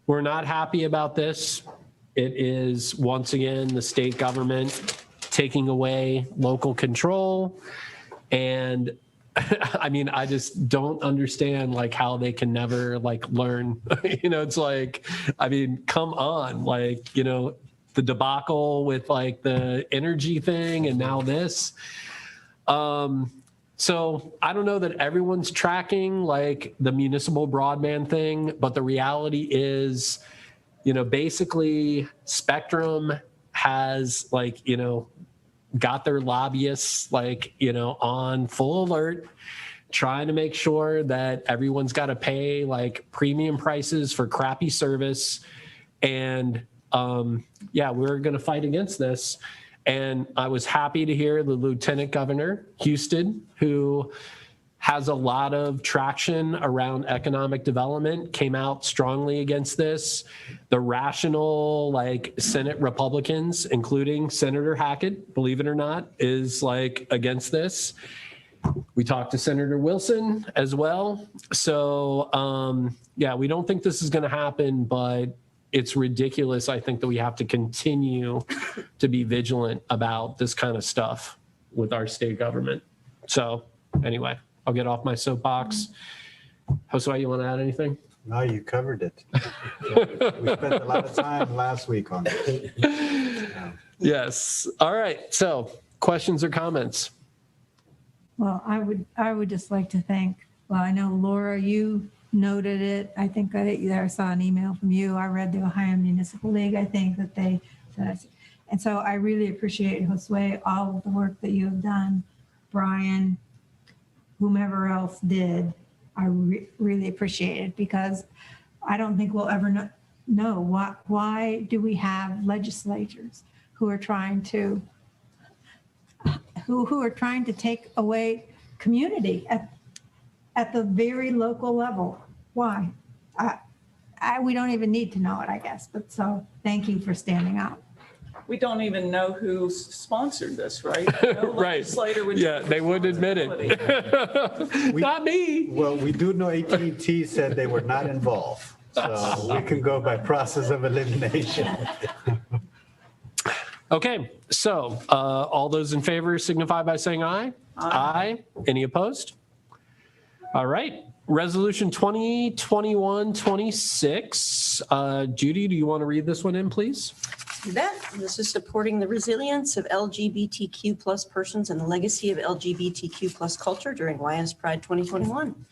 We're not happy about this. It is, once again, the state government taking away local control. And I mean, I just don't understand like how they can never like learn, it's like, I mean, come on, like, the debacle with like the energy thing and now this. So I don't know that everyone's tracking like the municipal broadband thing, but the reality is, basically Spectrum has like, got their lobbyists like, on full alert, trying to make sure that everyone's got to pay like premium prices for crappy service. And we're going to fight against this. And I was happy to hear the Lieutenant Governor Houston, who has a lot of traction around economic development, came out strongly against this. The rational, like Senate Republicans, including Senator Hackett, believe it or not, is like against this. We talked to Senator Wilson as well. So we don't think this is going to happen, but it's ridiculous. I think that we have to continue to be vigilant about this kind of stuff with our state government. So anyway, I'll get off my soapbox. Josue, you want to add anything? No, you covered it. We spent a lot of time last week on it. Yeah. Yes. All right. So questions or comments? Well, I would just like to thank, I know Laura, you noted it. I think I saw an email from you. I read the Ohio Municipal League. I think that they said, and so I really appreciate, Josue, all of the work that you have done. Brian, whomever else did, I really appreciate it, because I don't think we'll ever know why do we have legislatures who are trying to take away community at the very local level. Why? We don't even need to know it, I guess. But so thank you for standing up. We don't even know who sponsored this, right? No Right. legislator would Yeah, they wouldn't admit it. Not me. Well, we do know AT&T said they were not involved. So we can go by process of elimination. Okay. So all those in favor signify by saying aye. Aye. Any opposed? All right. Resolution 2021-26. Judy, do you want to read this one in, please? Do that. This is supporting the resilience of LGBTQ plus persons and the legacy of LGBTQ plus culture during YS Pride 2021.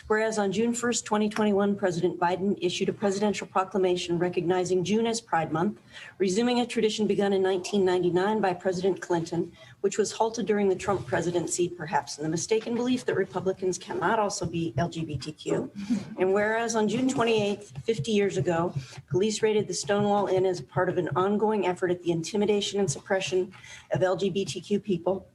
Whereas on June 1st, 2021, President Biden issued a presidential proclamation recognizing June as Pride Month, resuming a tradition begun in 1999 by President Clinton, which was halted during the Trump presidency, perhaps in the mistaken belief that Republicans cannot also be LGBTQ. And whereas on June 28th, 50 years ago, police raided the Stonewall Inn as part of an ongoing effort at the intimidation and suppression of LGBTQ people,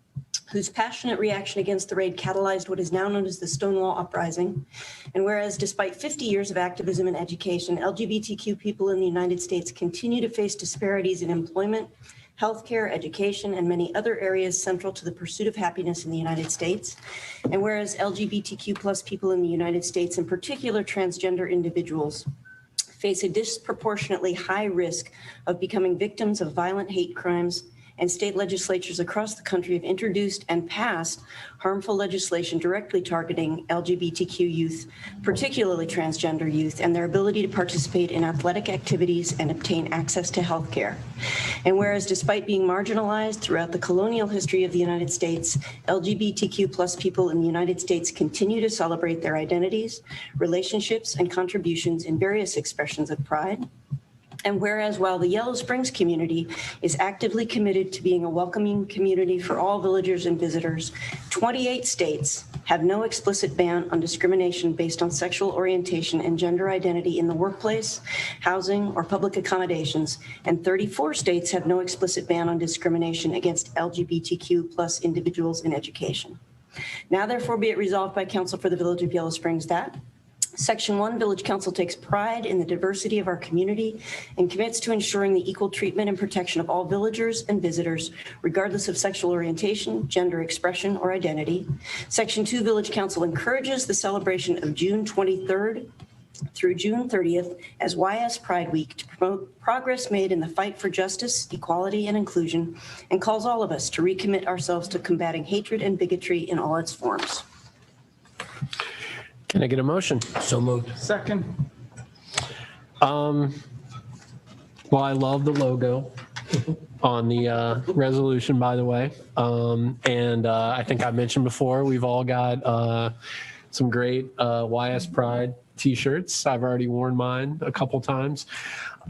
whose passionate reaction against the raid catalyzed what is now known as the Stonewall Uprising. And whereas despite 50 years of activism and education, LGBTQ people in the United States continue to face disparities in employment, healthcare, education, and many other areas central to the pursuit of happiness in the United States. And whereas LGBTQ plus people in the United States, in particular transgender individuals, face a disproportionately high risk of becoming victims of violent hate crimes, and state legislatures across the country have introduced and passed harmful legislation directly targeting LGBTQ youth, particularly transgender youth, and their ability to participate in athletic activities and obtain access to health care. And whereas despite being marginalized throughout the colonial history of the United States, LGBTQ plus people in the United States continue to celebrate their identities, relationships, and contributions in various expressions of pride. And whereas while the Yellow Springs community is actively committed to being a welcoming community for all villagers and visitors, 28 states have no explicit ban on discrimination based on sexual orientation and gender identity in the workplace, housing, or public accommodations, and 34 states have no explicit ban on discrimination against LGBTQ plus individuals in education. Now therefore be it resolved by Council for the Village of Yellow Springs that Section 1, Village Council takes pride in the diversity of our community and commits to ensuring the equal treatment and protection of all villagers and visitors, regardless of sexual orientation, gender expression, or identity. Section 2, Village Council encourages the celebration of June 23rd through June 30th as YS Pride Week to promote progress made in the fight for justice, equality, and inclusion, and calls all of us to recommit ourselves to combating hatred and bigotry in all its forms. Can I get a motion? So moved. Second. Well, I love the logo on the resolution, by the way. And I think I mentioned before, we've all got some great YS Pride t-shirts. I've already worn mine a couple times.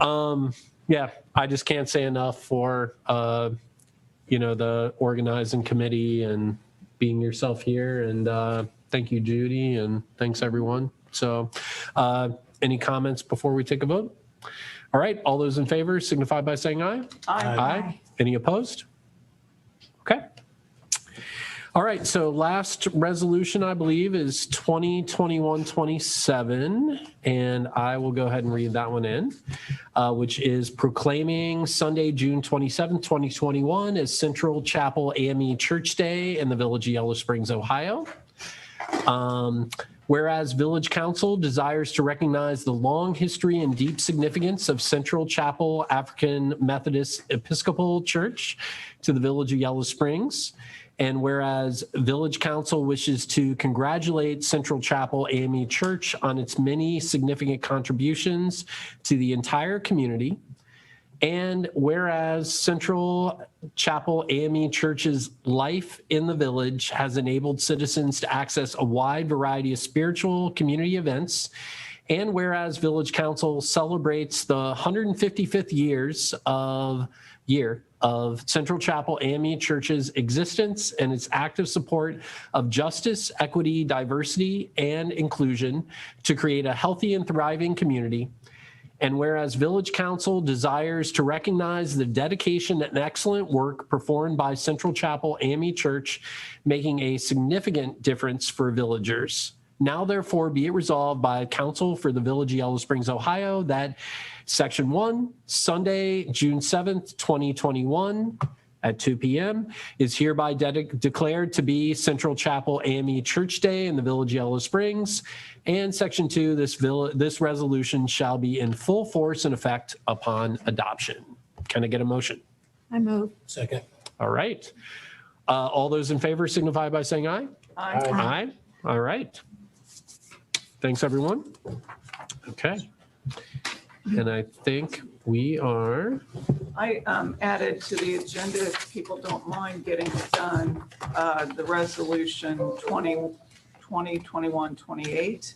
Yeah, I just can't say enough for, the organizing committee and being yourself here. And thank you, Judy, and thanks, everyone. So any comments before we take a vote? All right, all those in favor signify by saying aye. Aye. Any opposed? Okay. All right, so last resolution, I believe, is 2021-27, and I will go ahead and read that one in, which is proclaiming Sunday, June 27, 2021 as Central Chapel AME Church Day in the Village of Yellow Springs, Ohio. Whereas Village Council desires to recognize the long history and deep significance of Central Chapel African Methodist Episcopal Church to the Village of Yellow Springs, and whereas Village Council wishes to congratulate Central Chapel AME Church on its many significant contributions to the entire community, and whereas Central Chapel AME Church's life in the village has enabled citizens to access a wide variety of spiritual community events, and whereas Village Council celebrates the 155th year of Central Chapel AME Church's existence and its active support of justice, equity, diversity, and inclusion to create a healthy and thriving community. And whereas Village Council desires to recognize the dedication and excellent work performed by Central Chapel AME Church, making a significant difference for villagers. Now, therefore, be it resolved by Council for the Village of Yellow Springs, Ohio, that Section 1, Sunday, June 7th, 2021, at 2 p.m. is hereby declared to be Central Chapel AME Church Day in the Village of Yellow Springs. And Section 2, this resolution shall be in full force and effect upon adoption. Can I get a motion? I move. Second. All right. All those in favor signify by saying aye. Aye. Aye. All right. Thanks, everyone. Okay. And I think we are. I added to the agenda, if people don't mind getting it done, the resolution 2021-28.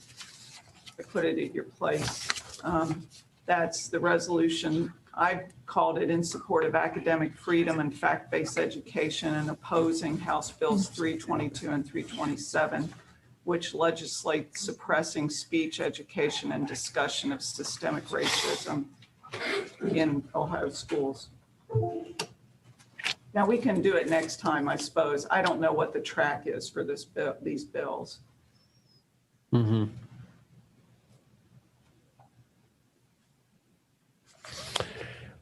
I put it at your place. That's the resolution. I called it in support of academic freedom and fact-based education and opposing House Bills 322 and 327, which legislate suppressing speech, education, and discussion of systemic racism in Ohio schools. Now, we can do it next time, I suppose. I don't know what the track is for this bill, these bills. Mm-hmm.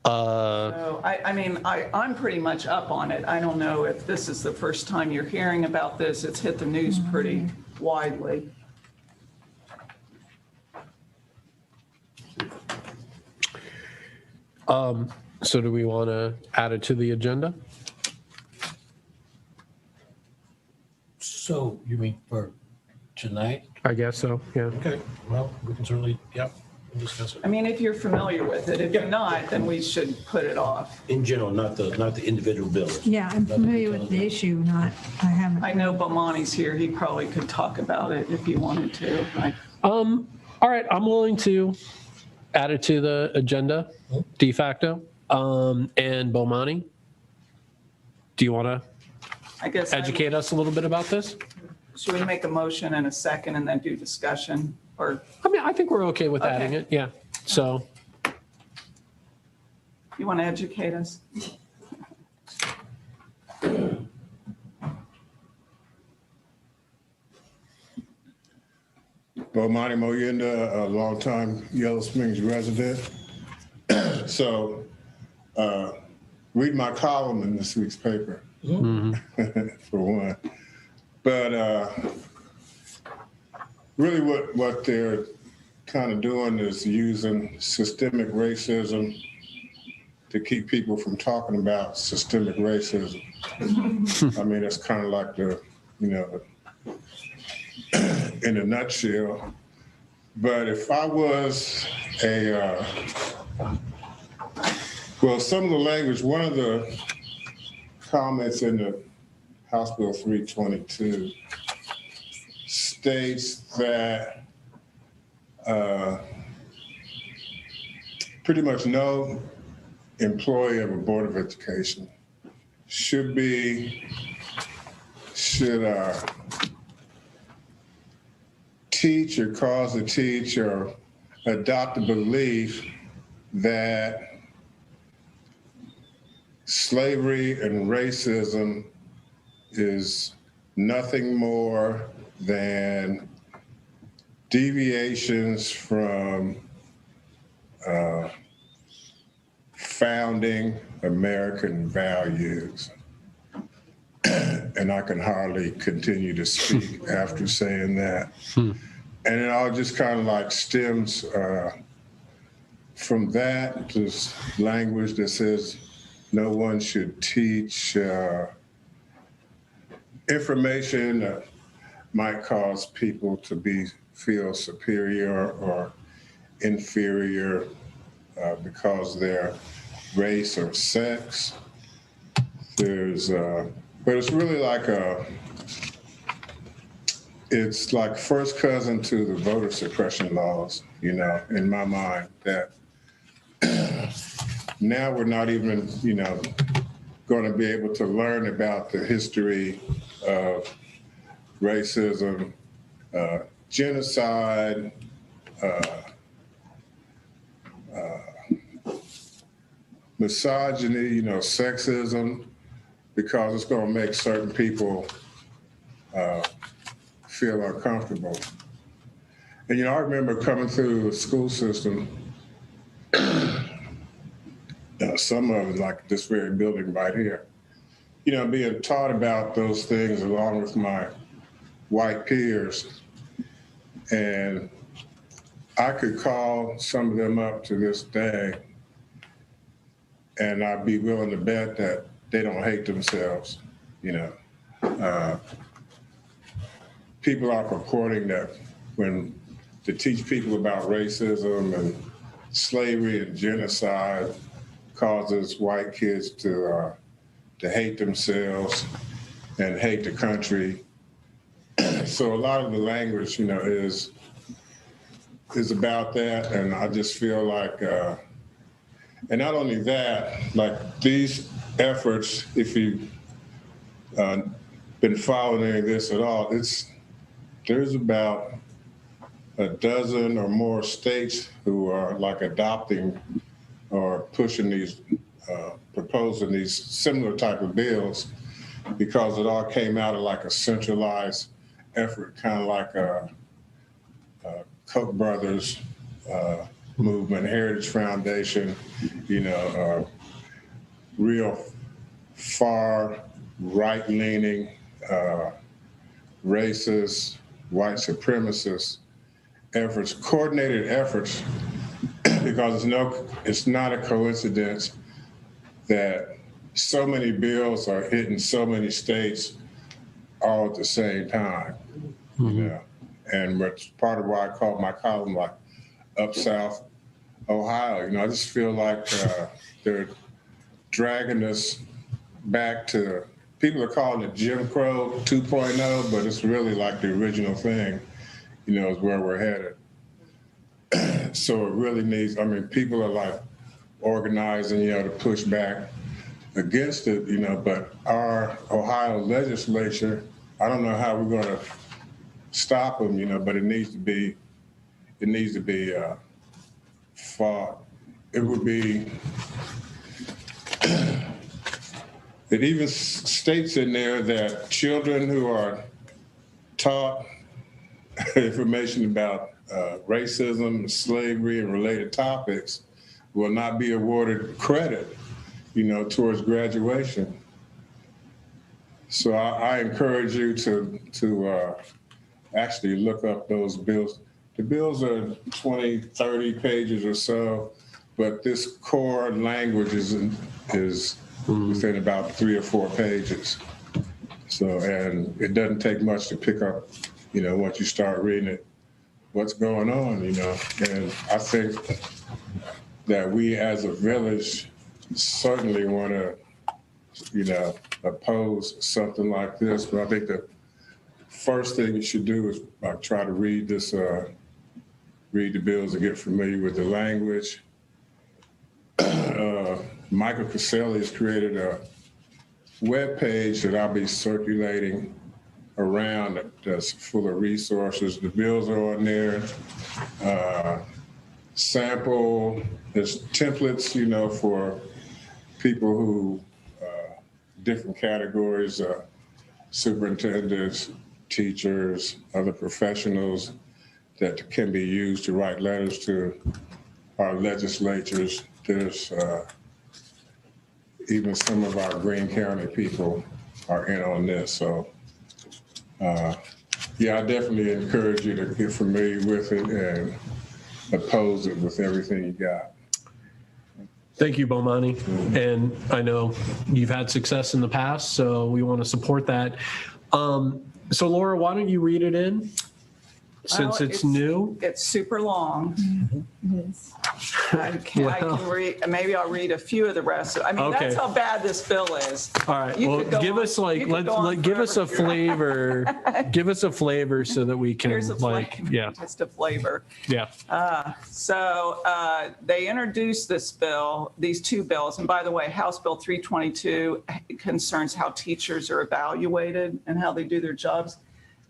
So, I'm pretty much up on it. I don't know if this is the first time you're hearing about this. It's hit the news pretty widely. So do we want to add it to the agenda? So you mean for tonight? I guess so, yeah. Okay, well, we can certainly, we'll discuss it. I mean, if you're familiar with it, if you're not, then we should put it off. In general, not the individual bills. Yeah, I'm familiar with the issue, I haven't. I know Bomani's here. He probably could talk about it if he wanted to. All right, I'm willing to add it to the agenda de facto. And Bomani, do you want to educate us a little bit about this? Should we make a motion and a second and then do discussion? Or I think we're okay with adding it. Yeah. So you want to educate us? Bomani Moyenda, a longtime Yellow Springs resident. So read my column in this week's paper, for one. But really what they're kind of doing is using systemic racism to keep people from talking about systemic racism. I mean, it's kind of like the, you know, in a nutshell. But if I was well, some of the language, one of the comments in the House Bill 322 states that pretty much no employee of a Board of Education should teach or cause to teach or adopt a belief that slavery and racism is nothing more than deviations from founding American values. And I can hardly continue to speak after saying that. And it all just kind of like stems from that, this language that says no one should teach information that might cause people to feel superior or inferior because of their race or sex. But it's really like it's like first cousin to the voter suppression laws, you know, in my mind, that now we're not even, you know, going to be able to learn about the history of racism, genocide, misogyny, you know, sexism, because it's going to make certain people feel uncomfortable. And, you know, I remember coming through the school system, some of it, like this very building right here, you know, being taught about those things along with my white peers. And I could call some of them up to this day, and I'd be willing to bet that they don't hate themselves, you know. People are purporting that when to teach people about racism and slavery and genocide causes white kids to hate themselves and hate the country. So a lot of the language, you know, is about that, and I just feel like, and not only that, like these efforts, if you've been following any of this at all, there's about a dozen or more states who are like adopting or pushing these, proposing these similar type of bills, because it all came out of like a centralized effort, kind of like a Koch brothers movement, Heritage Foundation, you know, real far right-leaning, racist, white supremacist efforts, coordinated efforts, because it's not a coincidence that so many bills are hitting so many states all at the same time, you know. And that's part of why I called my column like Up South Ohio. You know, I just feel like they're dragging us back to, people are calling it Jim Crow 2.0, but it's really like the original thing, you know, is where we're headed. So it really needs, I mean, people are like organizing, you know, to push back against it, you know, but our Ohio legislature, I don't know how we're going to stop them, you know, but it needs to be fought. It would be, it even states in there that children who are taught information about racism, slavery, and related topics will not be awarded credit, you know, towards graduation. So I encourage you to actually look up those bills. the bills are 20, 30 pages or so, but this core language is within about 3 or 4 pages. So, and it doesn't take much to pick up, once you start reading it, what's going on, and I think that we as a village certainly want to, oppose something like this, but I think the first thing you should do is try to read the bills and get familiar with the language. Michael Caselli has created a webpage that I'll be circulating around that's full of resources. The bills are on there. Sample, there's templates, for people who, different categories, superintendents, teachers, other professionals that can be used to write letters to our legislatures. There's even some of our Greene County people are in on this. So, I definitely encourage you to get familiar with it and oppose it with everything you got. Thank you, Bomani. And I know you've had success in the past, so we want to support that. So Laura, why don't you read it in? Since Well, it's new? It's super long. I can read, maybe I'll read a few of the rest. I mean, Okay. that's how bad this bill is. All right. You Well, could go give on- us you could go on give us a forever. flavor. Give us a flavor so that we can Here's a yeah. Just a flavor. Yeah. So they introduced this bill, these two bills. And by the way, House Bill 322 concerns how teachers are evaluated and how they do their jobs.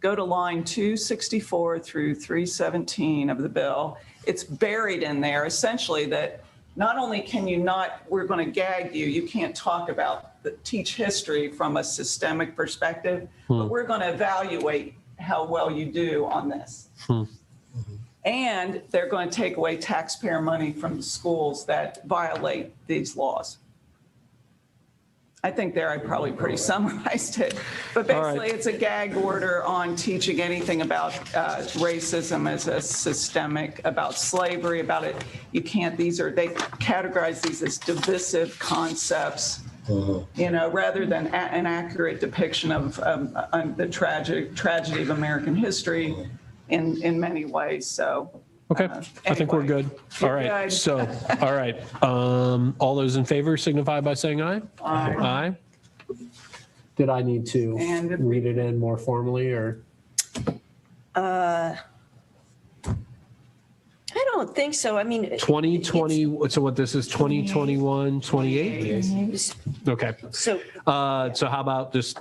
Go to line 264 through 317 of the bill. It's buried in there essentially that not only can you not, we're going to gag you, you can't talk about teach history from a systemic perspective, but we're going to evaluate how well you do on this. And they're going to take away taxpayer money from the schools that violate these laws. I think there I probably pretty summarized it. But All right. basically, it's a gag order on teaching anything about racism as a systemic, about slavery, about it. You can't, they categorize these as divisive concepts, rather than an accurate depiction of the tragedy of American history in many ways. So. Okay. I think we're good. All You're right. good. So, all right. All those in favor signify by saying aye. Aye. Did I need to And- read it in more formally or? I don't think so. I mean. 2020, so what this is 2021, 28? Okay. So. So how about just,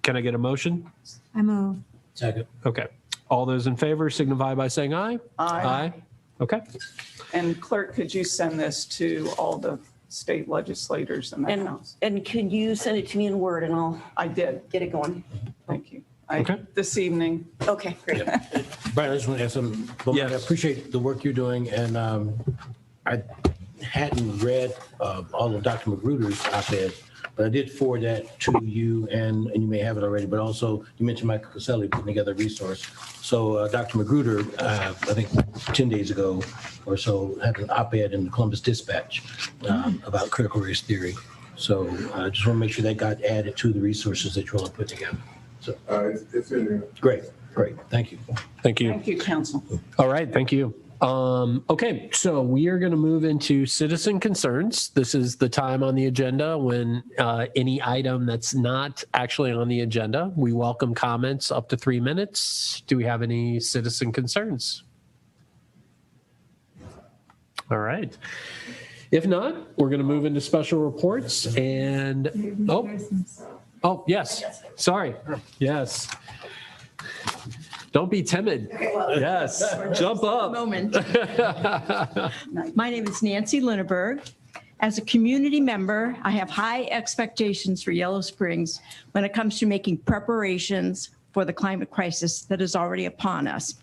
can I get a motion? I move. Second. Okay. All those in favor signify by saying aye. Aye. Okay. And clerk, could you send this to all the state legislators in the House? And could you send it to me in Word and I'll I did. get it going? Thank you. Okay. This evening. Okay, great. Brian, I just want to ask something. Yes. I appreciate the work you're doing, and I hadn't read all of Dr. Magruder's op-ed, but I did forward that to you, and you may have it already, but also you mentioned Michael Caselli putting together a resource. So Dr. Magruder, I think 10 days ago or so, had an op-ed in the Columbus Dispatch about critical race theory. So I just want to make sure that got added to the resources that you all put together. So It's in there. great. Thank you. Thank you. Thank you, council. All right. Thank you. Okay, so we are going to move into citizen concerns. This is the time on the agenda when any item that's not actually on the agenda, we welcome comments up to 3 minutes. Do we have any citizen concerns? All right. If not, we're going to move into special reports and, oh, yes, sorry. Yes. Don't be timid. Yes, jump up. Moment. My name is Nancy Linneberg. As a community member, I have high expectations for Yellow Springs when it comes to making preparations for the climate crisis that is already upon us.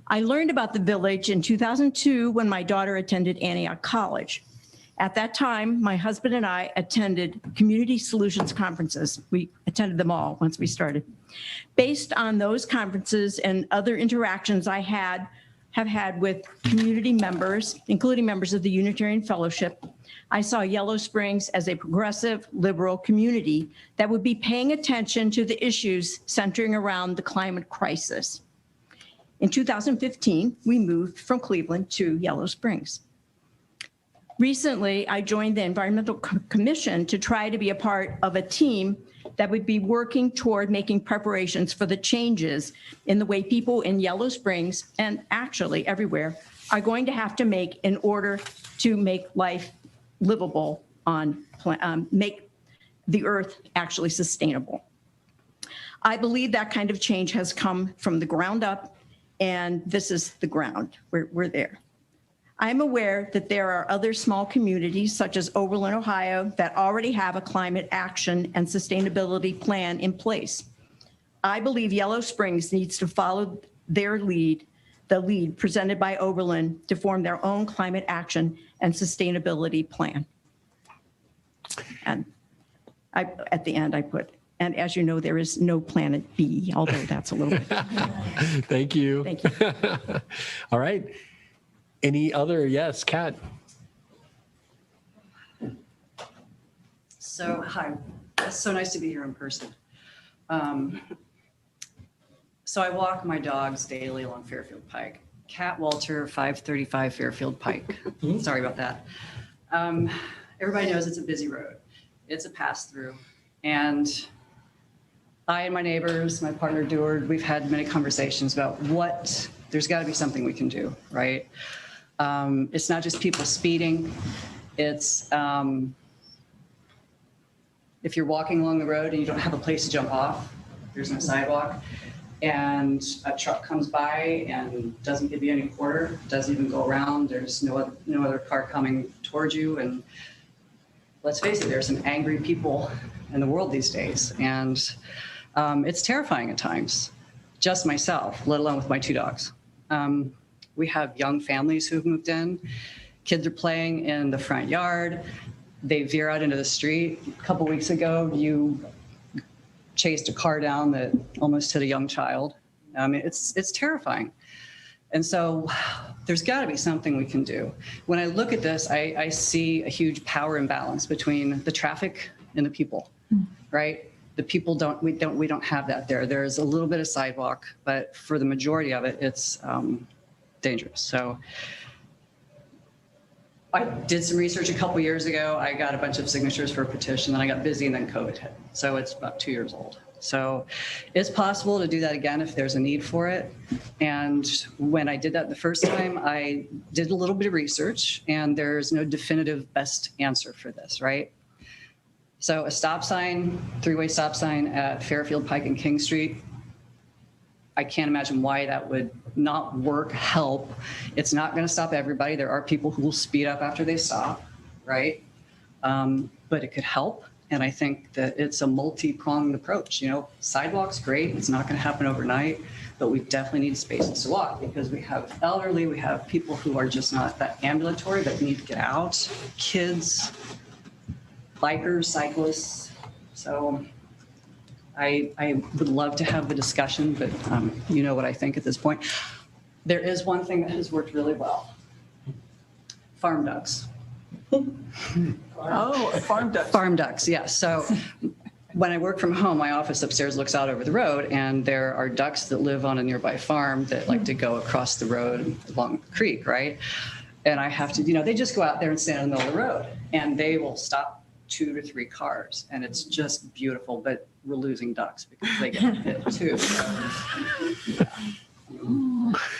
I learned about the village in 2002 when my daughter attended Antioch College. At that time, my husband and I attended community solutions conferences. We attended them all once we started. Based on those conferences and other interactions I have had with community members, including members of the Unitarian Fellowship, I saw Yellow Springs as a progressive, liberal community that would be paying attention to the issues centering around the climate crisis. In 2015, we moved from Cleveland to Yellow Springs. Recently, I joined the Environmental Commission to try to be a part of a team that would be working toward making preparations for the changes in the way people in Yellow Springs, and actually everywhere, are going to have to make in order to make life livable make the earth actually sustainable. I believe that kind of change has come from the ground up, and this is the ground. We're there. I'm aware that there are other small communities, such as Oberlin, Ohio, that already have a climate action and sustainability plan in place. I believe Yellow Springs needs to follow their lead, the lead presented by Oberlin, to form their own climate action and sustainability plan. And at the end, I put, and as you know, there is no planet B, although that's a little bit. Thank you. Thank you. All right. Any other? Yes, Kat. So, hi. It's so nice to be here in person. So I walk my dogs daily along Fairfield Pike. Kat Walter, 535 Fairfield Pike. Sorry about that. Everybody knows it's a busy road. It's a pass-through. And I and my neighbors, my partner Deward, we've had many conversations about there's got to be something we can do, right? It's not just people speeding. It's if you're walking along the road and you don't have a place to jump off, there's no sidewalk, and a truck comes by and doesn't give you any quarter, doesn't even go around, there's no other car coming towards you. And let's face it, there's some angry people in the world these days. And it's terrifying at times, just myself, let alone with my two dogs. We have young families who've moved in. Kids are playing in the front yard. They veer out into the street. A couple weeks ago, you chased a car down that almost hit a young child. It's terrifying. And so there's got to be something we can do. When I look at this, I see a huge power imbalance between the traffic and the people, right? The people we don't have that there. There's a little bit of sidewalk, but for the majority of it, it's dangerous. So I did some research a couple years ago. I got a bunch of signatures for a petition, then I got busy and then COVID hit. So it's about 2 years old. So it's possible to do that again if there's a need for it. And when I did that the first time, I did a little bit of research, and there's no definitive best answer for this, right? So a stop sign, three-way stop sign at Fairfield Pike and King Street, I can't imagine why that would not work, help. It's not going to stop everybody. There are people who will speed up after they stop, right? But it could help. And I think that it's a multi-pronged approach. You know, sidewalks, great. It's not going to happen overnight, but we definitely need spaces to walk because we have elderly, we have people who are just not that ambulatory, but need to get out, kids, bikers, cyclists. So I would love to have the discussion, but you know what I think at this point. There is one thing that has worked really well. Farm ducks. Oh, farm ducks. Farm ducks, yes. So when I work from home, my office upstairs looks out over the road, and there are ducks that live on a nearby farm that like to go across the road along the creek, right? And I have to, they just go out there and stand in the middle of the road, and they will stop 2 to 3 cars, and it's just beautiful, but we're losing ducks because they get hit too.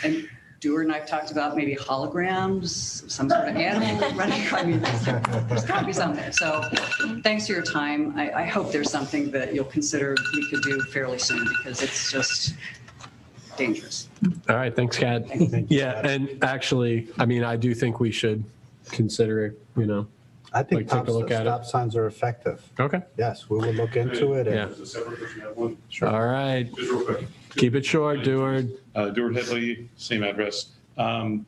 And Dewar and I've talked about maybe holograms, some sort of animal running. I mean, there's got to be something. So thanks for your time. I hope there's something that you'll consider we could do fairly soon because it's just dangerous. All right. Thanks, Kat. Yeah. And actually, I mean, I do think we should consider it, I think take a look at stop signs are effective. Okay. Yes, we will look into it. Yeah. As a separate question, I have one. All right. Just real quick. Keep it short, Deward. Deward Headley, same address. I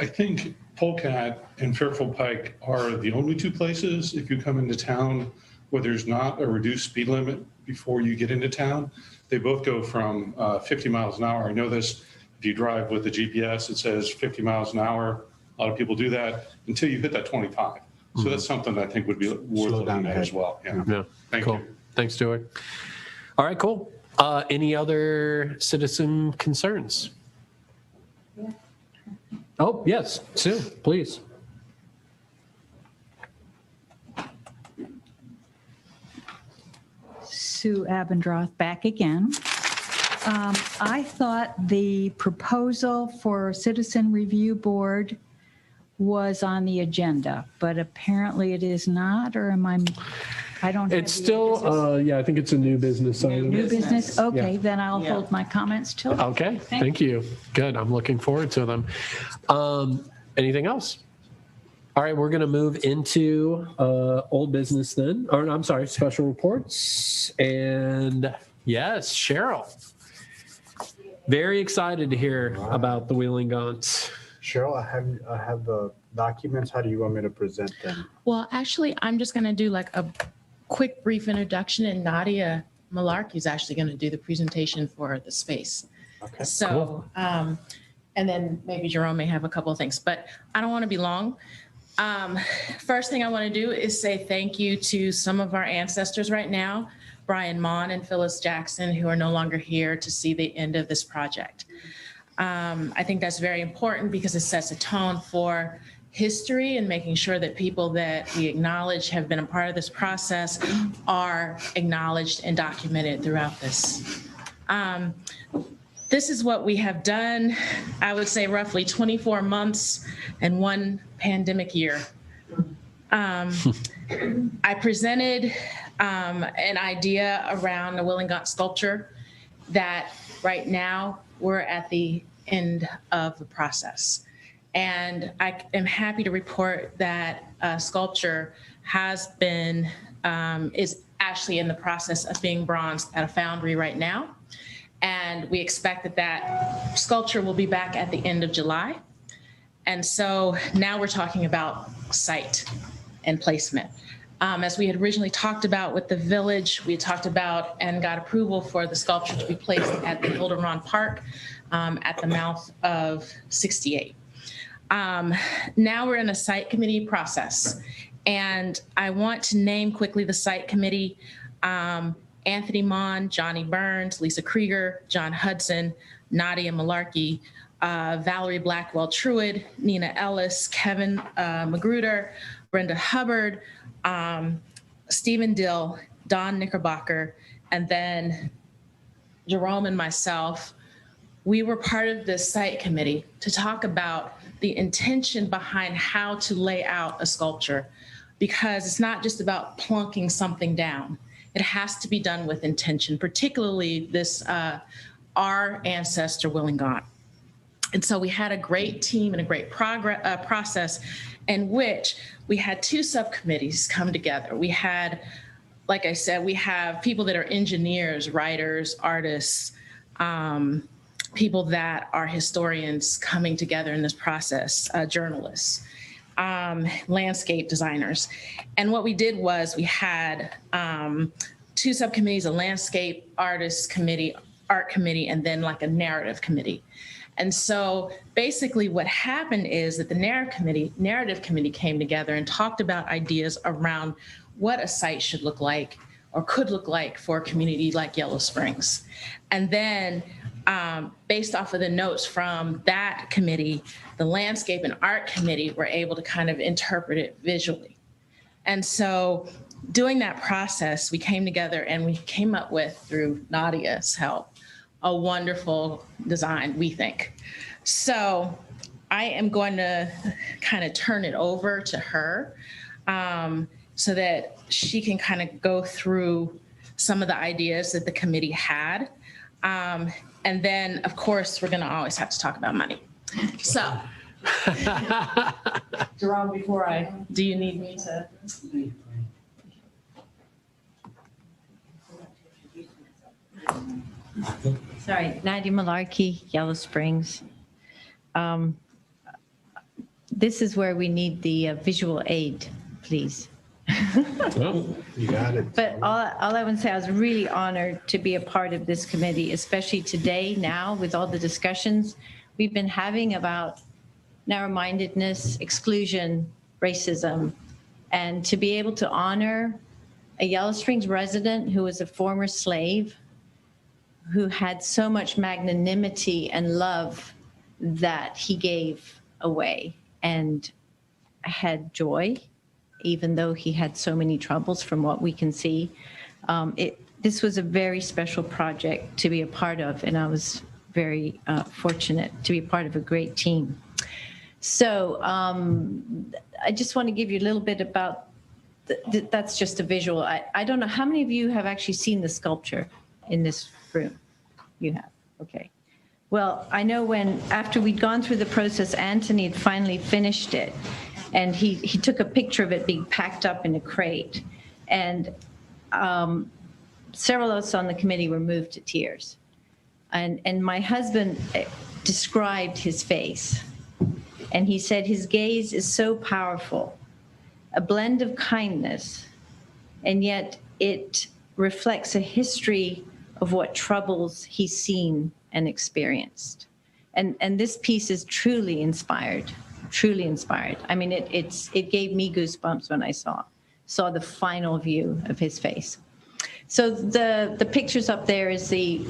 think Polecat and Fairfield Pike are the only two places, if you come into town, where there's not a reduced speed limit before you get into town. They both go from 50 miles an hour. I know this, if you drive with the GPS, it says 50 miles an hour. A lot of people do that until you hit that 25. So that's something I think would be worth looking at as well. Yeah. Thank cool. you. Thanks, Stuart. All right, cool. Any other citizen concerns? Yeah. Oh, yes, Sue, please. Sue Abendroth back again. I thought the proposal for Citizen Review Board was on the agenda, but apparently it is not, or I don't have It's still, yeah, I think it's a new business item. new business? Okay, Yeah. then I'll hold my comments till. Okay, thank you. Good, I'm looking forward to them. Anything else? All right, we're going to move into old business then, or I'm sorry, special reports. And yes, Cheryl. Very excited to hear about the Wheeling Gaunts. Cheryl, I have the documents. How do you want me to present them? Well, actually, I'm just going to do like a quick brief introduction, and Nadia Malarkey is actually going to do the presentation for the space. Okay. So, and then maybe Jerome may have a couple of things, but I don't want to be long. First thing I want to do is say thank you to some of our ancestors right now, Brian Mon and Phyllis Jackson, who are no longer here to see the end of this project. I think that's very important because it sets a tone for history and making sure that people that we acknowledge have been a part of this process are acknowledged and documented throughout this. This is what we have done, I would say roughly 24 months and one pandemic year. I presented an idea around the Wheeling Gaunt sculpture that right now we're at the end of the process. And I am happy to report that sculpture has been, is actually in the process of being bronzed at a foundry right now. And we expect that that sculpture will be back at the end of July. And so now we're talking about site and placement. As we had originally talked about with the village, we talked about and got approval for the sculpture to be placed at the Hildebrand Park at the mouth of 68. Now we're in a site committee process. And I want to name quickly the site committee. Anthony Mon, Johnny Burns, Lisa Krieger, John Hudson, Nadia Malarkey, Valerie Blackwell Truid, Nina Ellis, Kevin Magruder, Brenda Hubbard, Stephen Dill, Don Knickerbocker, and then Jerome and myself. We were part of this site committee to talk about the intention behind how to lay out a sculpture, because it's not just about plunking something down. It has to be done with intention, particularly this, our ancestor, Wheeling Gaunt. And so we had a great team and a great process in which we had two subcommittees come together. We had, like I said, we have people that are engineers, writers, artists, people that are historians coming together in this process, journalists, landscape designers. And what we did was we had two subcommittees, a landscape artists committee, art committee, and then like a narrative committee. And so basically what happened is that the narrative committee came together and talked about ideas around what a site should look like or could look like for a community like Yellow Springs. And then based off of the notes from that committee, the landscape and art committee were able to kind of interpret it visually. And so doing that process, we came together and we came up with, through Nadia's help, a wonderful design, we think. So I am going to kind of turn it over to her so that she can kind of go through some of the ideas that the committee had. And then, of course, we're going to always have to talk about money. So, Jerome, do you need me to? Sorry, Nadia Malarkey, Yellow Springs. This is where we need the visual aid, please. You got it. But all I want to say, I was really honored to be a part of this committee, especially today, now, with all the discussions we've been having about narrow-mindedness, exclusion, racism, and to be able to honor a Yellow Springs resident who was a former slave, who had so much magnanimity and love that he gave away and had joy, even though he had so many troubles from what we can see. This was a very special project to be a part of, and I was very fortunate to be part of a great team. So I just want to give you a little bit about, that's just a visual. I don't know, how many of you have actually seen the sculpture in this room? You have, okay. Well, I know after we'd gone through the process, Anthony had finally finished it, and he took a picture of it being packed up in a crate. And several of us on the committee were moved to tears. And my husband described his face. And he said his gaze is so powerful, a blend of kindness, and yet it reflects a history of what troubles he's seen and experienced. And this piece is truly inspired, truly inspired. I mean, it gave me goosebumps when I saw the final view of his face. So the pictures up there is the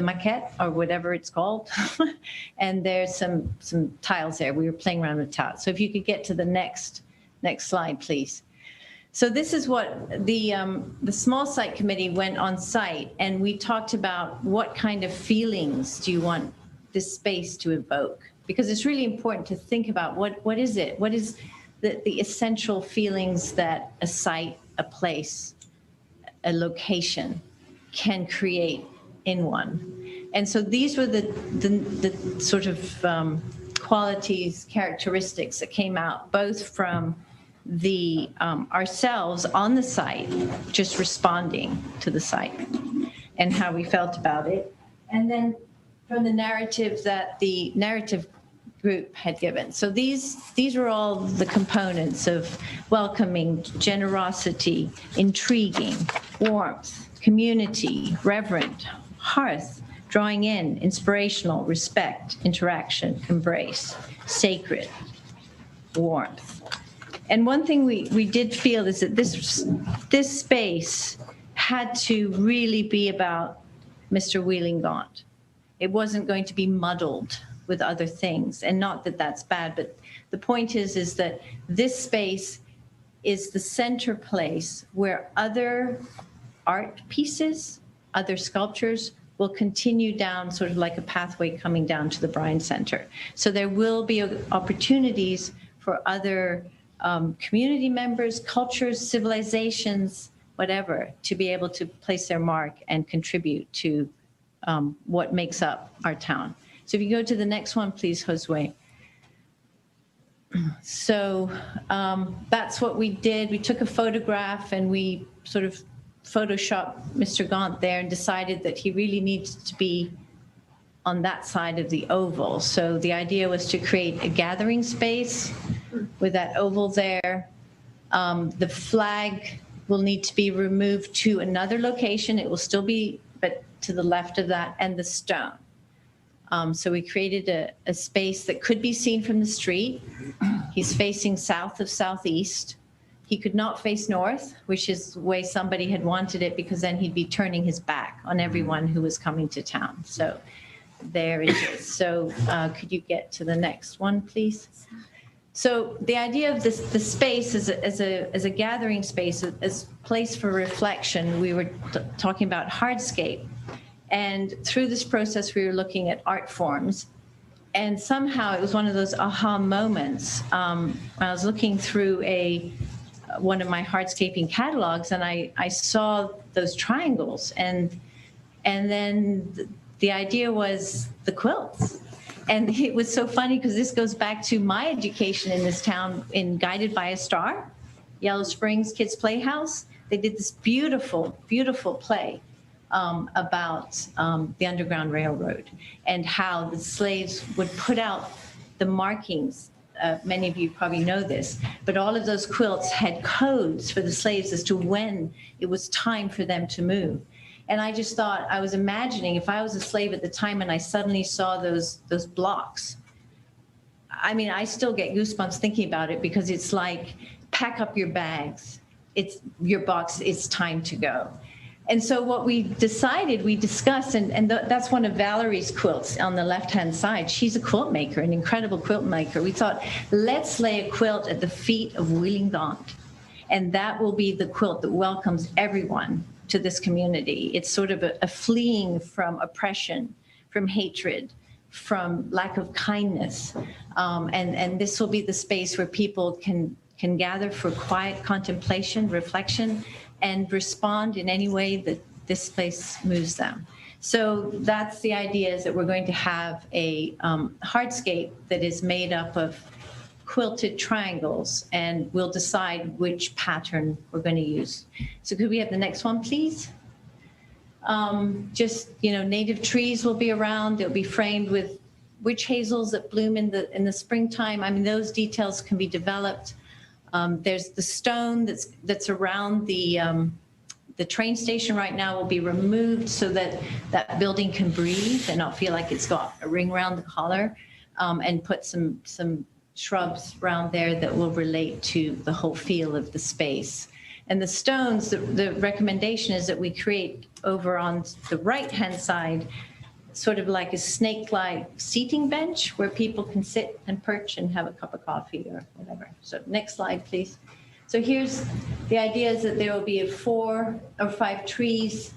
maquette, or whatever it's called. And there's some tiles there. We were playing around with tiles. So if you could get to the next slide, please. So this is what the small site committee went on site, and we talked about what kind of feelings do you want this space to evoke? Because it's really important to think about what is it? What is the essential feelings that a site, a place, a location can create in one? And so these were the sort of qualities, characteristics that came out both from the ourselves on the site, just responding to the site and how we felt about it, and then from the narrative that the narrative group had given. So these were all the components of welcoming, generosity, intriguing, warmth, community, reverent, hearth, drawing in, inspirational, respect, interaction, embrace, sacred, warmth. And one thing we did feel is that this space had to really be about Mr. Wheeling Gaunt. It wasn't going to be muddled with other things, and not that that's bad, but the point is that this space is the center place where other art pieces, other sculptures will continue down sort of like a pathway coming down to the Bryan Center. So there will be opportunities for other community members, cultures, civilizations, whatever, to be able to place their mark and contribute to what makes up our town. So if you go to the next one, please, Josue. So that's what we did. We took a photograph and we sort of photoshopped Mr. Gaunt there and decided that he really needs to be on that side of the oval. So the idea was to create a gathering space with that oval there. The flag will need to be removed to another location. It will still be, but to the left of that, and the stone. So we created a space that could be seen from the street. He's facing south of southeast. He could not face north, which is the way somebody had wanted it, because then he'd be turning his back on everyone who was coming to town. So there it is. So could you get to the next one, please? So the idea of the space as a gathering space, as a place for reflection, we were talking about hardscape. And through this process, we were looking at art forms. And somehow it was one of those aha moments. I was looking through one of my hardscaping catalogs, and I saw those triangles. And then the idea was the quilts. And it was so funny because this goes back to my education in this town in Guided by a Star, Yellow Springs Kids Playhouse. They did this beautiful, beautiful play about the Underground Railroad and how the slaves would put out the markings. Many of you probably know this, but all of those quilts had codes for the slaves as to when it was time for them to move. And I just thought, I was imagining if I was a slave at the time and I suddenly saw those blocks. I mean, I still get goosebumps thinking about it because it's like, pack up your bags. It's your box, it's time to go. And so what we discussed, and that's one of Valerie's quilts on the left-hand side. She's a quilt maker, an incredible quilt maker. We thought, let's lay a quilt at the feet of William Gaunt. And that will be the quilt that welcomes everyone to this community. It's sort of a fleeing from oppression, from hatred, from lack of kindness. And this will be the space where people can gather for quiet contemplation, reflection, and respond in any way that this place moves them. So that's the idea, is that we're going to have a hardscape that is made up of quilted triangles, and we'll decide which pattern we're going to use. So could we have the next one, please? Just, native trees will be around. They'll be framed with witch hazels that bloom in the springtime. I mean, those details can be developed. There's the stone that's around the train station right now will be removed so that that building can breathe and not feel like it's got a ring around the collar, and put some shrubs around there that will relate to the whole feel of the space. And the stones, the recommendation is that we create over on the right-hand side sort of like a snake-like seating bench where people can sit and perch and have a cup of coffee or whatever. So next slide, please. So here's the idea, is that there will be 4 or 5 trees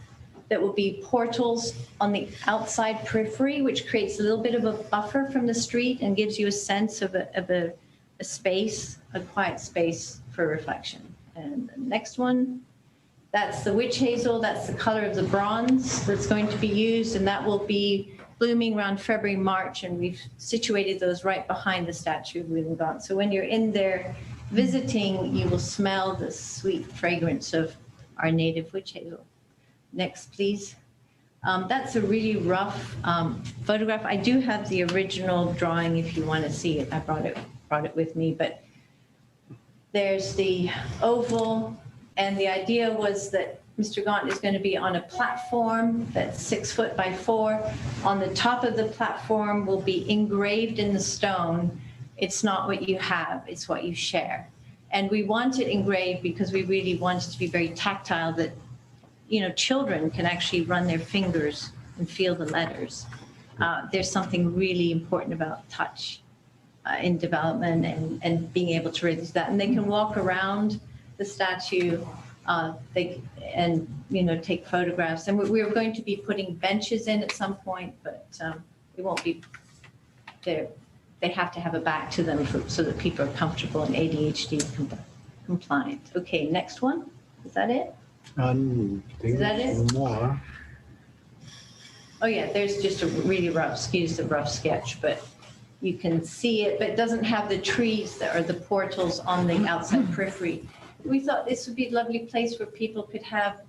that will be portals on the outside periphery, which creates a little bit of a buffer from the street and gives you a sense of a space, a quiet space for reflection. And the next one, that's the witch hazel. That's the color of the bronze that's going to be used, and that will be blooming around February, March, and we've situated those right behind the statue of William Gaunt. So when you're in there visiting, you will smell the sweet fragrance of our native witch hazel. Next, please. That's a really rough photograph. I do have the original drawing if you want to see it. I brought it with me, but there's the oval, and the idea was that Mr. Gaunt is going to be on a platform that's 6 foot by 4. On the top of the platform will be engraved in the stone, "It's not what you have, it's what you share." And we want it engraved because we really want it to be very tactile, that children can actually run their fingers and feel the letters. There's something really important about touch in development and being able to raise that. And they can walk around the statue take photographs. And we're going to be putting benches in at some point, but it won't be there. They have to have a back to them so that people are comfortable and ADHD compliant. Okay, next one. Is that it? Is that it? More. Oh yeah, there's just a really rough sketch, but you can see it, but it doesn't have the trees that are the portals on the outside periphery. We thought this would be a lovely place where people could have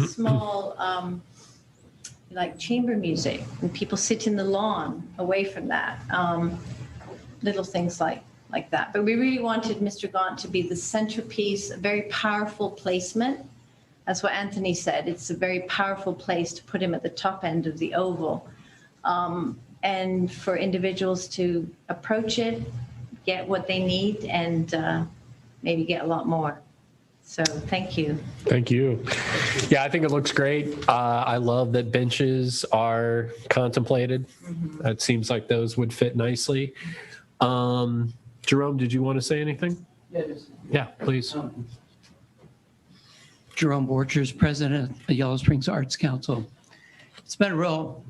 small, like chamber music, and people sit in the lawn away from that. Little things like that. But we really wanted Mr. Gaunt to be the centerpiece, a very powerful placement. That's what Anthony said. It's a very powerful place to put him at the top end of the oval. And for individuals to approach it, get what they need, and maybe get a lot more. So thank you. Thank you. Yeah, I think it looks great. I love that benches are contemplated. Mm-hmm. It seems like those would fit nicely. Jerome, did you want to say anything? Yeah, please. Jerome Borchers, President of Yellow Springs Arts Council. It's been a real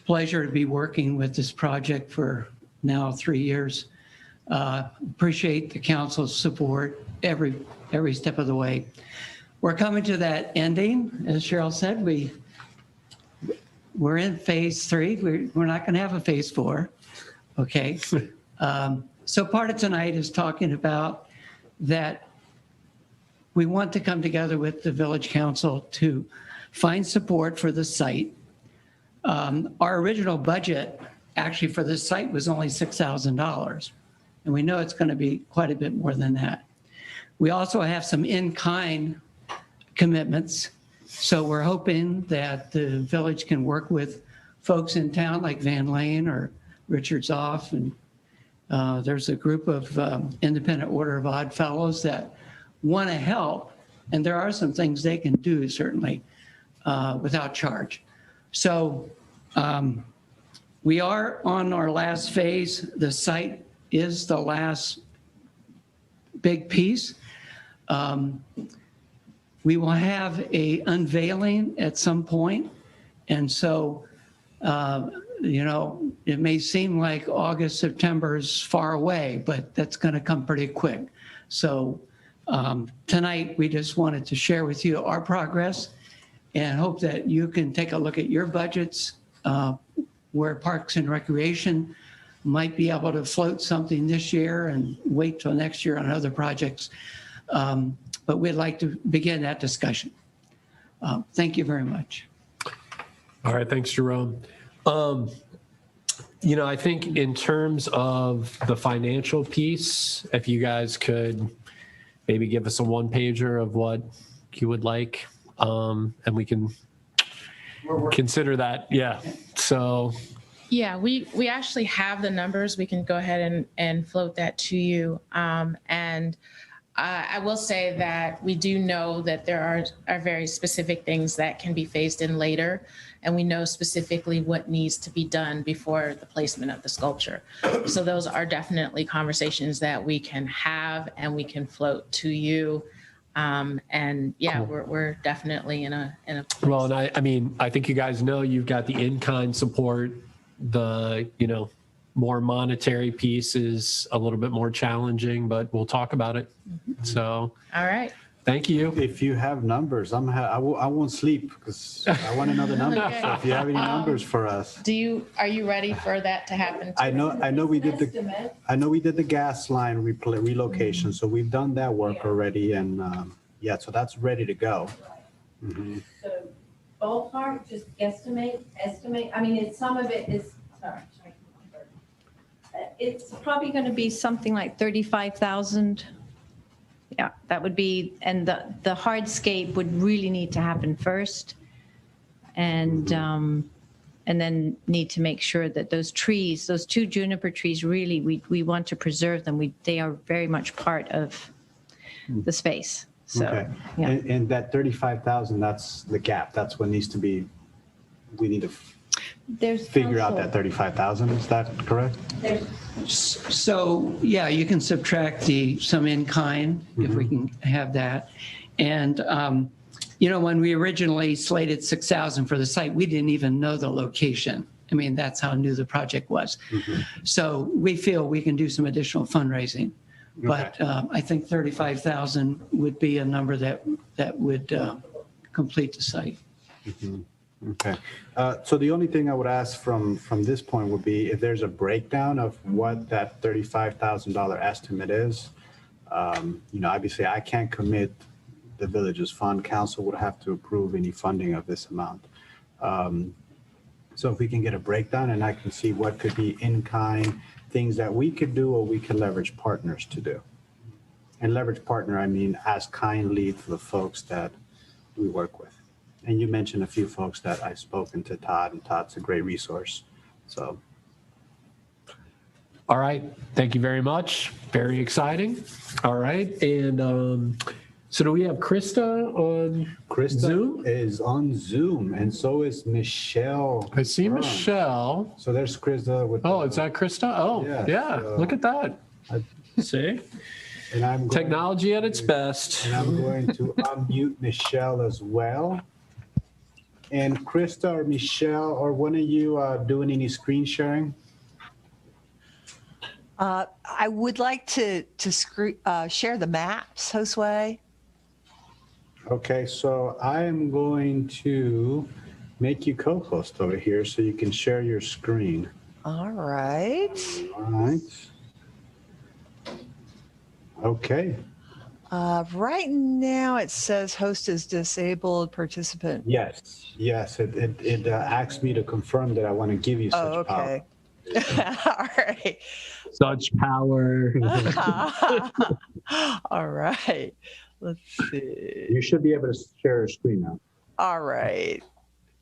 pleasure to be working with this project for now 3 years. Appreciate the council's support every step of the way. We're coming to that ending. As Cheryl said, we're in phase 3. We're not going to have a phase 4. Okay. So part of tonight is talking about that we want to come together with the Village Council to find support for the site. Our original budget actually for this site was only $6,000. And we know it's going to be quite a bit more than that. We also have some in-kind commitments. So we're hoping that the village can work with folks in town like Van Lane or Richards Off. And there's a group of Independent Order of Odd Fellows that want to help. And there are some things they can do, certainly, without charge. So we are on our last phase. The site is the last big piece. We will have a unveiling at some point. And so, you know, it may seem like August, September is far away, but that's going to come pretty quick. So tonight, we just wanted to share with you our progress and hope that you can take a look at your budgets where Parks and Recreation might be able to float something this year and wait till next year on other projects. But we'd like to begin that discussion. Thank you very much. All right, thanks, Jerome. You know, I think in terms of the financial piece, if you guys could maybe give us a one-pager of what you would like, and we can consider that. Yeah, so. Yeah, we actually have the numbers. We can go ahead and float that to you. And I will say that we do know that there are very specific things that can be phased in later, and we know specifically what needs to be done before the placement of the sculpture. So those are definitely conversations that we can have and we can float to you. And yeah, Cool. we're definitely in a place. Well, and I mean, I think you guys know you've got the in-kind support. The, you know, more monetary piece is a little bit more challenging, but we'll talk about it. So, all right. Thank you. If you have numbers, I won't sleep because I want another number. Okay. So if you have any numbers for us. Are you ready for that to happen? I know we did the gas line relocation, so we've done that work already, and yeah, so that's ready to go. Mhm. So ballpark, just estimate. I mean, some of it is, sorry. It's probably going to be something like 35,000. Yeah, that would be, and the hardscape would really need to happen first. And then need to make sure that those trees, those 2 juniper trees, really, we want to preserve them. They are very much part of the space. So, Okay. yeah. And that 35,000, that's the gap. That's what needs to be, we need to There's figure out also- that 35,000. Is that correct? So, yeah, you can subtract some in-kind, if we can have that. And, you know, when we originally slated 6,000 for the site, we didn't even know the location. I mean, that's how new the project was. So we feel we can do some additional fundraising. But I think 35,000 would be a number that would complete the site. Okay. So the only thing I would ask from this point would be if there's a breakdown of what that $35,000 estimate is. You know, obviously I can't commit the village's fund. Council would have to approve any funding of this amount. So if we can get a breakdown and I can see what could be in-kind, things that we could do or we could leverage partners to do. And leverage partner, I mean, as kindly to the folks that we work with. And you mentioned a few folks that I've spoken to, Todd, and Todd's a great resource. So. All right. Thank you very much. Very exciting. All right. And so do we have Krista on Zoom? Is on Zoom, and so is Michelle. I see Michelle. So there's Krista with. Oh, is that Krista? Oh, yeah. Look at that. See? And I'm technology at its best. And I'm going to unmute Michelle as well. And Krista or Michelle, or one of you doing any screen sharing? I would like to share the maps, Josue. Okay, so I am going to make you co-host over here so you can share your screen. All right. All right. Okay. Right now it says host is disabled participant. Yes, it asks me to confirm that I want to give you such power. Okay. All right. Such power. All right. Let's see. You should be able to share your screen now. All right.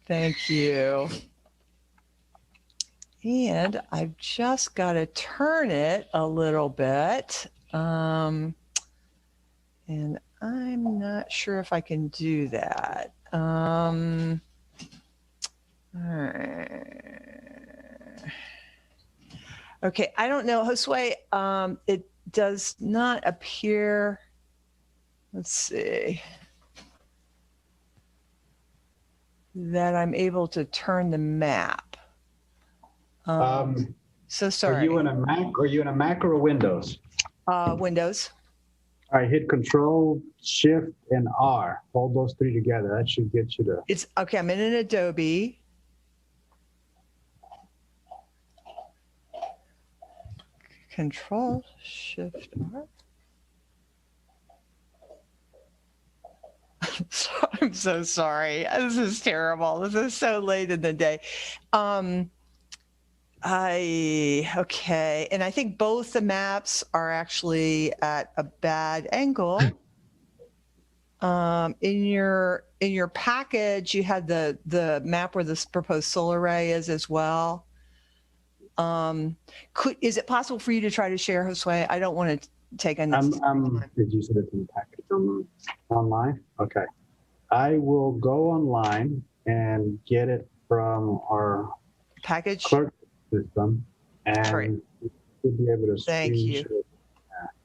Thank you. And I've just got to turn it a little bit. And I'm not sure if I can do that. All right. Okay, I don't know, Josue, it does not appear, let's see, that I'm able to turn the map. So sorry. Are you in a Mac? Are you in a Mac or a Windows? Windows. All right, hit Control, Shift, and R. Hold those three together. That should get you to. It's okay. I'm in an Adobe. Control, Shift, R. I'm so sorry. This is terrible. This is so late in the day. Okay. And I think both the maps are actually at a bad angle. In your package, you had the map where this proposed solar array is as well. Is it possible for you to try to share, Josue? I don't want to take unnecessary time. Did you send it to the package? Online? Okay. I will go online and get it from our package clerk system, and right. we'll be able to. Thank you.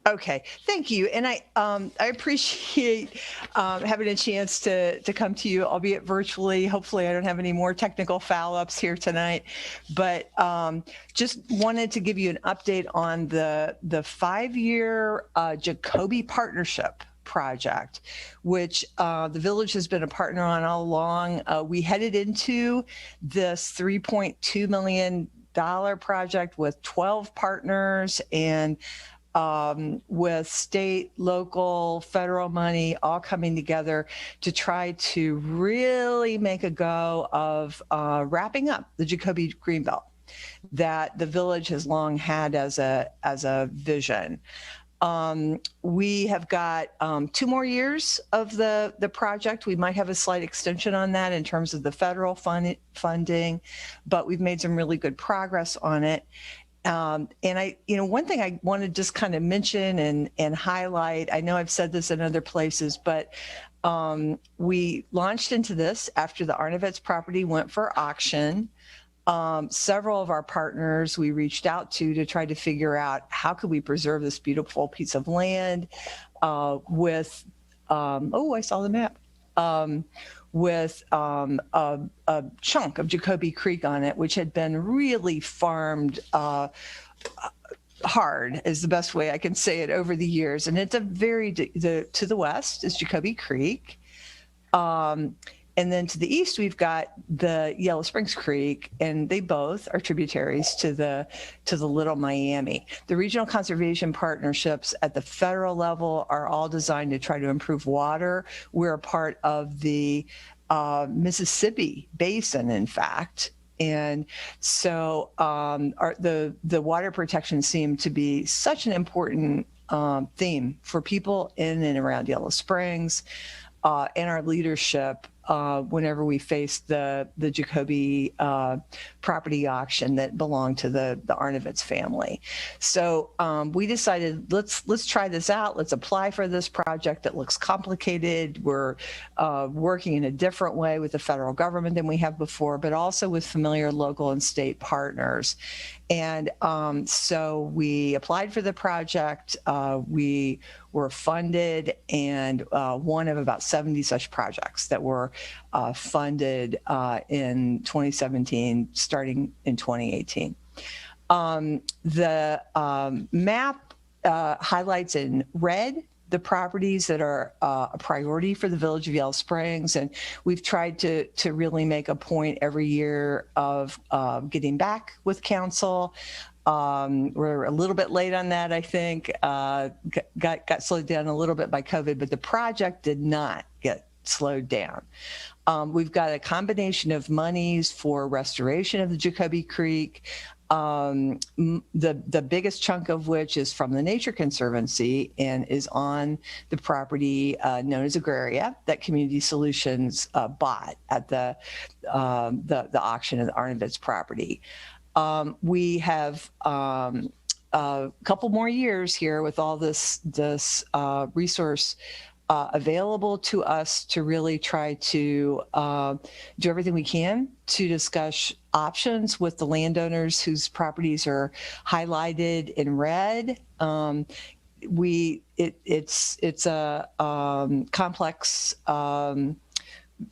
Okay, thank you. And I appreciate having a chance to come to you, albeit virtually. Hopefully I don't have any more technical foul-ups here tonight, but just wanted to give you an update on the 5-year Jacoby Partnership project, which the village has been a partner on all along. We headed into this $3.2 million project with 12 partners and with state, local, federal money all coming together to try to really make a go of wrapping up the Jacoby Greenbelt that the village has long had as a vision. We have got 2 more years of the project. We might have a slight extension on that in terms of the federal funding, but we've made some really good progress on it. And one thing I want to just kind of mention and highlight, I know I've said this in other places, but we launched into this after the Arnovitz property went for auction. Several of our partners we reached out to try to figure out how could we preserve this beautiful piece of land with, I saw the map, with a chunk of Jacoby Creek on it, which had been really farmed hard is the best way I can say it over the years. And it's to the west is Jacoby Creek. And then to the east, we've got the Yellow Springs Creek, and they both are tributaries to the Little Miami. The regional conservation partnerships at the federal level are all designed to try to improve water. We're a part of the Mississippi Basin, in fact. And so the water protection seemed to be such an important theme for people in and around Yellow Springs and our leadership whenever we faced the Jacoby property auction that belonged to the Arnovitz family. So we decided, let's try this out. Let's apply for this project that looks complicated. We're working in a different way with the federal government than we have before, but also with familiar local and state partners. And so we applied for the project. We were funded, and one of about 70 such projects that were funded in 2017, starting in 2018. The map highlights in red the properties that are a priority for the Village of Yellow Springs. And we've tried to really make a point every year of getting back with council. We're a little bit late on that, I think. Got slowed down a little bit by COVID, but the project did not get slowed down. We've got a combination of monies for restoration of the Jacoby Creek, the biggest chunk of which is from the Nature Conservancy and is on the property known as Agraria that Community Solutions bought at the auction of the Arnovitz property. We have a couple more years here with all this resource available to us to really try to do everything we can to discuss options with the landowners whose properties are highlighted in red. It's a complex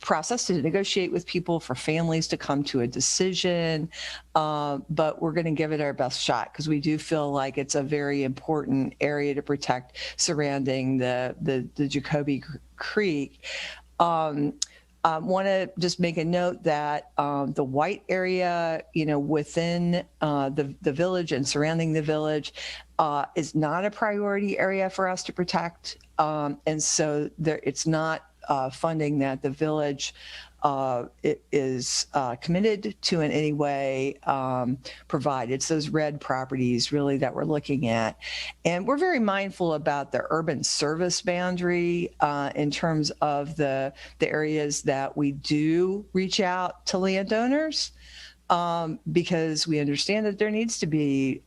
process to negotiate with people for families to come to a decision, but we're going to give it our best shot because we do feel like it's a very important area to protect surrounding the Jacoby Creek. Want to just make a note that the white area, within the village and surrounding the village is not a priority area for us to protect, and so it's not funding that the village is committed to in any way provide. It's those red properties really that we're looking at. And we're very mindful about the urban service boundary in terms of the areas that we do reach out to landowners. Because we understand that there needs to be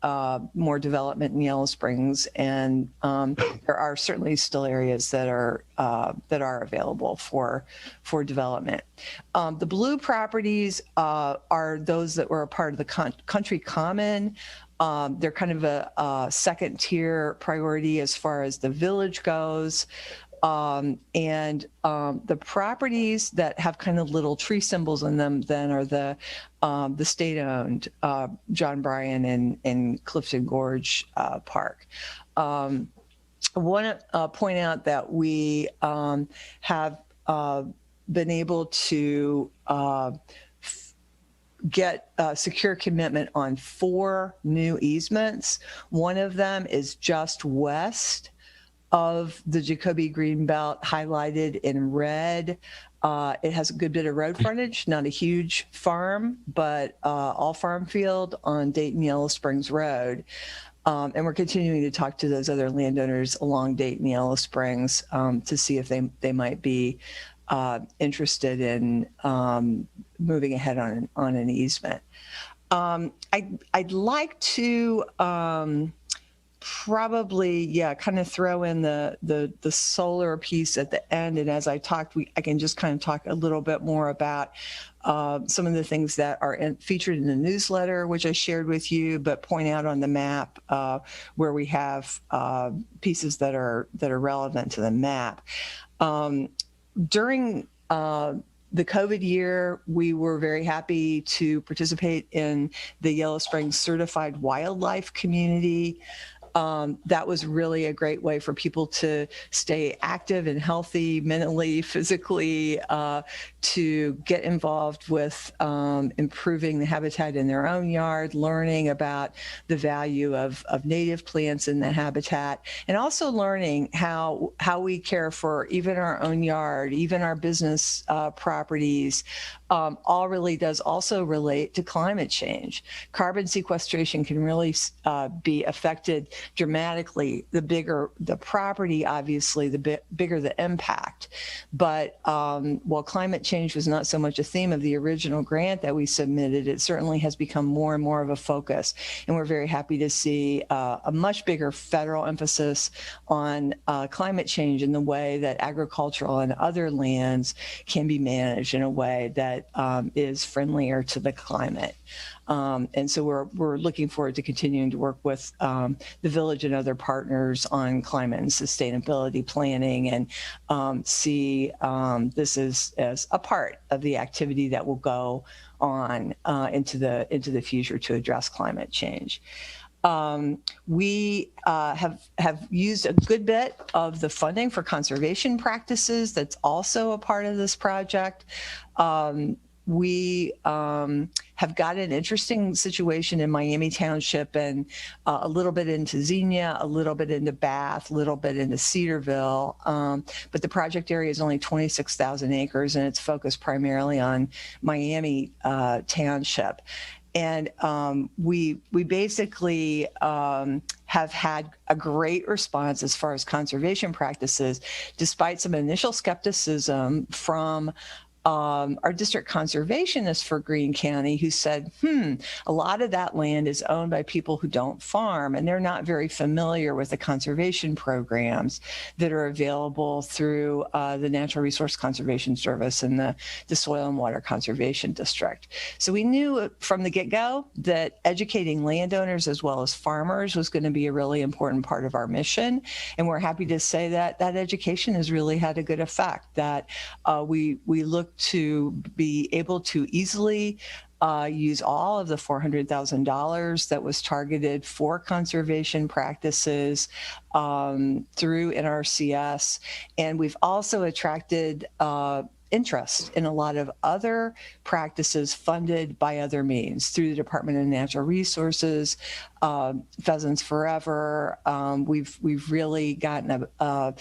more development in Yellow Springs, and there are certainly still areas that are available for development. The blue properties are those that were a part of the country common. They're kind of a second tier priority as far as the village goes. The properties that have kind of little tree symbols in them then are the state-owned John Bryan and Clifton Gorge Park. I want to point out that we have been able to get secure commitment on 4 new easements. One of them is just west of the Jacoby Greenbelt, highlighted in red. It has a good bit of road frontage, not a huge farm, but all farm field on Dayton Yellow Springs Road. And we're continuing to talk to those other landowners along Dayton Yellow Springs to see if they might be interested in moving ahead on an easement. I'd like to probably, kind of throw in the solar piece at the end. And as I talked, I can just kind of talk a little bit more about some of the things that are featured in the newsletter, which I shared with you, but point out on the map where we have pieces that are relevant to the map. During the COVID year, we were very happy to participate in the Yellow Springs Certified Wildlife Community. That was really a great way for people to stay active and healthy mentally, physically, to get involved with improving the habitat in their own yard, learning about the value of native plants in the habitat, and also learning how we care for even our own yard, even our business properties. All really does also relate to climate change. Carbon sequestration can really be affected dramatically. The bigger the property, obviously, the bigger the impact. But while climate change was not so much a theme of the original grant that we submitted, it certainly has become more and more of a focus. And we're very happy to see a much bigger federal emphasis on climate change in the way that agricultural and other lands can be managed in a way that is friendlier to the climate. And so we're looking forward to continuing to work with the village and other partners on climate and sustainability planning, and see this as a part of the activity that will go on into the future to address climate change. We have used a good bit of the funding for conservation practices. That's also a part of this project. We have got an interesting situation in Miami Township, and a little bit into Xenia, a little bit into Bath, a little bit into Cedarville. But the project area is only 26,000 acres, and it's focused primarily on Miami Township. And we basically have had a great response as far as conservation practices, despite some initial skepticism from our district conservationist for Greene County, who said, a lot of that land is owned by people who don't farm, and they're not very familiar with the conservation programs that are available through the Natural Resource Conservation Service and the Soil and Water Conservation District. So we knew from the get-go that educating landowners as well as farmers was going to be a really important part of our mission. And we're happy to say that that education has really had a good effect, that we look to be able to easily use all of the $400,000 that was targeted for conservation practices through NRCS. And we've also attracted interest in a lot of other practices funded by other means through the Department of Natural Resources, Pheasants Forever. We've really gotten a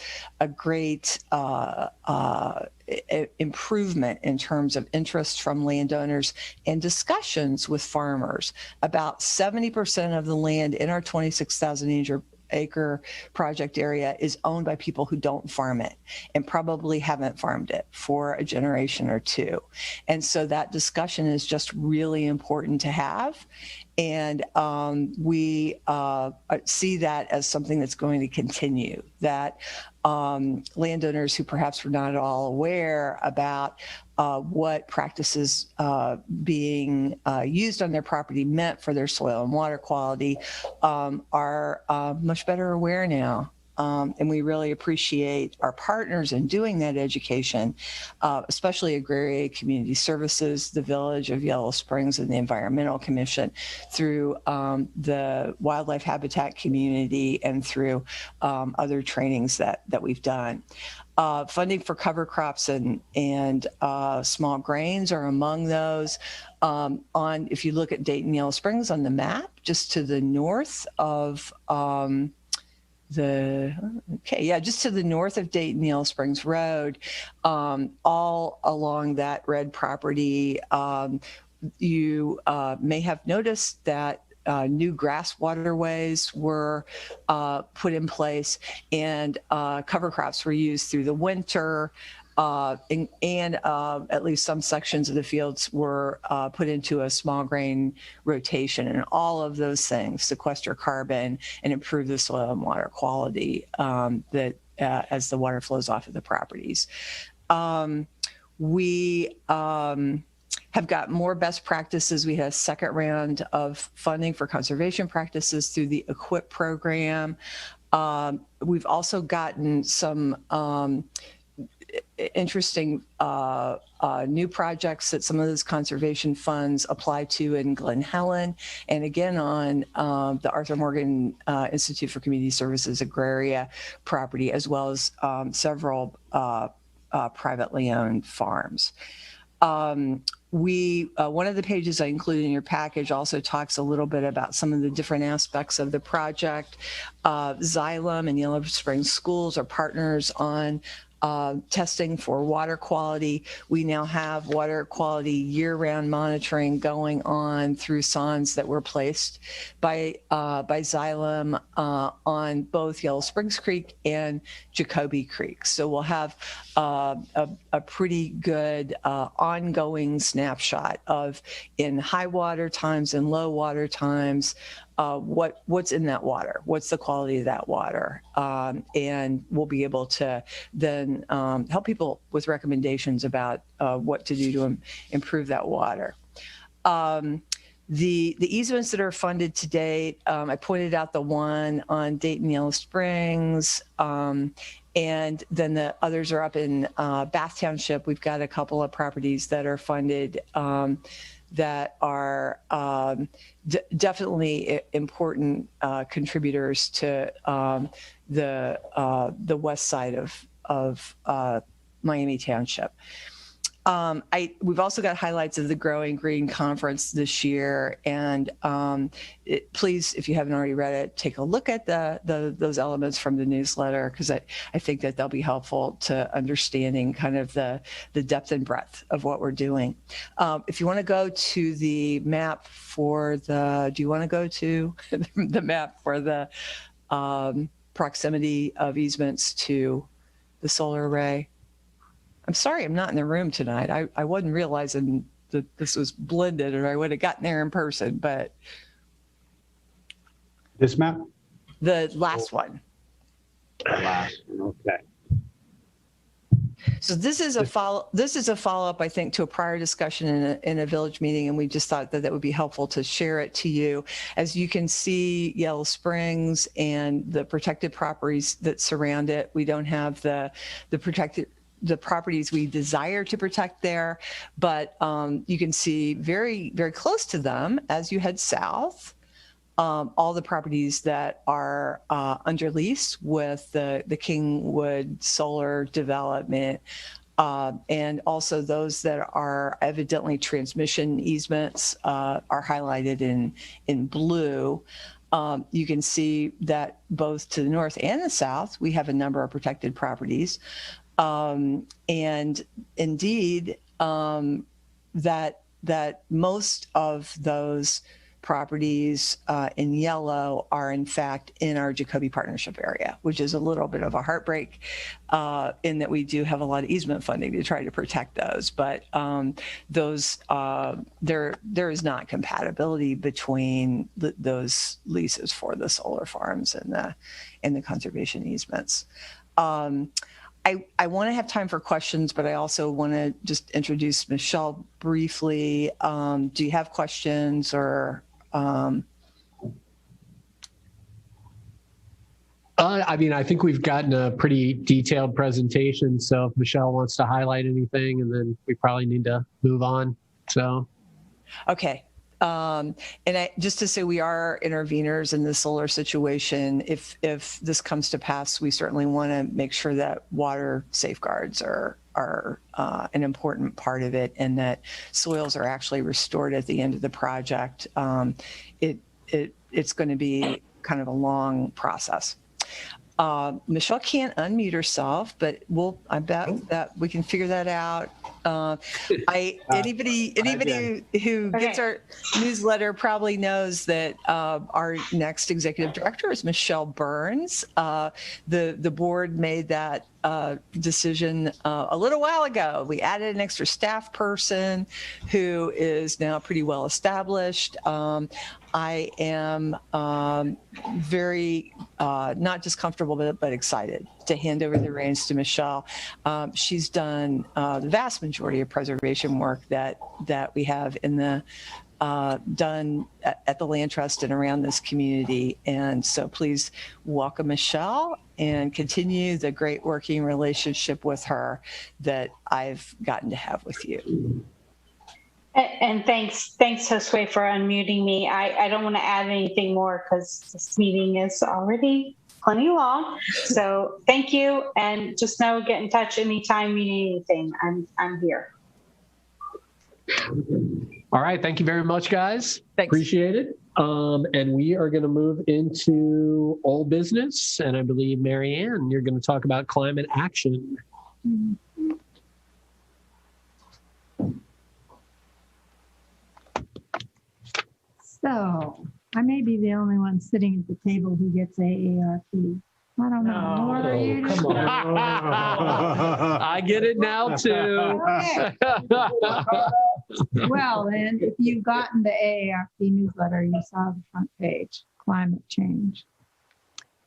great improvement in terms of interest from landowners and discussions with farmers. About 70% of the land in our 26,000 acre project area is owned by people who don't farm it and probably haven't farmed it for a generation or two. And so that discussion is just really important to have. And we see that as something that's going to continue, that landowners who perhaps were not at all aware about what practices being used on their property meant for their soil and water quality are much better aware now. And we really appreciate our partners in doing that education, especially Agraria Community Services, the Village of Yellow Springs, and the Environmental Commission through the wildlife habitat community and through other trainings that we've done. Funding for cover crops and small grains are among those. If you look at Dayton Yellow Springs on the map, just to the north of just to the north of Dayton Yellow Springs Road, all along that red property, you may have noticed that new grass waterways were put in place, and cover crops were used through the winter. And at least some sections of the fields were put into a small grain rotation, and all of those things sequester carbon and improve the soil and water quality as the water flows off of the properties. We have got more best practices. We had a second round of funding for conservation practices through the EQIP program. We've also gotten some interesting new projects that some of those conservation funds apply to in Glen Helen, and again on the Arthur Morgan Institute for Community Services Agraria property, as well as several privately owned farms. One of the pages I included in your package also talks a little bit about some of the different aspects of the project. Xylem and Yellow Springs Schools are partners on testing for water quality. We now have water quality year-round monitoring going on through sondes that were placed by Xylem on both Yellow Springs Creek and Jacoby Creek. So we'll have a pretty good ongoing snapshot of, in high water times and low water times, what's in that water, what's the quality of that water, and we'll be able to then help people with recommendations about what to do to improve that water. The easements that are funded to date, I pointed out the one on Dayton Yellow Springs, and then the others are up in Bath Township. We've got a couple of properties that are funded that are definitely important contributors to the west side of Miami Township. We've also got highlights of the Growing Green Conference this year, and please, if you haven't already read it, take a look at those elements from the newsletter, because I think that they'll be helpful to understanding kind of the depth and breadth of what we're doing. If you want to go to the map for the, do you want to go to the map for the proximity of easements to the solar array? I'm sorry I'm not in the room tonight. I wasn't realizing that this was blended, or I would have gotten there in person, but. This map? The last one. The last one, okay. So this is a follow-up, I think, to a prior discussion in a village meeting, and we just thought that would be helpful to share it to you. As you can see, Yellow Springs and the protected properties that surround it, we don't have the properties we desire to protect there, but you can see very, very close to them as you head south, all the properties that are under lease with the Kingwood Solar development, and also those that are evidently transmission easements are highlighted in blue. You can see that both to the north and the south, we have a number of protected properties. And indeed, that most of those properties in yellow are in fact in our Jacoby Partnership area, which is a little bit of a heartbreak in that we do have a lot of easement funding to try to protect those. But those there is not compatibility between those leases for the solar farms and the conservation easements. I want to have time for questions, but I also want to just introduce Michelle briefly. Do you have questions or? I mean, I think we've gotten a pretty detailed presentation. So if Michelle wants to highlight anything, and then we probably need to move on. So. Okay. And just to say, we are interveners in the solar situation. If this comes to pass, we certainly want to make sure that water safeguards are an important part of it, and that soils are actually restored at the end of the project. It's going to be kind of a long process. Michelle can't unmute herself, but I bet that we can figure that out. Anybody who gets our newsletter probably knows that our next executive director is Michelle Burns. The board made that decision a little while ago. We added an extra staff person who is now pretty well established. I am very not just comfortable but excited to hand over the reins to Michelle. She's done the vast majority of preservation work that we have in the done at the Land Trust and around this community. And so please welcome Michelle and continue the great working relationship with her that I've gotten to have with you. And thanks Josue for unmuting me. I don't want to add anything more because this meeting is already plenty long. So thank you, and just know, get in touch anytime you need anything. I'm here. All right. Thank you very much, guys. Thanks. Appreciate it. And we are going to move into old business. And I believe, Mary Ann, you're going to talk about climate action. So I may be the only one sitting at the table who gets AARP. I don't know. What are you doing? Come on. I get it now, too. Well, then, if you've gotten the AARP newsletter, you saw the front page, climate change,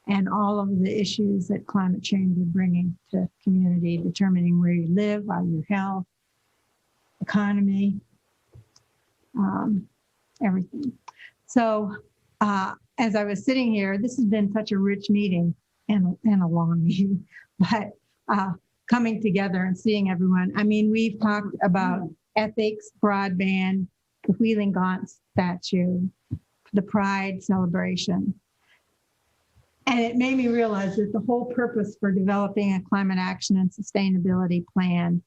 and all of the issues that climate change is bringing to community, determining where you live, your health, economy, everything. So as I was sitting here, this has been such a rich meeting and a long meeting, but coming together and seeing everyone. I mean, we've talked about ethics, broadband, the Wheeling Gaunt statue, the Pride celebration. And it made me realize that the whole purpose for developing a climate action and sustainability plan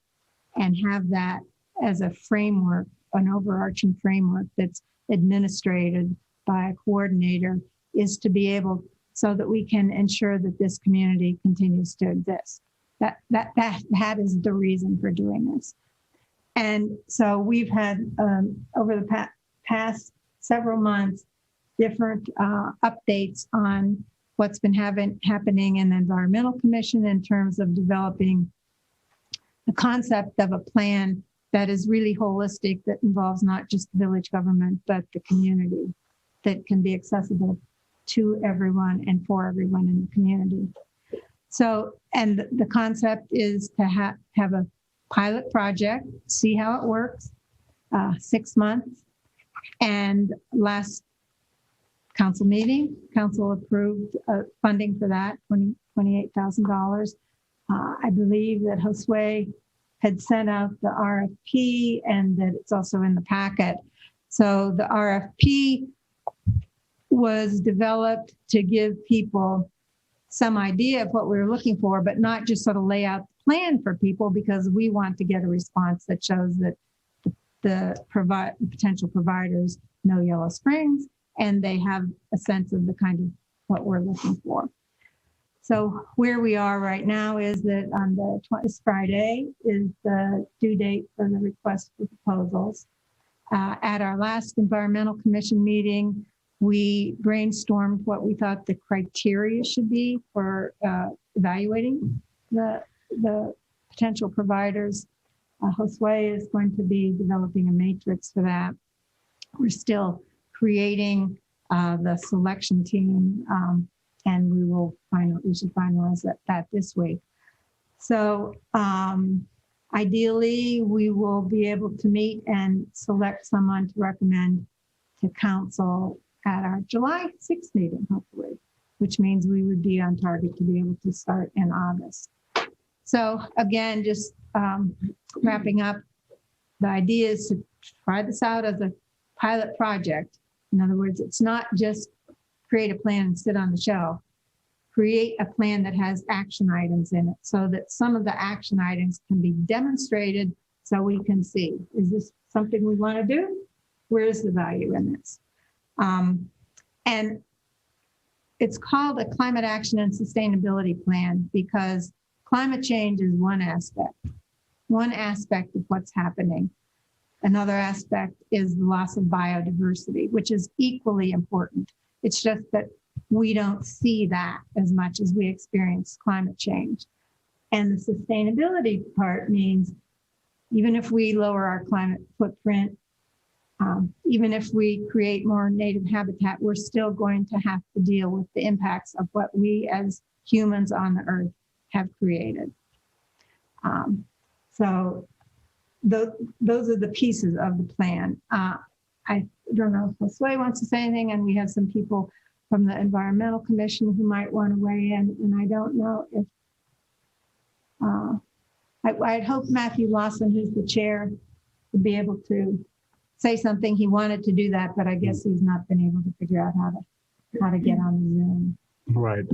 and have that as a framework, an overarching framework that's administrated by a coordinator, is to be able so that we can ensure that this community continues to exist. That is the reason for doing this. And so we've had over the past several months different updates on what's been happening in the Environmental Commission in terms of developing the concept of a plan that is really holistic, that involves not just village government, but the community, that can be accessible to everyone and for everyone in the community. So, and the concept is to have a pilot project, see how it works, 6 months. And last council meeting, council approved funding for that, $28,000. I believe that Josue had sent out the RFP and that it's also in the packet. So the RFP was developed to give people some idea of what we were looking for, but not just sort of lay out the plan for people, because we want to get a response that shows that the potential providers know Yellow Springs and they have a sense of the kind of what we're looking for. So where we are right now is that on this Friday is the due date for the request for proposals. At our last Environmental Commission meeting, we brainstormed what we thought the criteria should be for evaluating the potential providers. Josue is going to be developing a matrix for that. We're still creating the selection team, and we should finalize that this week. So ideally, we will be able to meet and select someone to recommend to council at our July 6th meeting, hopefully, which means we would be on target to be able to start in August. So again, just wrapping up, the idea is to try this out as a pilot project. In other words, it's not just create a plan and sit on the shelf. Create a plan that has action items in it so that some of the action items can be demonstrated so we can see, is this something we want to do? Where's the value in this? And it's called a climate action and sustainability plan because climate change is one aspect of what's happening. Another aspect is the loss of biodiversity, which is equally important. It's just that we don't see that as much as we experience climate change. And the sustainability part means even if we lower our climate footprint, even if we create more native habitat, we're still going to have to deal with the impacts of what we as humans on the earth have created. So those are the pieces of the plan. I don't know if Josue wants to say anything, and we have some people from the Environmental Commission who might want to weigh in, and I don't know if, I'd hope Matthew Lawson, who's the chair, would be able to say something. He wanted to do that, but I guess he's not been able to figure out how to get on the Zoom. Right.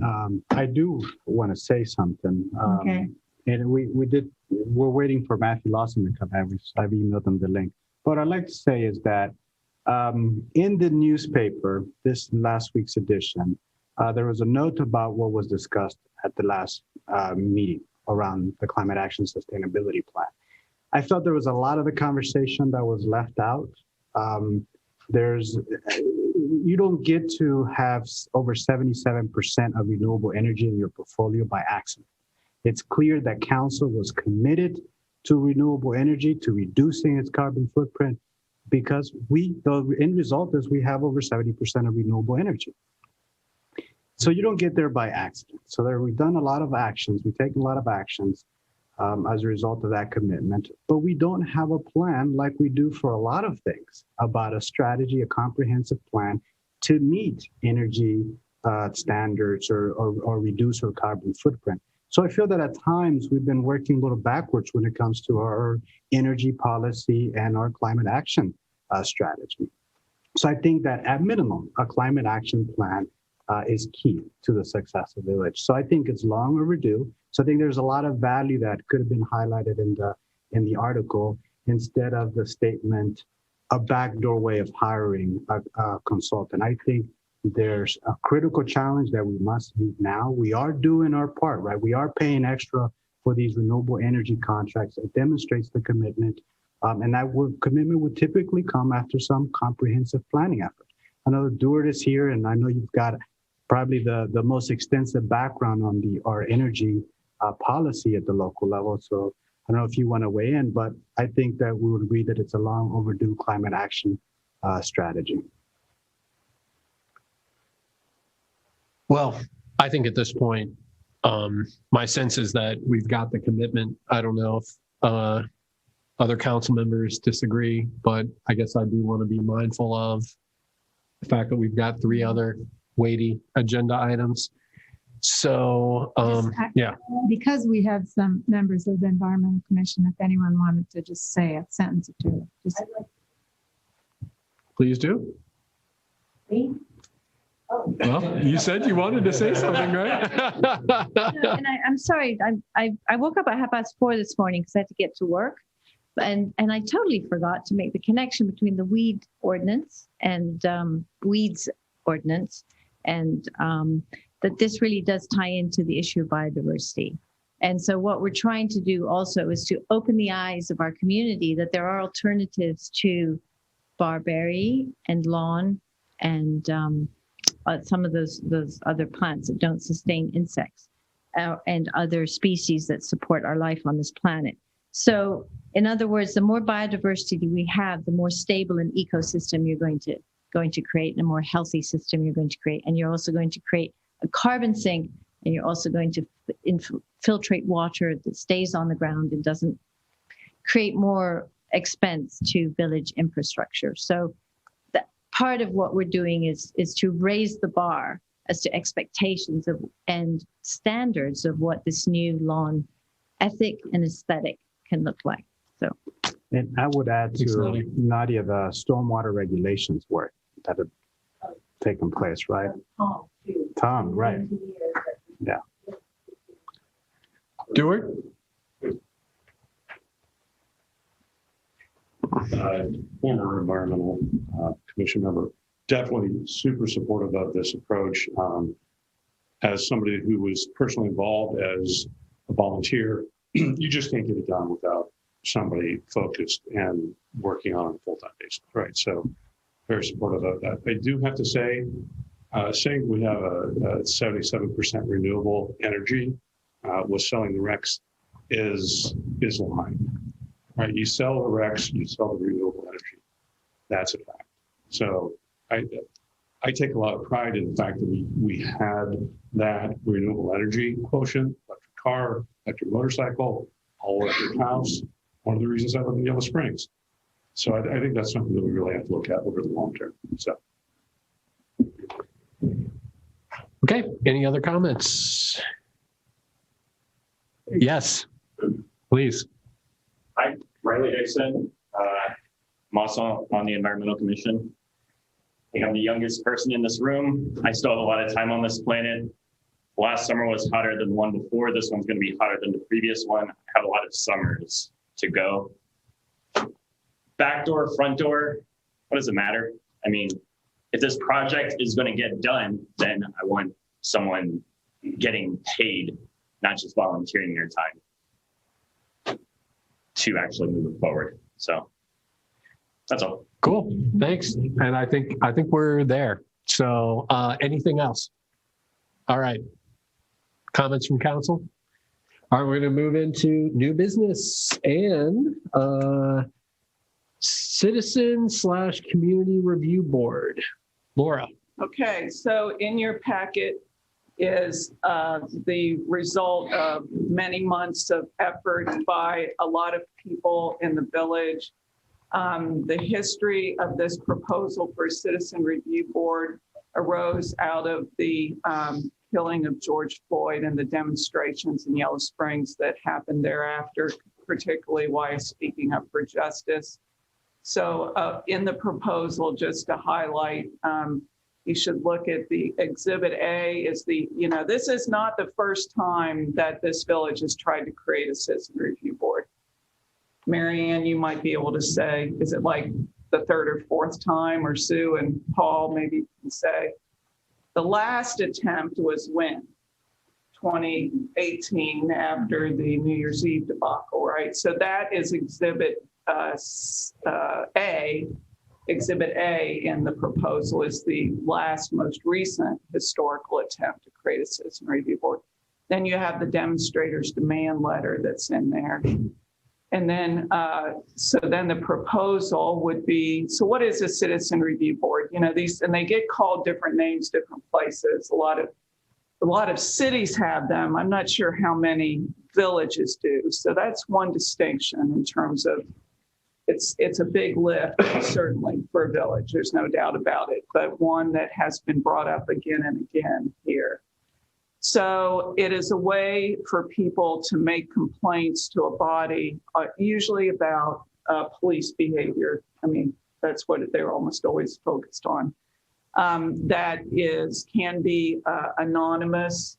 I do want to say something. Okay. And we're waiting for Matthew Lawson to come back. I've emailed them the link. What I'd like to say is that in the newspaper, this last week's edition, there was a note about what was discussed at the last meeting around the Climate Action Sustainability Plan. I felt there was a lot of the conversation that was left out. You don't get to have over 77% of renewable energy in your portfolio by accident. It's clear that council was committed to renewable energy, to reducing its carbon footprint, because the end result is we have over 70% of renewable energy. So you don't get there by accident. So we've done a lot of actions. We've taken a lot of actions as a result of that commitment, but we don't have a plan like we do for a lot of things about a strategy, a comprehensive plan to meet energy standards or reduce our carbon footprint. So I feel that at times we've been working a little backwards when it comes to our energy policy and our climate action strategy. So I think that at minimum, a climate action plan is key to the success of the village. So I think it's long overdue. So I think there's a lot of value that could have been highlighted in the article instead of the statement, a backdoor way of hiring a consultant. I think there's a critical challenge that we must meet now. We are doing our part, right? We are paying extra for these renewable energy contracts. It demonstrates the commitment. And that commitment would typically come after some comprehensive planning effort. I know Duart is here, and I know you've got probably the most extensive background on our energy policy at the local level. So I don't know if you want to weigh in, but I think that we would agree that it's a long overdue climate action strategy. Well, I think at this point, my sense is that we've got the commitment. I don't know if other council members disagree, but I guess I do want to be mindful of the fact that we've got 3 other weighty agenda items. So, yeah. Because we have some members of the Environmental Commission, if anyone wanted to just say a sentence or two, just. Please do. Me? Well, you said you wanted to say something, right? And I'm sorry, I woke up at 4:30 this morning because I had to get to work. And I totally forgot to make the connection between the weed ordinance and weeds ordinance, and that this really does tie into the issue of biodiversity. And so what we're trying to do also is to open the eyes of our community that there are alternatives to barberry and lawn and some of those other plants that don't sustain insects and other species that support our life on this planet. So in other words, the more biodiversity we have, the more stable an ecosystem you're going to create, and a more healthy system you're going to create. And you're also going to create a carbon sink, and you're also going to infiltrate water that stays on the ground and doesn't create more expense to village infrastructure. So that part of what we're doing is to raise the bar as to expectations of and standards of what this new lawn ethic and aesthetic can look like. So, and I would add to Nadia the stormwater regulations work that have taken place, right? Tom, right? Yeah. Duart? Former environmental commission member, definitely super supportive of this approach. As somebody who was personally involved as a volunteer, you just can't get it done without somebody focused and working on it on a full-time basis, right? So very supportive of that. I do have to say, saying we have a 77% renewable energy with selling the RECs is lying, right? You sell the RECs, you sell the renewable energy. That's a fact. So I take a lot of pride in the fact that we had that renewable energy quotient, electric car, electric motorcycle, all electric house. One of the reasons I live in Yellow Springs. So I think that's something that we really have to look at over the long term. So. Okay, any other comments? Yes, please. Hi, Riley Dixon. I'm also on the Environmental Commission. I think I'm the youngest person in this room. I still have a lot of time on this planet. Last summer was hotter than the one before. This one's going to be hotter than the previous one. I have a lot of summers to go. Back door, front door, what does it matter? I mean, if this project is going to get done, then I want someone getting paid, not just volunteering their time to actually move it forward. So that's all. Cool, thanks. And I think we're there. So anything else? All right. Comments from council? All right, we're going to move into new business and citizen/community review board. Laura. Okay, so in your packet is the result of many months of effort by a lot of people in the village. The history of this proposal for a citizen review board arose out of the killing of George Floyd and the demonstrations in Yellow Springs that happened thereafter, particularly why Speaking Up for Justice. So in the proposal, just to highlight, you should look at the Exhibit A is this is not the first time that this village has tried to create a citizen review board. Mary Ann, you might be able to say, is it like the third or fourth time, or Sue and Paul maybe can say. The last attempt was when? 2018, after the New Year's Eve debacle, right? So that is Exhibit A. Exhibit A in the proposal is the last, most recent historical attempt to create a citizen review board. Then you have the demonstrators' demand letter that's in there. And then, so then the proposal would be, so what is a citizen review board? You know, these, and they get called different names, different places. A lot of cities have them. I'm not sure how many villages do. So that's one distinction in terms of, it's a big lift, certainly, for a village. There's no doubt about it, but one that has been brought up again and again here. So it is a way for people to make complaints to a body, usually about police behavior. I mean, that's what they're almost always focused on. That can be anonymous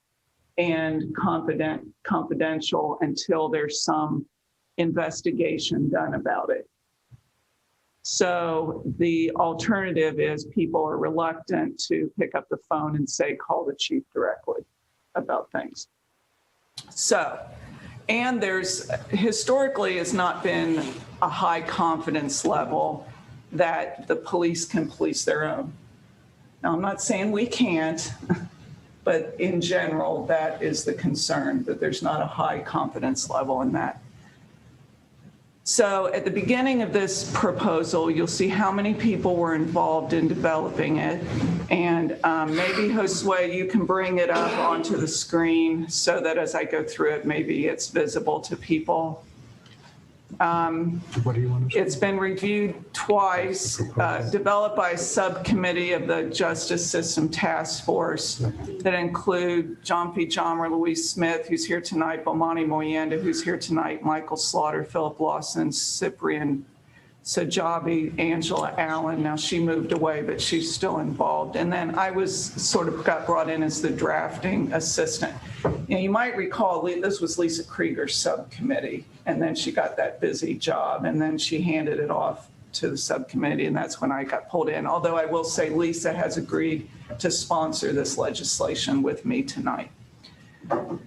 and confidential until there's some investigation done about it. So the alternative is people are reluctant to pick up the phone and say, call the chief directly about things. So, and there's historically has not been a high confidence level that the police can police their own. Now, I'm not saying we can't, but in general, that is the concern, that there's not a high confidence level in that. So at the beginning of this proposal, you'll see how many people were involved in developing it. And maybe Josue, you can bring it up onto the screen so that as I go through it, maybe it's visible to people. What do you want to say? It's been reviewed twice, developed by a subcommittee of the Justice System Task Force that include John P. Jommer, Louise Smith, who's here tonight, Bomani Moyenda, who's here tonight, Michael Slaughter, Philip Lawson, Cyprian Sajabi, Angela Allen. Now she moved away, but she's still involved. And then I got brought in as the drafting assistant. You know, you might recall this was Lisa Krieger's subcommittee, and then she got that busy job, and then she handed it off to the subcommittee, and that's when I got pulled in. Although I will say Lisa has agreed to sponsor this legislation with me tonight.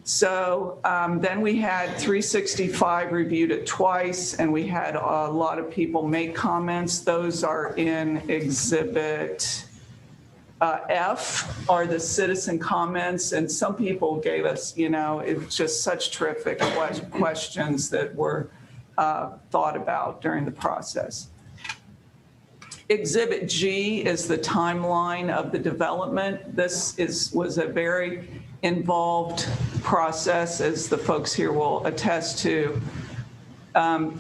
So then we had 365 reviewed it twice, and we had a lot of people make comments. Those are in Exhibit F, are the citizen comments. And some people gave us, you know, it was just such terrific questions that were thought about during the process. Exhibit G is the timeline of the development. This was a very involved process, as the folks here will attest to.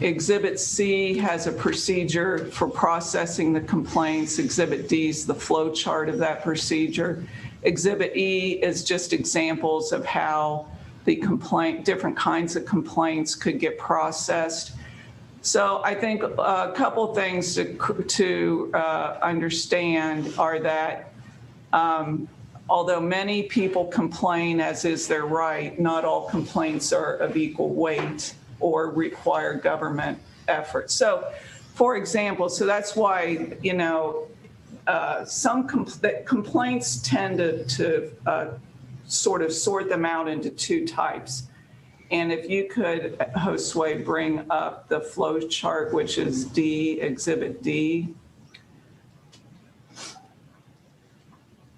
Exhibit C has a procedure for processing the complaints. Exhibit D is the flow chart of that procedure. Exhibit E is just examples of how the different kinds of complaints could get processed. So I think a couple things to understand are that although many people complain, as is their right, not all complaints are of equal weight or require government effort. So, for example, so that's why, you know, some complaints tend to sort of sort them out into two types. And if you could, Josue, bring up the flow chart, which is D, Exhibit D.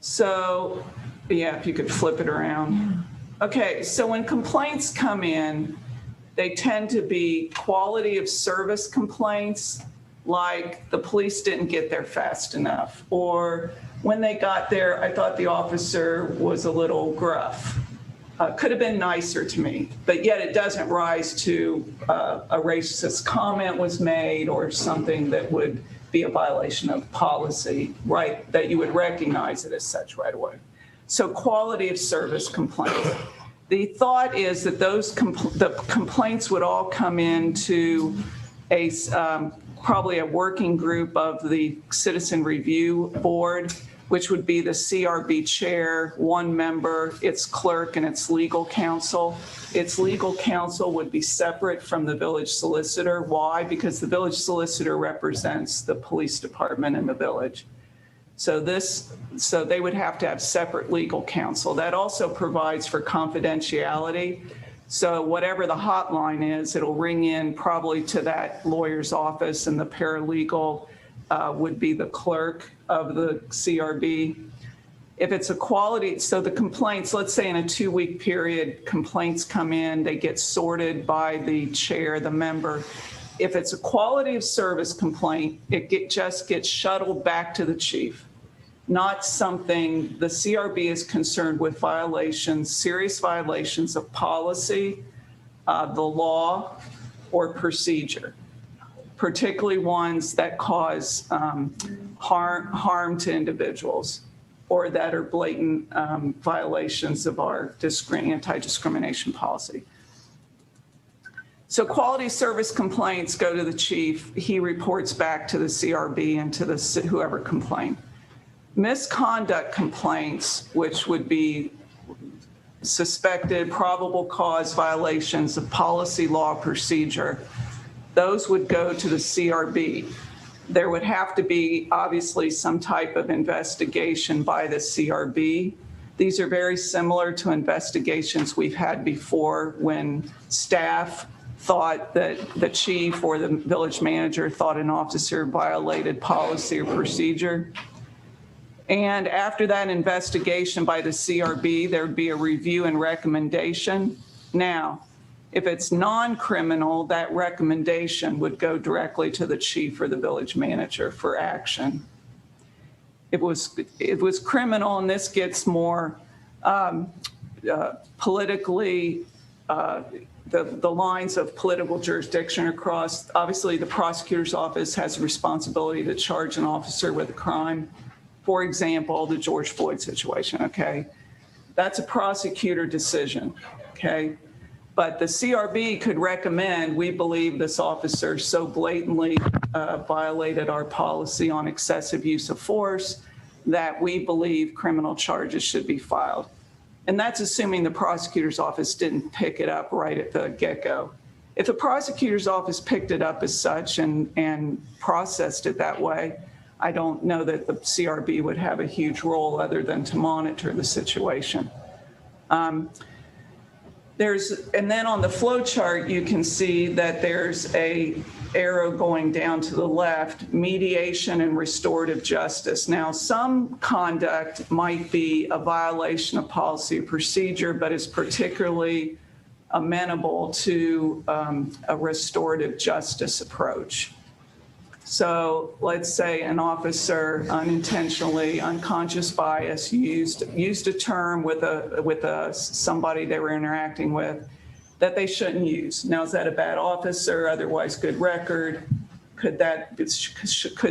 So, yeah, if you could flip it around. Okay, so when complaints come in, they tend to be quality of service complaints, like the police didn't get there fast enough, or when they got there, I thought the officer was a little gruff. Could have been nicer to me, but yet it doesn't rise to a racist comment was made or something that would be a violation of policy, right, that you would recognize it as such right away. So quality of service complaints. The thought is that the complaints would all come into probably a working group of the Citizen Review Board, which would be the CRB chair, one member, its clerk, and its legal counsel. Its legal counsel would be separate from the village solicitor. Why? Because the village solicitor represents the police department in the village. So they would have to have separate legal counsel. That also provides for confidentiality. So whatever the hotline is, it'll ring in probably to that lawyer's office, and the paralegal would be the clerk of the CRB. If it's a quality, so the complaints, let's say in a 2-week period, complaints come in, they get sorted by the chair, the member. If it's a quality of service complaint, just gets shuttled back to the chief. Not something, the CRB is concerned with violations, serious violations of policy, the law, or procedure, particularly ones that cause harm to individuals or that are blatant violations of our anti-discrimination policy. So quality service complaints go to the chief. He reports back to the CRB and to whoever complained. Misconduct complaints, which would be suspected probable cause violations of policy, law, procedure, those would go to the CRB. There would have to be obviously some type of investigation by the CRB. These are very similar to investigations we've had before when staff thought that the chief or the village manager thought an officer violated policy or procedure. And after that investigation by the CRB, there would be a review and recommendation. Now, if it's non-criminal, that recommendation would go directly to the chief or the village manager for action. It was criminal, and this gets more politically, the lines of political jurisdiction across. Obviously, the prosecutor's office has a responsibility to charge an officer with a crime. For example, the George Floyd situation, okay? That's a prosecutor decision, okay? But the CRB could recommend, we believe this officer so blatantly violated our policy on excessive use of force that we believe criminal charges should be filed. And that's assuming the prosecutor's office didn't pick it up right at the get-go. If the prosecutor's office picked it up as such and processed it that way, I don't know that the CRB would have a huge role other than to monitor the situation. And then on the flow chart, you can see that there's a arrow going down to the left, mediation and restorative justice. Now, some conduct might be a violation of policy or procedure, but is particularly amenable to a restorative justice approach. So let's say an officer unintentionally, unconscious bias, used a term with somebody they were interacting with that they shouldn't use. Now, is that a bad officer? Otherwise, good record? Could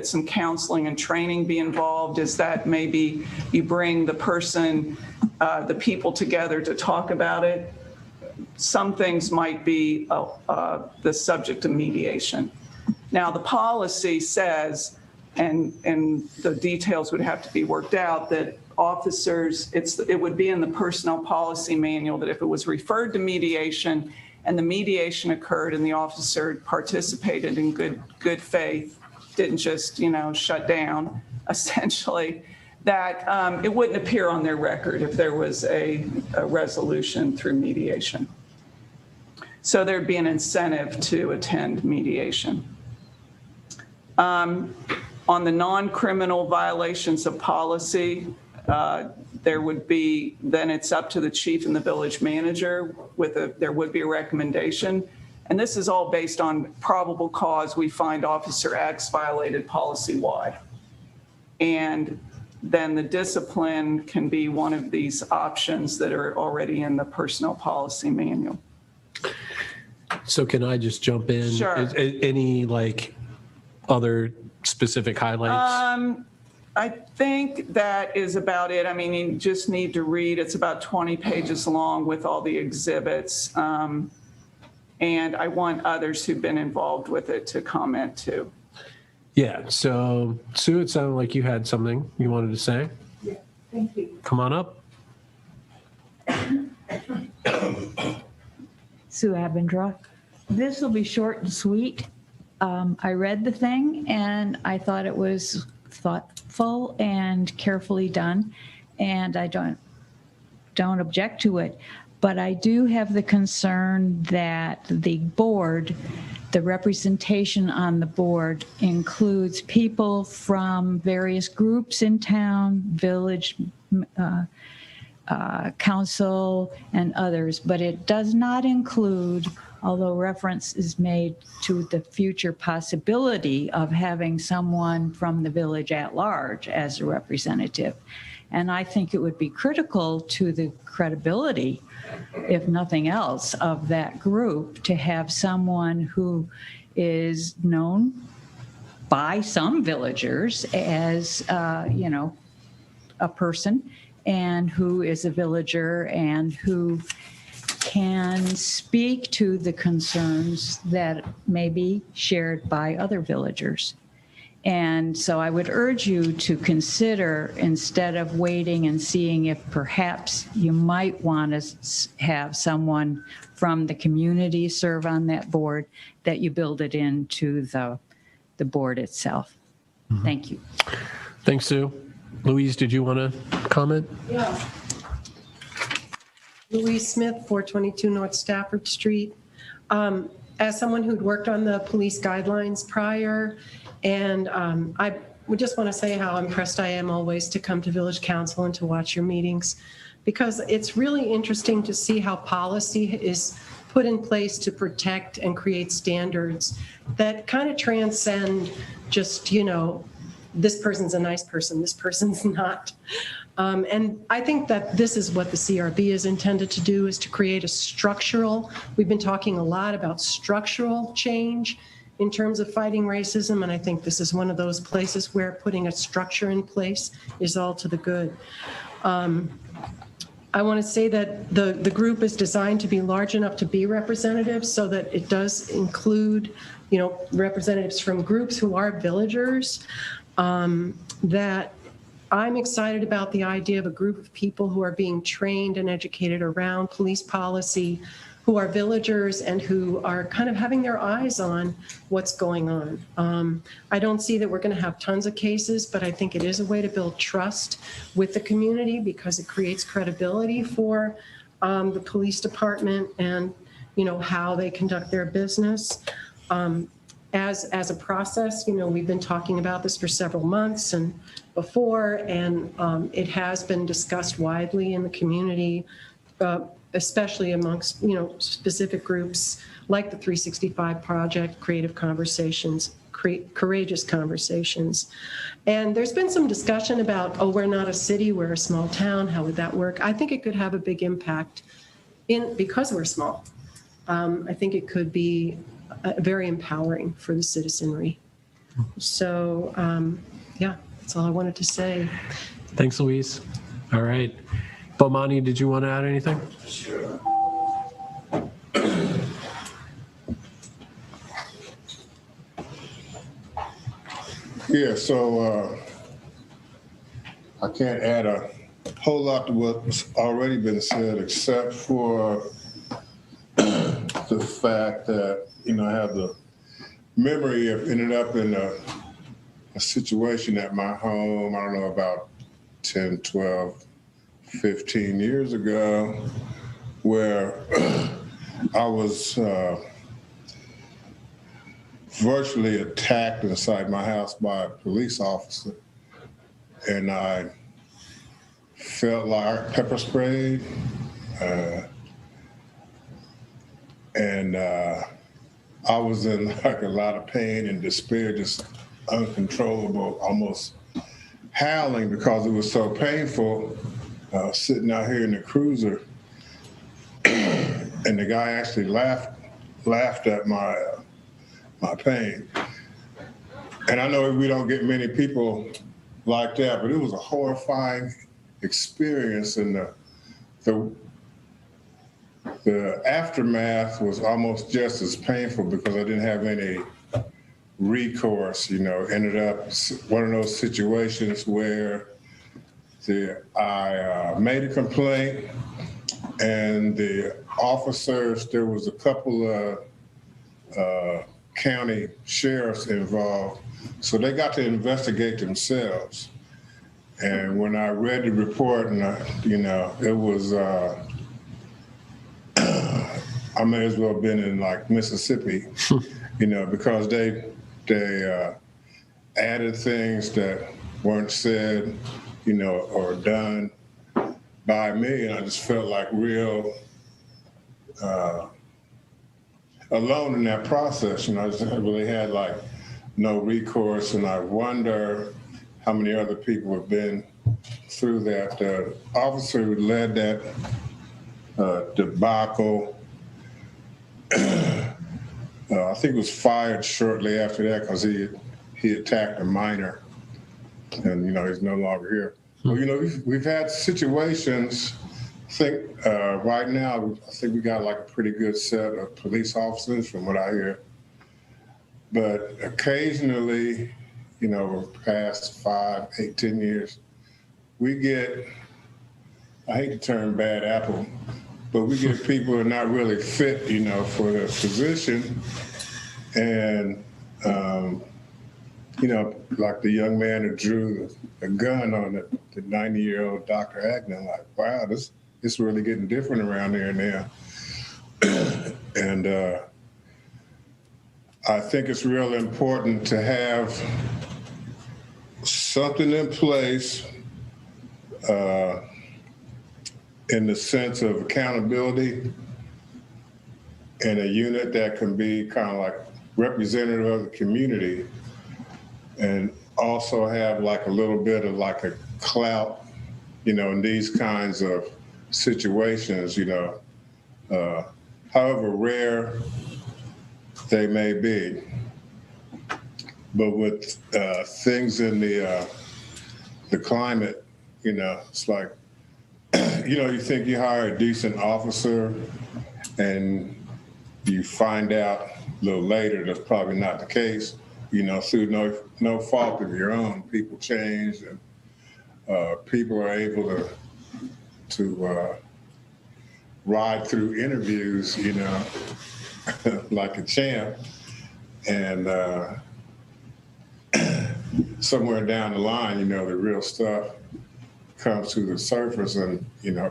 some counseling and training be involved? Is that maybe you bring the person, the people together to talk about it? Some things might be the subject of mediation. Now, the policy says, and the details would have to be worked out, that officers, it would be in the personnel policy manual that if it was referred to mediation and the mediation occurred and the officer participated in good faith, didn't just, shut down, essentially, that it wouldn't appear on their record if there was a resolution through mediation. So there'd be an incentive to attend mediation. On the non-criminal violations of policy, there would be, then it's up to the chief and the village manager there would be a recommendation. And this is all based on probable cause. We find Officer X violated policy Y. And then the discipline can be one of these options that are already in the personnel policy manual. So can I just jump in? Sure. Any other specific highlights? I think that is about it. I mean, you just need to read. It's about 20 pages long with all the exhibits. And I want others who've been involved with it to comment too. Yeah. So, Sue, it sounded like you had something you wanted to say. Thank you. Come on up. Sue Abendroth. This will be short and sweet. I read the thing and I thought it was thoughtful and carefully done, and I don't object to it. But I do have the concern that the board, the representation on the board includes people from various groups in town, village, council, and others, but it does not include, although reference is made to the future possibility of having someone from the village at large as a representative. And I think it would be critical to the credibility, if nothing else, of that group to have someone who is known by some villagers as, a person, and who is a villager and who can speak to the concerns that may be shared by other villagers. And so I would urge you to consider, instead of waiting and seeing if perhaps you might want to have someone from the community serve on that board, that you build it into the board itself. Thank you. Thanks, Sue. Louise, did you want to comment? Yeah. Louise Smith, 422 North Stafford Street. As someone who'd worked on the police guidelines prior, and I would just want to say how impressed I am always to come to Village Council and to watch your meetings, because it's really interesting to see how policy is put in place to protect and create standards that kind of transcend just, this person's a nice person, this person's not. And I think that this is what the CRB is intended to do, is to create a structural, we've been talking a lot about structural change in terms of fighting racism, and I think this is one of those places where putting a structure in place is all to the good. I want to say that the group is designed to be large enough to be representative, so that it does include, representatives from groups who are villagers. That I'm excited about the idea of a group of people who are being trained and educated around police policy, who are villagers and who are kind of having their eyes on what's going on. I don't see that we're going to have tons of cases, but I think it is a way to build trust with the community, because it creates credibility for the police department and, how they conduct their business. As a process, we've been talking about this for several months and before, and it has been discussed widely in the community, especially amongst, specific groups like the 365 Project, Creative Conversations, Courageous Conversations. And there's been some discussion about, we're not a city, we're a small town, how would that work? I think it could have a big impact because we're small. I think it could be very empowering for the citizenry. So, that's all I wanted to say. Thanks, Louise. All right. Bomani, did you want to add anything? Sure. Yeah, so I can't add a whole lot to what's already been said, except for the fact that, I have the memory of ended up in a situation at my home, I don't know, about 10, 12, 15 years ago, where I was virtually attacked inside my house by a police officer. And I felt like pepper sprayed. And I was in like a lot of pain and despair, just uncontrollable, almost howling because it was so painful, sitting out here in the cruiser. And the guy actually laughed at my pain. And I know we don't get many people like that, but it was a horrifying experience, and the aftermath was almost just as painful because I didn't have any recourse, ended up one of those situations where I made a complaint, and the officers, there was a couple of county sheriffs involved, so they got to investigate themselves. And when I read the report, and it was, I may as well have been in like Mississippi, because they added things that weren't said, or done by me, and I just felt like real alone in that process. I just really had like no recourse, and I wonder how many other people have been through that. The officer who led that debacle, I think was fired shortly after that because he attacked a minor, and he's no longer here. Well, we've had situations. I think right now, I think we got like a pretty good set of police officers from what I hear. But occasionally, past 5, 8, 10 years, we get, I hate the term bad apple, but we get people who are not really fit, for the position. And, like the young man who drew a gun on the 90-year-old Dr. Agnew, like, wow, it's really getting different around here now. And I think it's real important to have something in place in the sense of accountability, and a unit that can be kind of like representative of the community, and also have like a little bit of like a clout, in these kinds of situations, however rare they may be. But with things in the climate, it's like, you think you hire a decent officer, and you find out a little later that's probably not the case. Through no fault of your own, people change, and people are able to ride through interviews, like a champ, and somewhere down the line, the real stuff comes to the surface, and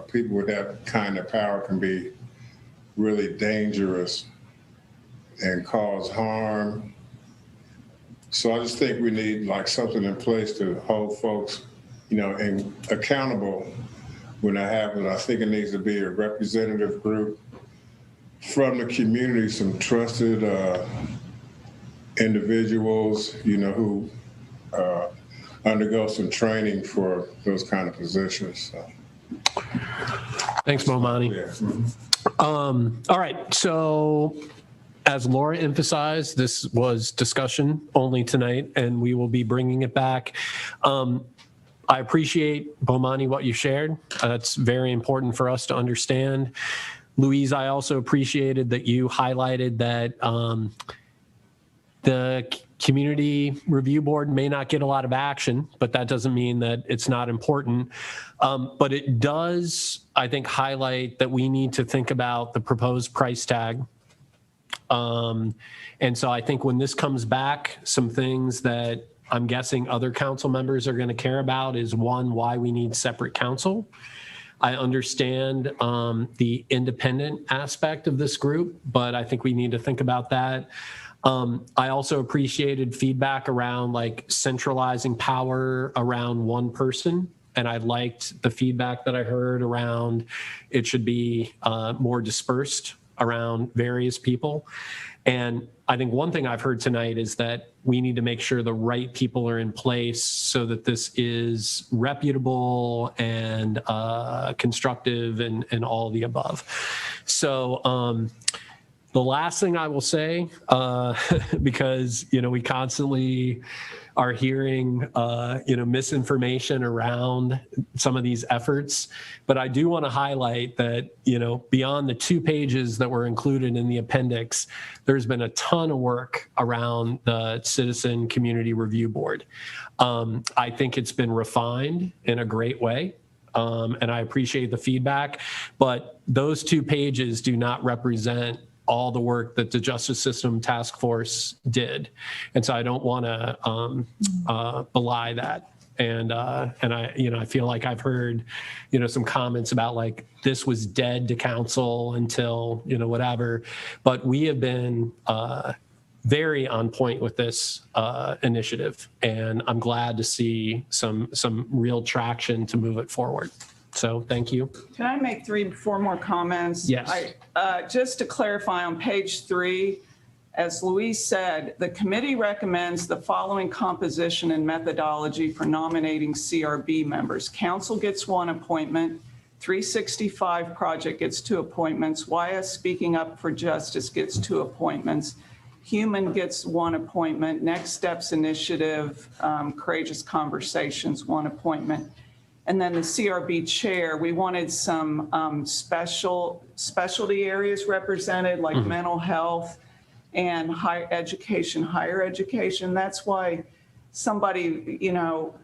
people with that kind of power can be really dangerous and cause harm. So I just think we need like something in place to hold folks, and accountable when that happens. I think it needs to be a representative group from the community, some trusted individuals, who undergo some training for those kind of positions. So. Thanks, Bomani. All right, so as Laura emphasized, this was discussion only tonight, and we will be bringing it back. I appreciate, Bomani, what you shared. That's very important for us to understand. Louise, I also appreciated that you highlighted that the Community Review Board may not get a lot of action, but that doesn't mean that it's not important. But it does, I think, highlight that we need to think about the proposed price tag. And so I think when this comes back, some things that I'm guessing other council members are going to care about is, one, why we need separate counsel. I understand the independent aspect of this group, but I think we need to think about that. I also appreciated feedback around like centralizing power around one person. And I liked the feedback that I heard around it should be more dispersed around various people. And I think one thing I've heard tonight is that we need to make sure the right people are in place so that this is reputable and constructive and all the above. So The last thing I will say, because, we constantly are hearing, misinformation around some of these efforts, but I do want to highlight that, beyond the 2 pages that were included in the appendix, there's been a ton of work around the Citizen Community Review Board. I think it's been refined in a great way. And I appreciate the feedback, but those 2 pages do not represent all the work that the Justice System Task Force did. And so I don't want to belie that. And I feel like I've heard, some comments about like, this was dead to council until, whatever, but we have been very on point with this initiative. And I'm glad to see some real traction to move it forward. So thank you. Can I make 4 more comments? Yes. Just to clarify on page 3, as Louise said, the committee recommends the following composition and methodology for nominating CRB members. Council gets 1 appointment, 365 Project gets 2 appointments, YS Speaking Up for Justice gets 2 appointments, Human gets 1 appointment, Next Steps Initiative, Courageous Conversations, 1 appointment. And then the CRB chair, we wanted some specialty areas represented, like mental health and higher education. That's why somebody,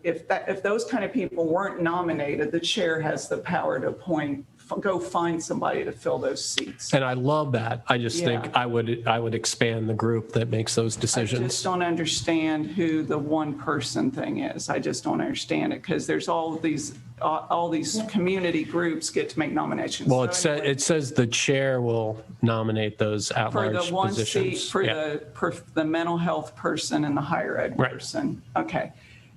if those kind of people weren't nominated, the chair has the power to go find somebody to fill those seats. And I love that. I just think I would expand the group that makes those decisions. I just don't understand who the one person thing is. I just don't understand it, because there's all these community groups get to make nominations. Well, it says the chair will nominate those at-large positions. For the one seat for the mental health person and the higher ed person. Okay.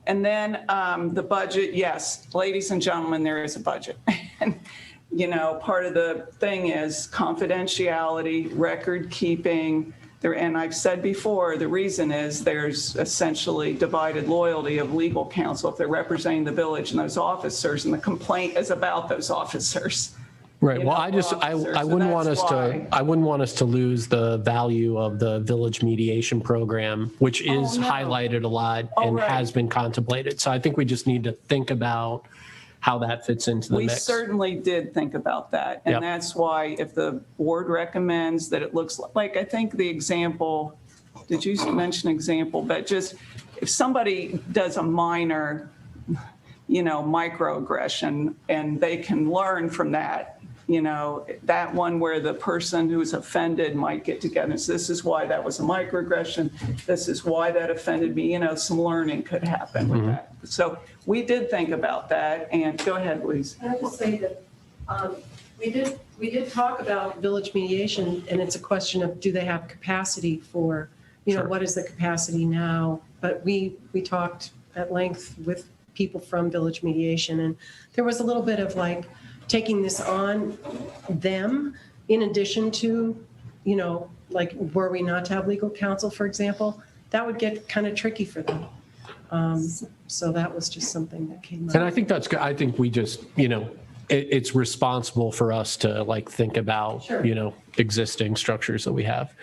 And then the budget, yes, ladies and gentlemen, there is a budget. Part of the thing is confidentiality, record keeping. And I've said before, the reason is there's essentially divided loyalty of legal counsel if they're representing the village and those officers, and the complaint is about those officers. Right. Well, I wouldn't want us to lose the value of the village mediation program, which is highlighted a lot and has been contemplated. So I think we just need to think about how that fits into the mix. We certainly did think about that. And that's why if the board recommends that it looks like, I think the example, did you mention example, but just if somebody does a minor, microaggression and they can learn from that, that one where the person who's offended might get together and say, this is why that was a microaggression. This is why that offended me. Some learning could happen with that. So we did think about that. And go ahead, Louise. I have to say that we did talk about village mediation, and it's a question of, do they have capacity for, what is the capacity now? But we talked at length with people from village mediation, and there was a little bit of like taking this on them in addition to, like were we not to have legal counsel, for example, that would get kind of tricky for them. So that was just something that came up. And I think that's good. I think we just, it's responsible for us to like think about, existing structures that we have.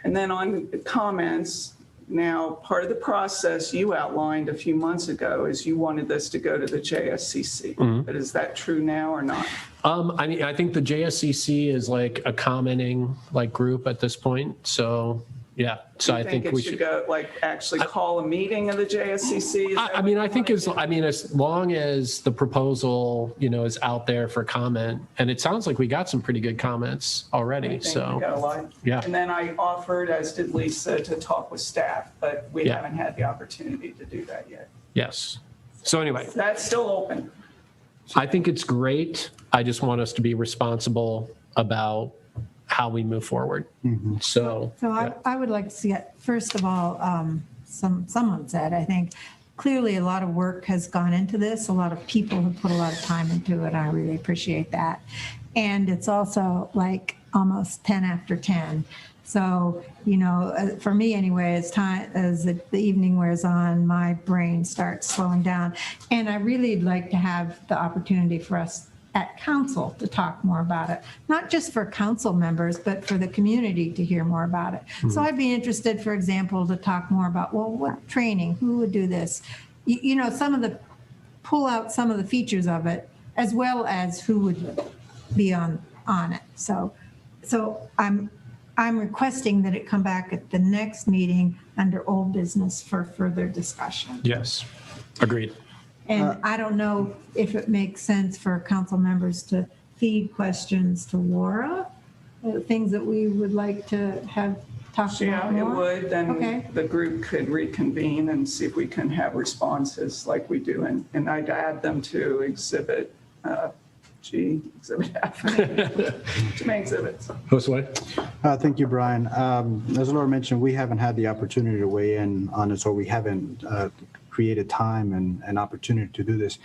And then on comments, now part of the process you outlined a few months ago is you wanted this to go to the JSCC. But is that true now or not? I think the JSCC is like a commenting like group at this point. So yeah, so I think we should go actually call a meeting of the JSCC. As long as the proposal, is out there for comment, and it sounds like we got some pretty good comments already. So we got a lot. Yeah. And then I offered, as did Lisa, to talk with staff, but we haven't had the opportunity to do that yet. Yes. So anyway, that's still open. I think it's great. I just want us to be responsible about how we move forward. So I would like to see it, first of all, someone said, I think clearly a lot of work has gone into this. A lot of people have put a lot of time into it. I really appreciate that. And it's also like almost 10 after 10. So, for me anyway, as the evening wears on, my brain starts slowing down. And I really'd like to have the opportunity for us at council to talk more about it, not just for council members, but for the community to hear more about it. So I'd be interested, for example, to talk more about, well, what training, who would do this? You know, pull out some of the features of it, as well as who would be on it. So I'm requesting that it come back at the next meeting under old business for further discussion. Yes, agreed. And I don't know if it makes sense for council members to feed questions to Laura, things that we would like to have talked about Yeah, it more. would. Okay. Then the group could reconvene and see if we can have responses like we do. And I'd add them to Exhibit G, Exhibit F. Too many exhibits. Josue? Thank you, Brian. As Laura mentioned, we haven't had the opportunity to weigh in on this, or we haven't created time and opportunity to do this.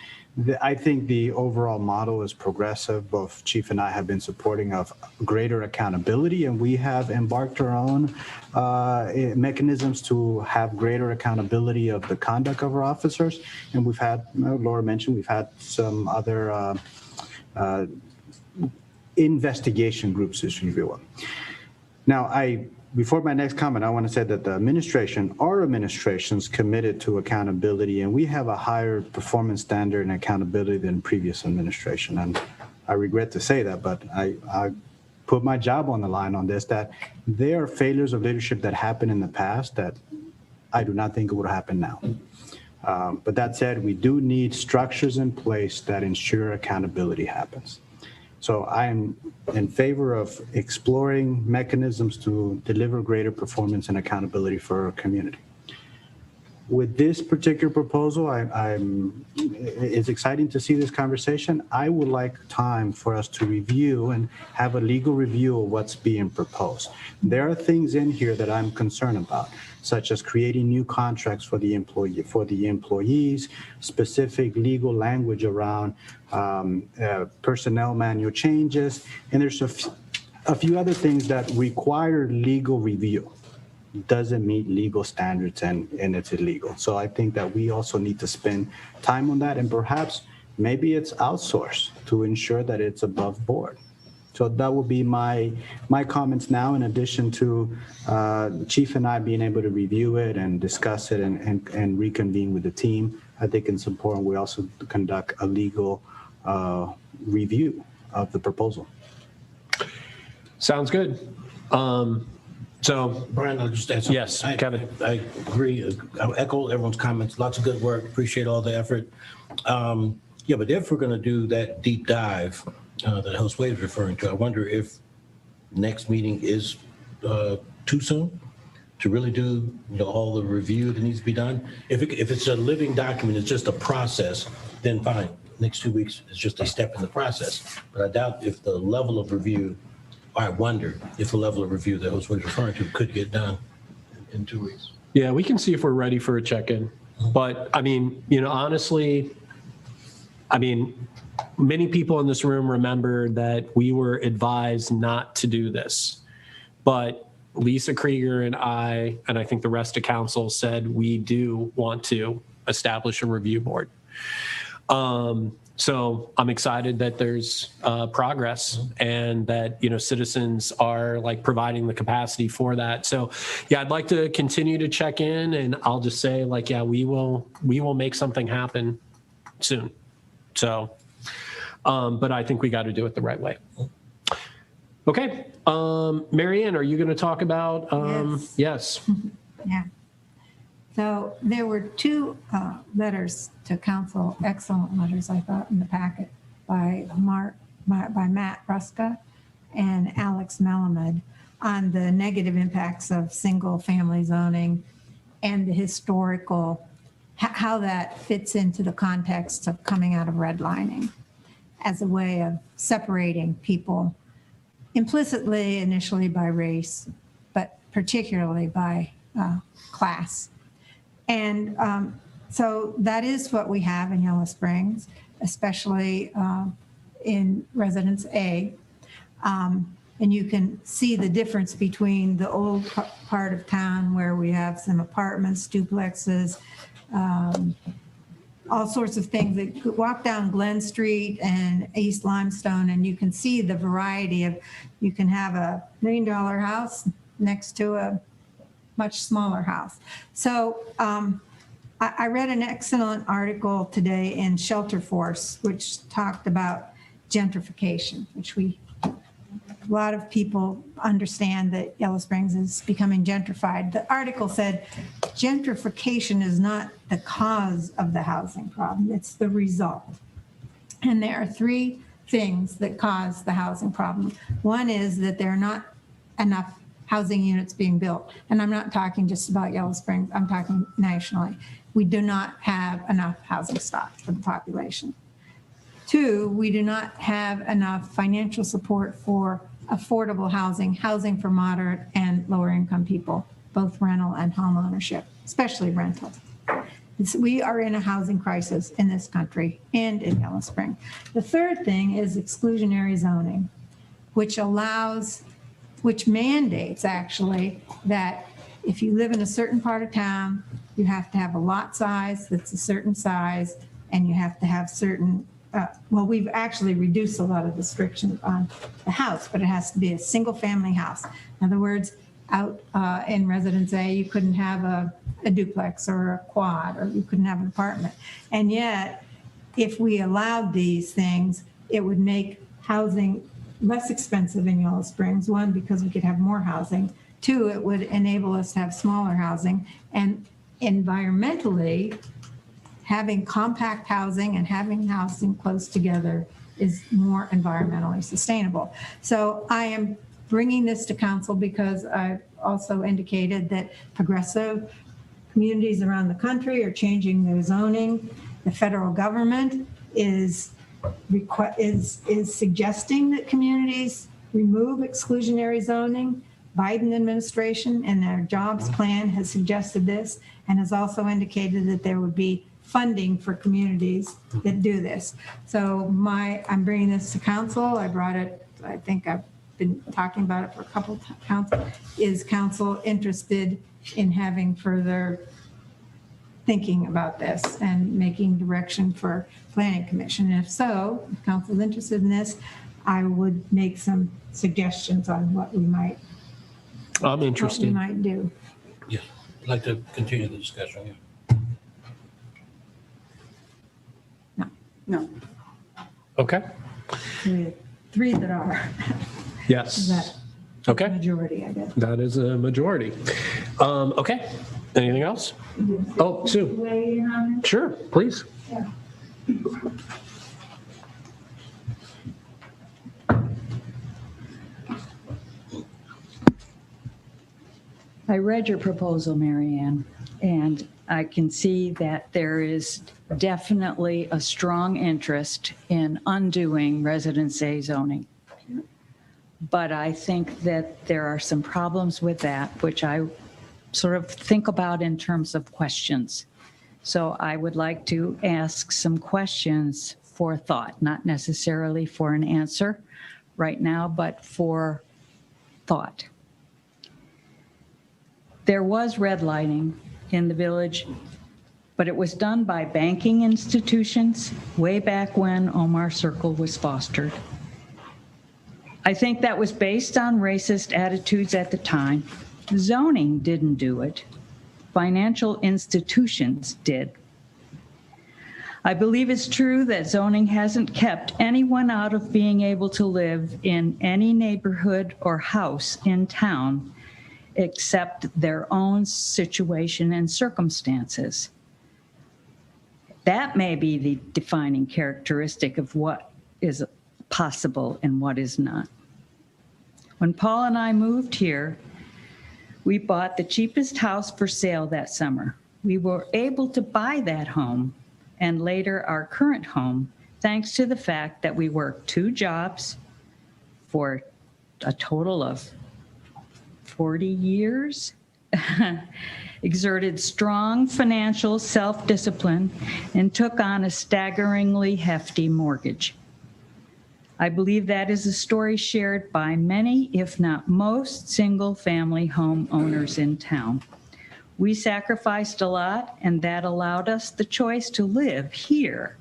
I think the overall model is progressive. Both Chief and I have been supporting of greater accountability, and we have embarked our own mechanisms to have greater accountability of the conduct of our officers. And we've had, Laura mentioned, we've had some other investigation groups, if you will. Now, before my next comment, I want to say that the administration, our administration's committed to accountability, and we have a higher performance standard and accountability than previous administration. And I regret to say that, but I put my job on the line on this, that there are failures of leadership that happened in the past that I do not think it would happen now. But that said, we do need structures in place that ensure accountability happens. So I am in favor of exploring mechanisms to deliver greater performance and accountability for our community. With this particular proposal, it's exciting to see this conversation. I would like time for us to review and have a legal review of what's being proposed. There are things in here that I'm concerned about, such as creating new contracts for the employees, specific legal language around personnel manual changes, and there's a few other things that require legal review. Doesn't meet legal standards and it's illegal. So I think that we also need to spend time on that, and perhaps maybe it's outsourced to ensure that it's above board. So that will be my comments now, in addition to Chief and I being able to review it and discuss it and reconvene with the team. I think it's important we also conduct a legal review of the proposal. Sounds good. So, Brian, I'll just add something. Yes, Kevin. I agree. I echo everyone's comments. Lots of good work. Appreciate all the effort. Yeah, but if we're going to do that deep dive that Josue is referring to, I wonder if next meeting is too soon to really do all the review that needs to be done. If it's a living document, it's just a process, then fine. Next 2 weeks is just a step in the process. But I doubt if the level of review, I wonder if the level of review that Josue was referring to could get done in 2 weeks. Yeah, we can see if we're ready for a check-in. But I mean, honestly, many people in this room remember that we were advised not to do this. But Lisa Krieger and I think the rest of council said we do want to establish a review board. So I'm excited that there's progress and that, citizens are providing the capacity for that. So yeah, I'd like to continue to check in, and I'll just say we will make something happen soon. So, but I think we got to do it the right way. Okay. Mary Ann, are you going to talk about, yes. Yeah. So there were two letters to council, excellent letters, I thought, in the packet by Matt Ruska and Alex Melamed on the negative impacts of single-family zoning and the historical, how that fits into the context of coming out of redlining as a way of separating people implicitly, initially by race, but particularly by class. And so that is what we have in Yellow Springs, especially in Residence A. And you can see the difference between the old part of town where we have some apartments, duplexes, all sorts of things. That walk down Glen Street and East Limestone, and you can see the variety of, you can have a $1 million house next to a much smaller house. So I read an excellent article today in Shelter Force, which talked about gentrification, which a lot of people understand that Yellow Springs is becoming gentrified. The article said gentrification is not the cause of the housing problem, it's the result. And there are three things that cause the housing problem. One is that there are not enough housing units being built. And I'm not talking just about Yellow Springs, I'm talking nationally. We do not have enough housing stock for the population. Two, we do not have enough financial support for affordable housing, housing for moderate and lower income people, both rental and home ownership, especially rental. We are in a housing crisis in this country and in Yellow Spring. The third thing is exclusionary zoning, which mandates actually that if you live in a certain part of town, you have to have a lot size that's a certain size, and you have to have certain, well, we've actually reduced a lot of restrictions on the house, but it has to be a single family house. In other words, out in Residence A, you couldn't have a duplex or a quad, or you couldn't have an apartment. And yet, if we allowed these things, it would make housing less expensive in Yellow Springs. One, because we could have more housing. Two, it would enable us to have smaller housing. And environmentally, having compact housing and having housing close together is more environmentally sustainable. So I am bringing this to council because I've also indicated that progressive communities around the country are changing their zoning. The federal government is suggesting that communities remove exclusionary zoning. Biden administration and their jobs plan has suggested this and has also indicated that there would be funding for communities that do this. So I'm bringing this to council. I brought it, I think I've been talking about it for a couple of council. Is council interested in having further thinking about this and making direction for planning commission? And if so, if council is interested in this, I would make some suggestions on what we might I'm interested. What we might do. Yeah, I'd like to continue the discussion. Yeah. No. Okay. Three that are. Yes. Is that Okay. majority, I guess. That is a majority. Okay. Anything else? Oh, Sue. Weigh in on it? Sure, please. Yeah. I read your proposal, Mary Ann, and I can see that there is definitely a strong interest in undoing Residence A zoning. But I think that there are some problems with that, which I sort of think about in terms of questions. So I would like to ask some questions for thought, not necessarily for an answer right now, but for thought. There was redlining in the village, but it was done by banking institutions way back when Omar Circle was fostered. I think that was based on racist attitudes at the time. Zoning didn't do it. Financial institutions did. I believe it's true that zoning hasn't kept anyone out of being able to live in any neighborhood or house in town except their own situation and circumstances. That may be the defining characteristic of what is possible and what is not. When Paul and I moved here, we bought the cheapest house for sale that summer. We were able to buy that home and later our current home thanks to the fact that we worked 2 jobs for a total of 40 years, exerted strong financial self-discipline, and took on a staggeringly hefty mortgage. I believe that is a story shared by many, if not most, single-family homeowners in town. We sacrificed a lot, and that allowed us the choice to live here.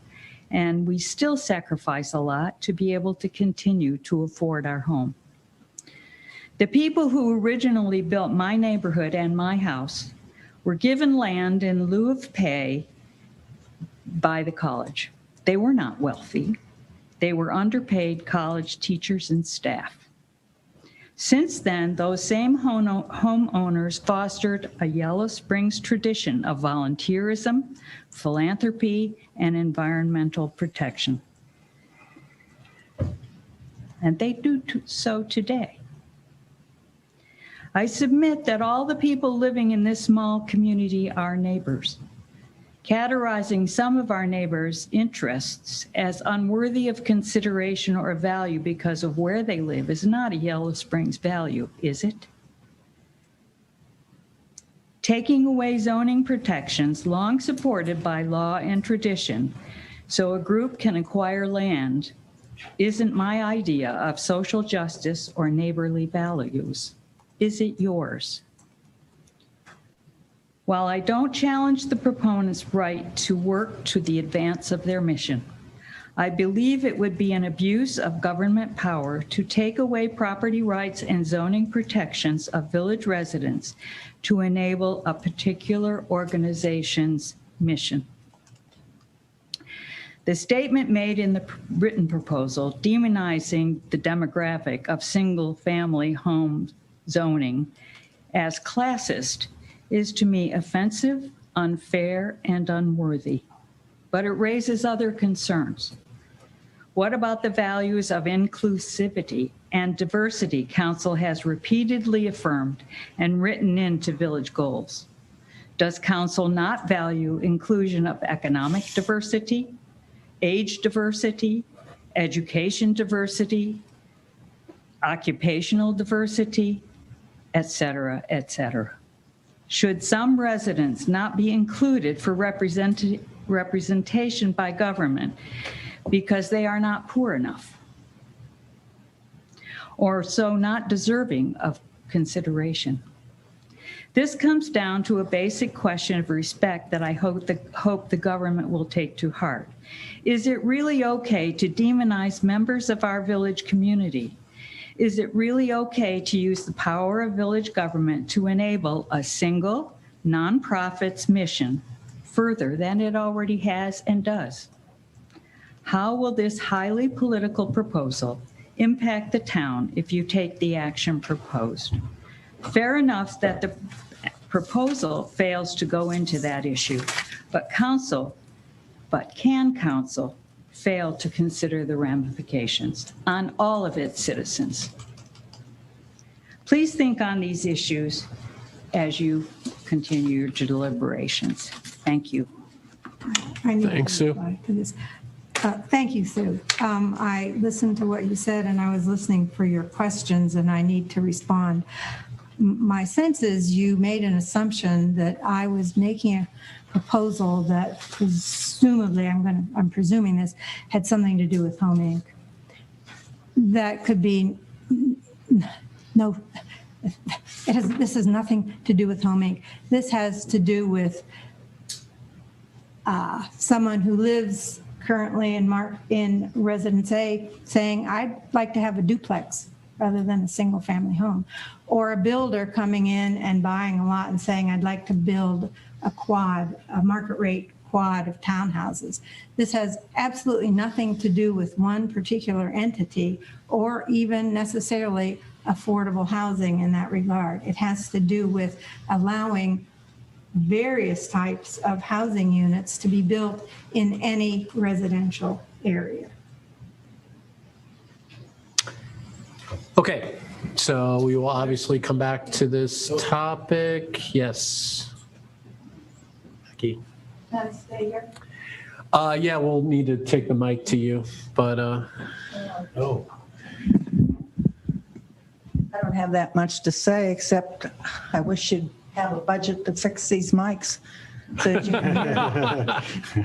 And we still sacrifice a lot to be able to continue to afford our home. The people who originally built my neighborhood and my house were given land in lieu of pay by the college. They were not wealthy. They were underpaid college teachers and staff. Since then, those same homeowners fostered a Yellow Springs tradition of volunteerism, philanthropy, and environmental protection. And they do so today. I submit that all the people living in this small community are neighbors. Categorizing some of our neighbors' interests as unworthy of consideration or value because of where they live is not a Yellow Springs value, is it? Taking away zoning protections long supported by law and tradition so a group can acquire land isn't my idea of social justice or neighborly values. Is it yours? While I don't challenge the proponents' right to work to the advance of their mission, I believe it would be an abuse of government power to take away property rights and zoning protections of village residents to enable a particular organization's mission. The statement made in the written proposal demonizing the demographic of single-family home zoning as classist is to me offensive, unfair, and unworthy. But it raises other concerns. What about the values of inclusivity and diversity Council has repeatedly affirmed and written into village goals? Does Council not value inclusion of economic diversity, age diversity, education diversity, occupational diversity, et cetera, et cetera? Should some residents not be included for representation by government because they are not poor enough, or so not deserving of consideration? This comes down to a basic question of respect that I hope the government will take to heart. Is it really okay to demonize members of our village community? Is it really okay to use the power of village government to enable a single nonprofit's mission further than it already has and does? How will this highly political proposal impact the town if you take the action proposed? Fair enough that the proposal fails to go into that issue, but can council fail to consider the ramifications on all of its citizens? Please think on these issues as you continue your deliberations. Thank you. Thanks, Sue. Thank you, Sue. I listened to what you said, and I was listening for your questions, and I need to respond. My sense is you made an assumption that I was making a proposal that presumably, I'm presuming this had something to do with Home Inc. That could be no. This has nothing to do with Home Inc. This has to do with someone who lives currently in Residence A saying, I'd like to have a duplex rather than a single family home, or a builder coming in and buying a lot and saying, I'd like to build a market rate quad of townhouses. This has absolutely nothing to do with one particular entity or even necessarily affordable housing in that regard. It has to do with allowing various types of housing units to be built in any residential area. Okay, so we will obviously come back to this topic. Yes. Becky. Can I stay here? Yeah, we'll need to take the mic to you, but Oh. I don't have that much to say, except I wish you'd have a budget to fix these mics. So that you can hear.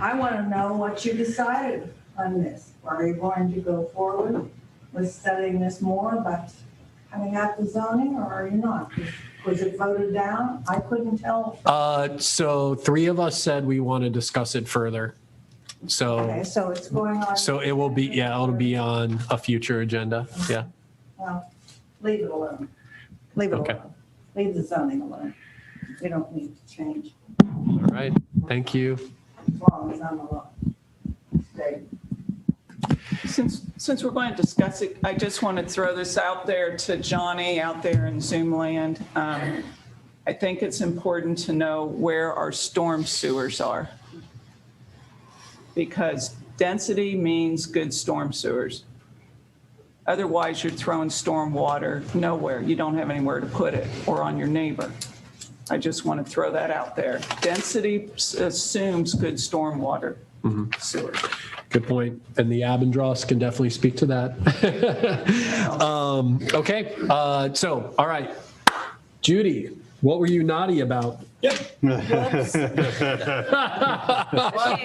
I want to know what you decided on this. Are you going to go forward with studying this more about coming out the zoning, or are you not? Was it voted down? I couldn't tell. So 3 of us said we want to discuss it further. Okay, so it's going on. So it will be, it'll be on a future agenda. Yeah. Well, leave it alone. Leave it Okay. alone. Leave the zoning alone. We don't need to change All right. Thank you. as long as I'm alone. Stay. Since we're going to discuss it, I just want to throw this out there to Johnny out there in Zoom land. I think it's important to know where our storm sewers are, because density means good storm sewers. Otherwise, you're throwing storm water nowhere. You don't have anywhere to put it, or on your neighbor. I just want to throw that out there. Density assumes good storm water sewers. Good point. And the Abendross can definitely speak to that. Okay. So, all right. Judy, what were you naughty about?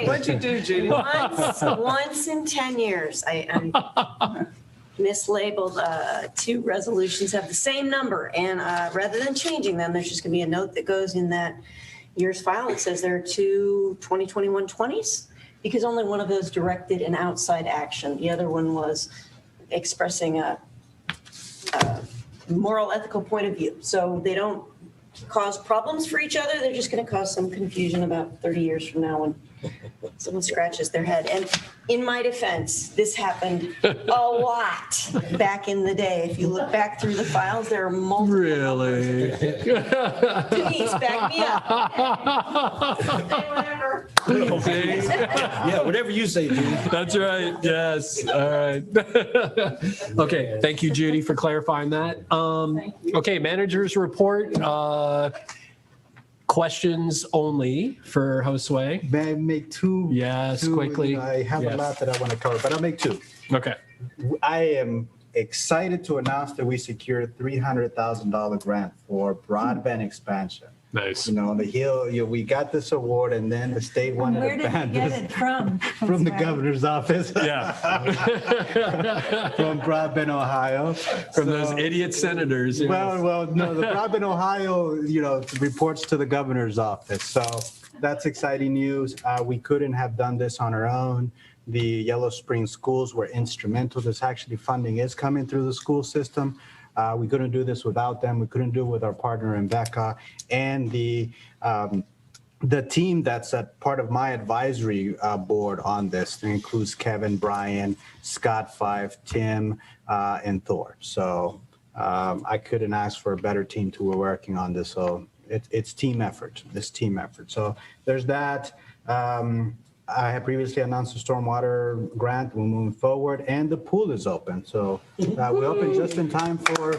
What'd you do, Judy? Once in 10 years, I mislabeled 2 resolutions have the same number, and rather than changing them, there's just going to be a note that goes in that year's file. It says there are 2 2021 20s, because only one of those directed an outside action. The other one was expressing a moral, ethical point of view. So they don't cause problems for each other. They're just going to cause some confusion about 30 years from now when someone scratches their head. And in my defense, this happened a lot back in the day. If you look back through the files, there are multiple. Really? Denise, back me up. Whatever. Yeah, whatever you say, Judy. That's right. Yes. All right. Okay. Thank you, Judy, for clarifying that. Okay. Manager's report. Questions only for Josue. May I make 2? Yes, 2, quickly. I have Yes. a lot that I want to cover, but I'll make 2. Okay. I am excited to announce that we secured $300,000 grant for broadband expansion. Nice. You know, on the Hill, we got this award, and then the state wanted Where to did you ban get this it from? from the governor's office. Yeah. From Broadband, Ohio. From those idiot senators. Yes. Well, no, the Broadband, Ohio, reports to the governor's office. So that's exciting news. We couldn't have done this on our own. The Yellow Spring schools were instrumental. This actually funding is coming through the school system. We couldn't do this without them. We couldn't do it with our partner in Becca and the team that's a part of my advisory board on this. It includes Kevin, Brian, Scott Fife, Tim, and Thor. So I couldn't ask for a better team to be working on this. So it's team effort. It's team effort. So there's that. I had previously announced the stormwater grant. We're moving forward, and the pool is open. So we opened just in time for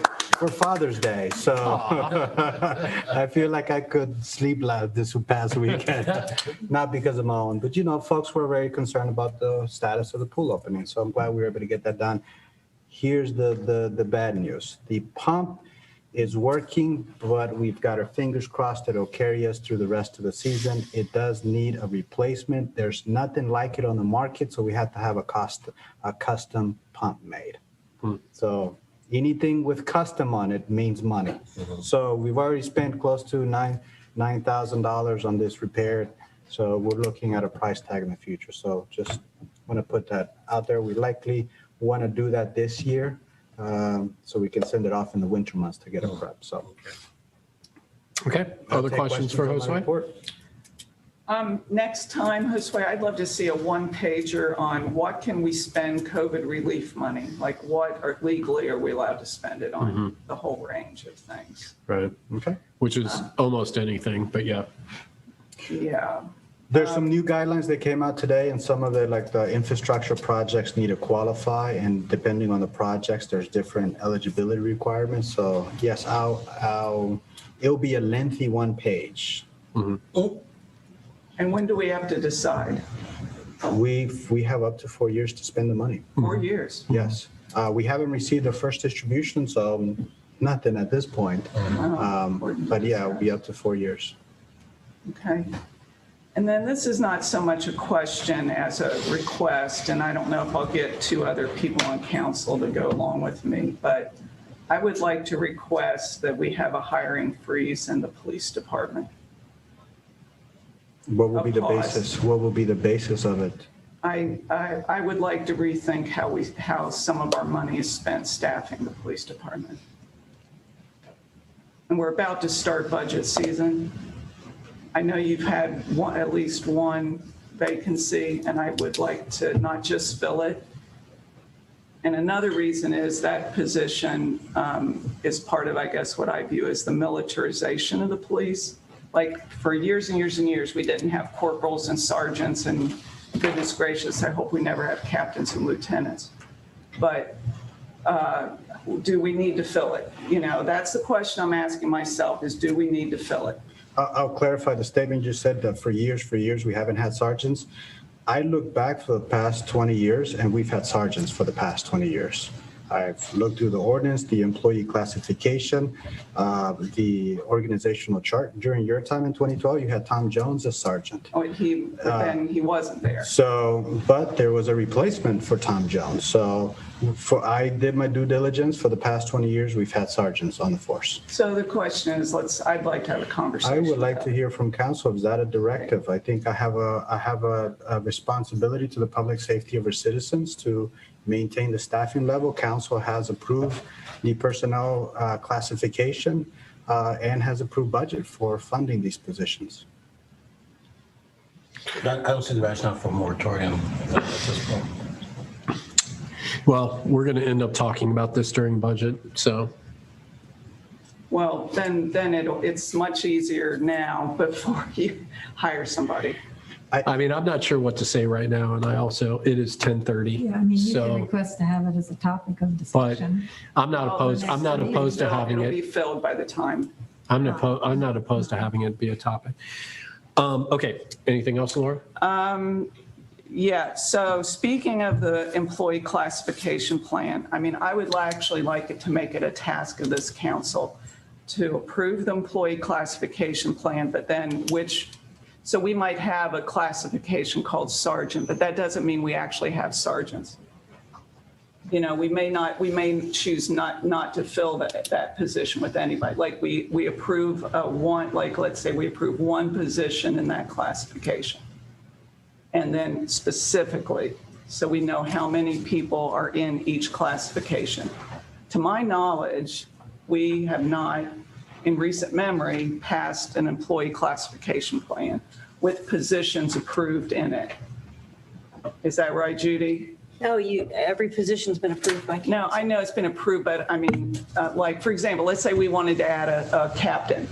Father's Day. So I feel like I could sleep loud this past weekend, not because of my own, but folks were very concerned about the status of the pool opening. So I'm glad we were able to get that done. Here's the bad news: the pump is working, but we've got our fingers crossed that it'll carry us through the rest of the season. It does need a replacement. There's nothing like it on the market, so we have to have a custom pump made. So anything with custom on it means money. So we've already spent close to $9,000 on this repair. So we're looking at a price tag in the future. So just want to put that out there. We likely want to do that this year. So we can send it off in the winter months to get it prepped. So, okay. Other questions for Josue? Next time, Josue, I'd love to see a one-pager on what can we spend COVID relief money? Like legally are we allowed to spend it on? The whole range of things. Right. Okay. Which is almost anything, but yeah. Yeah. There's some new guidelines that came out today, and some of the infrastructure projects need to qualify, and depending on the projects, there's different eligibility requirements. So yes, it'll be a lengthy one page. And when do we have to decide? We have up to 4 years to spend the money. 4 years? Yes. We haven't received the first distribution, so nothing at this point. But yeah, it'll be up to 4 years. Okay. And then this is not so much a question as a request, and I don't know if I'll get 2 other people on council to go along with me, but I would like to request that we have a hiring freeze in the police department. What will be the Pause. basis? What will be the basis of it? I would like to rethink how some of our money is spent staffing the police department. And we're about to start budget season. I know you've had at least one vacancy, and I would like to not just fill it. And another reason is that position is part of, I guess, what I view as the militarization of the police. Like for years and years and years, we didn't have corporals and sergeants, and goodness gracious, I hope we never have captains and lieutenants. But do we need to fill it? You know, that's the question I'm asking myself is, do we need to fill it? I'll clarify the statement you said that for years, we haven't had sergeants. I look back for the past 20 years and we've had sergeants for the past 20 years. I've looked through the ordinance, the employee classification, the organizational chart. During your time in 2012, you had Tom Jones as sergeant. Oh, then he wasn't there. So, but there was a replacement for Tom Jones. So I did my due diligence. For the past 20 years, we've had sergeants on the force. So the question is, I'd like to have a conversation. I would like to hear from council. Is that a directive? I think I have a responsibility to the public safety of our citizens to maintain the staffing level. Council has approved the personnel classification and has approved budget for funding these positions. I don't see the rationale for a moratorium at this point. Well, we're going to end up talking about this during budget, so. Well, then it's much easier now before you hire somebody. I mean, I'm not sure what to say right now, and it is 10:30. Yeah, I mean, you so, can request to have it as a topic of but discussion. I'm not opposed to having It'll be it. filled by the time. I'm not opposed to having it be a topic. Okay, anything else, Laura? Yeah, so speaking of the employee classification plan, I mean, I would actually like it to make it a task of this council to approve the employee classification plan, but then so we might have a classification called sergeant, but that doesn't mean we actually have sergeants. You know, we may choose not to fill that position with anybody. Like we approve let's say we approve one position in that classification. And then specifically, so we know how many people are in each classification. To my knowledge, we have not, in recent memory, passed an employee classification plan with positions approved in it. Is that right, Judy? No, every position's been approved by council. No, I know it's been approved, but I mean, like, for example, let's say we wanted to add a captain,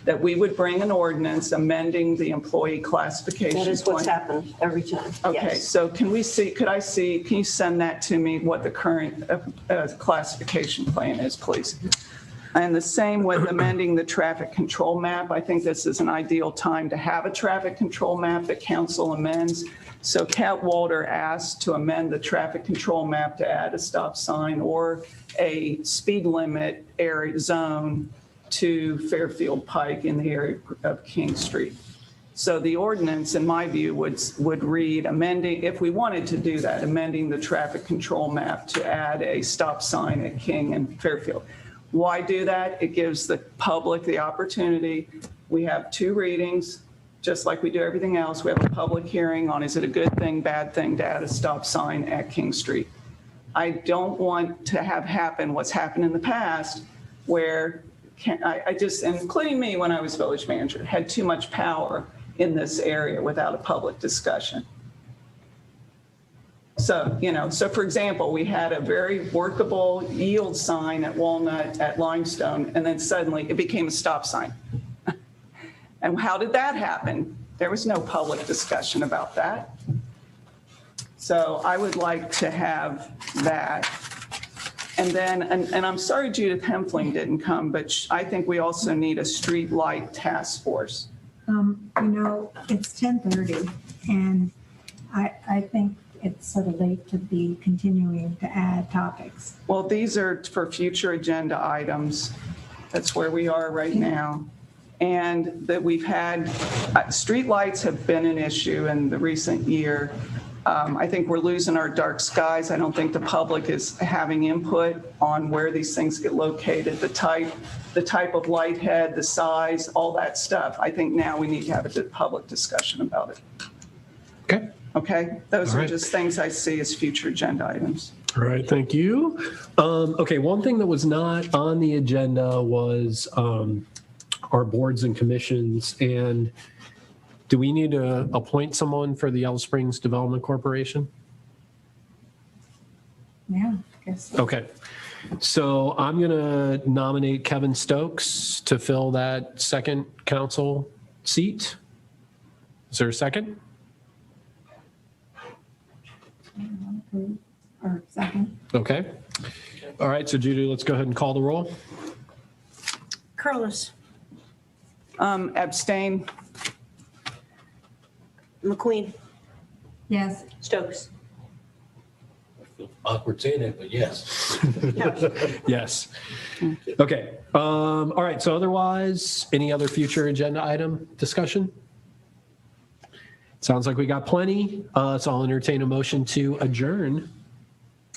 that we would bring an ordinance amending the employee classification. That is what's plan. happened every time. Okay, Yes. so can you send that to me, what the current classification plan is, please? And the same with amending the traffic control map. I think this is an ideal time to have a traffic control map that council amends. So Cat Walter asked to amend the traffic control map to add a stop sign or a speed limit area zone to Fairfield Pike in the area of King Street. So the ordinance, in my view, would read amending, if we wanted to do that, amending the traffic control map to add a stop sign at King and Fairfield. Why do that? It gives the public the opportunity. We have 2 readings, just like we do everything else. We have a public hearing on, is it a good thing, bad thing to add a stop sign at King Street? I don't want to have happen what's happened in the past where I just, including me when I was village manager, had too much power in this area without a public discussion. So, so for example, we had a very workable yield sign at Walnut at Limestone, and then suddenly it became a stop sign. And how did that happen? There was no public discussion about that. So I would like to have that. And then, and I'm sorry Judith Hempling didn't come, but I think we also need a street light task force. It's 10:30 and I think it's sort of late to be continuing to add topics. Well, these are for future agenda items. That's where we are right now. And that we've had, street lights have been an issue in the recent year. I think we're losing our dark skies. I don't think the public is having input on where these things get located, the type of light head, the size, all that stuff. I think now we need to have a public discussion about it. Okay. Okay? Those All are right. just things I see as future agenda items. All right, thank you. Okay, one thing that was not on the agenda was our boards and commissions. And do we need to appoint someone for the Yellow Springs Development Corporation? Yeah, I guess. so. Okay, so I'm going to nominate Kevin Stokes to fill that second council seat. Is there a second? Or second. Okay. All right, so Judy, let's go ahead and call the roll. Curlis, Abstain. McQueen, Yes. Stokes. Awkward saying it, but yes. Yes. Okay. All right. So otherwise, any other future agenda item discussion? Sounds like we got plenty. So I'll entertain a motion to adjourn.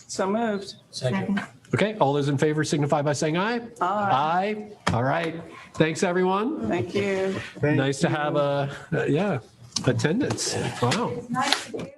So moved. Second. Okay. All those in favor signify by saying aye. Aye. All right. Thanks, everyone. Thank you. Nice to have attendance. Wow. It's nice to be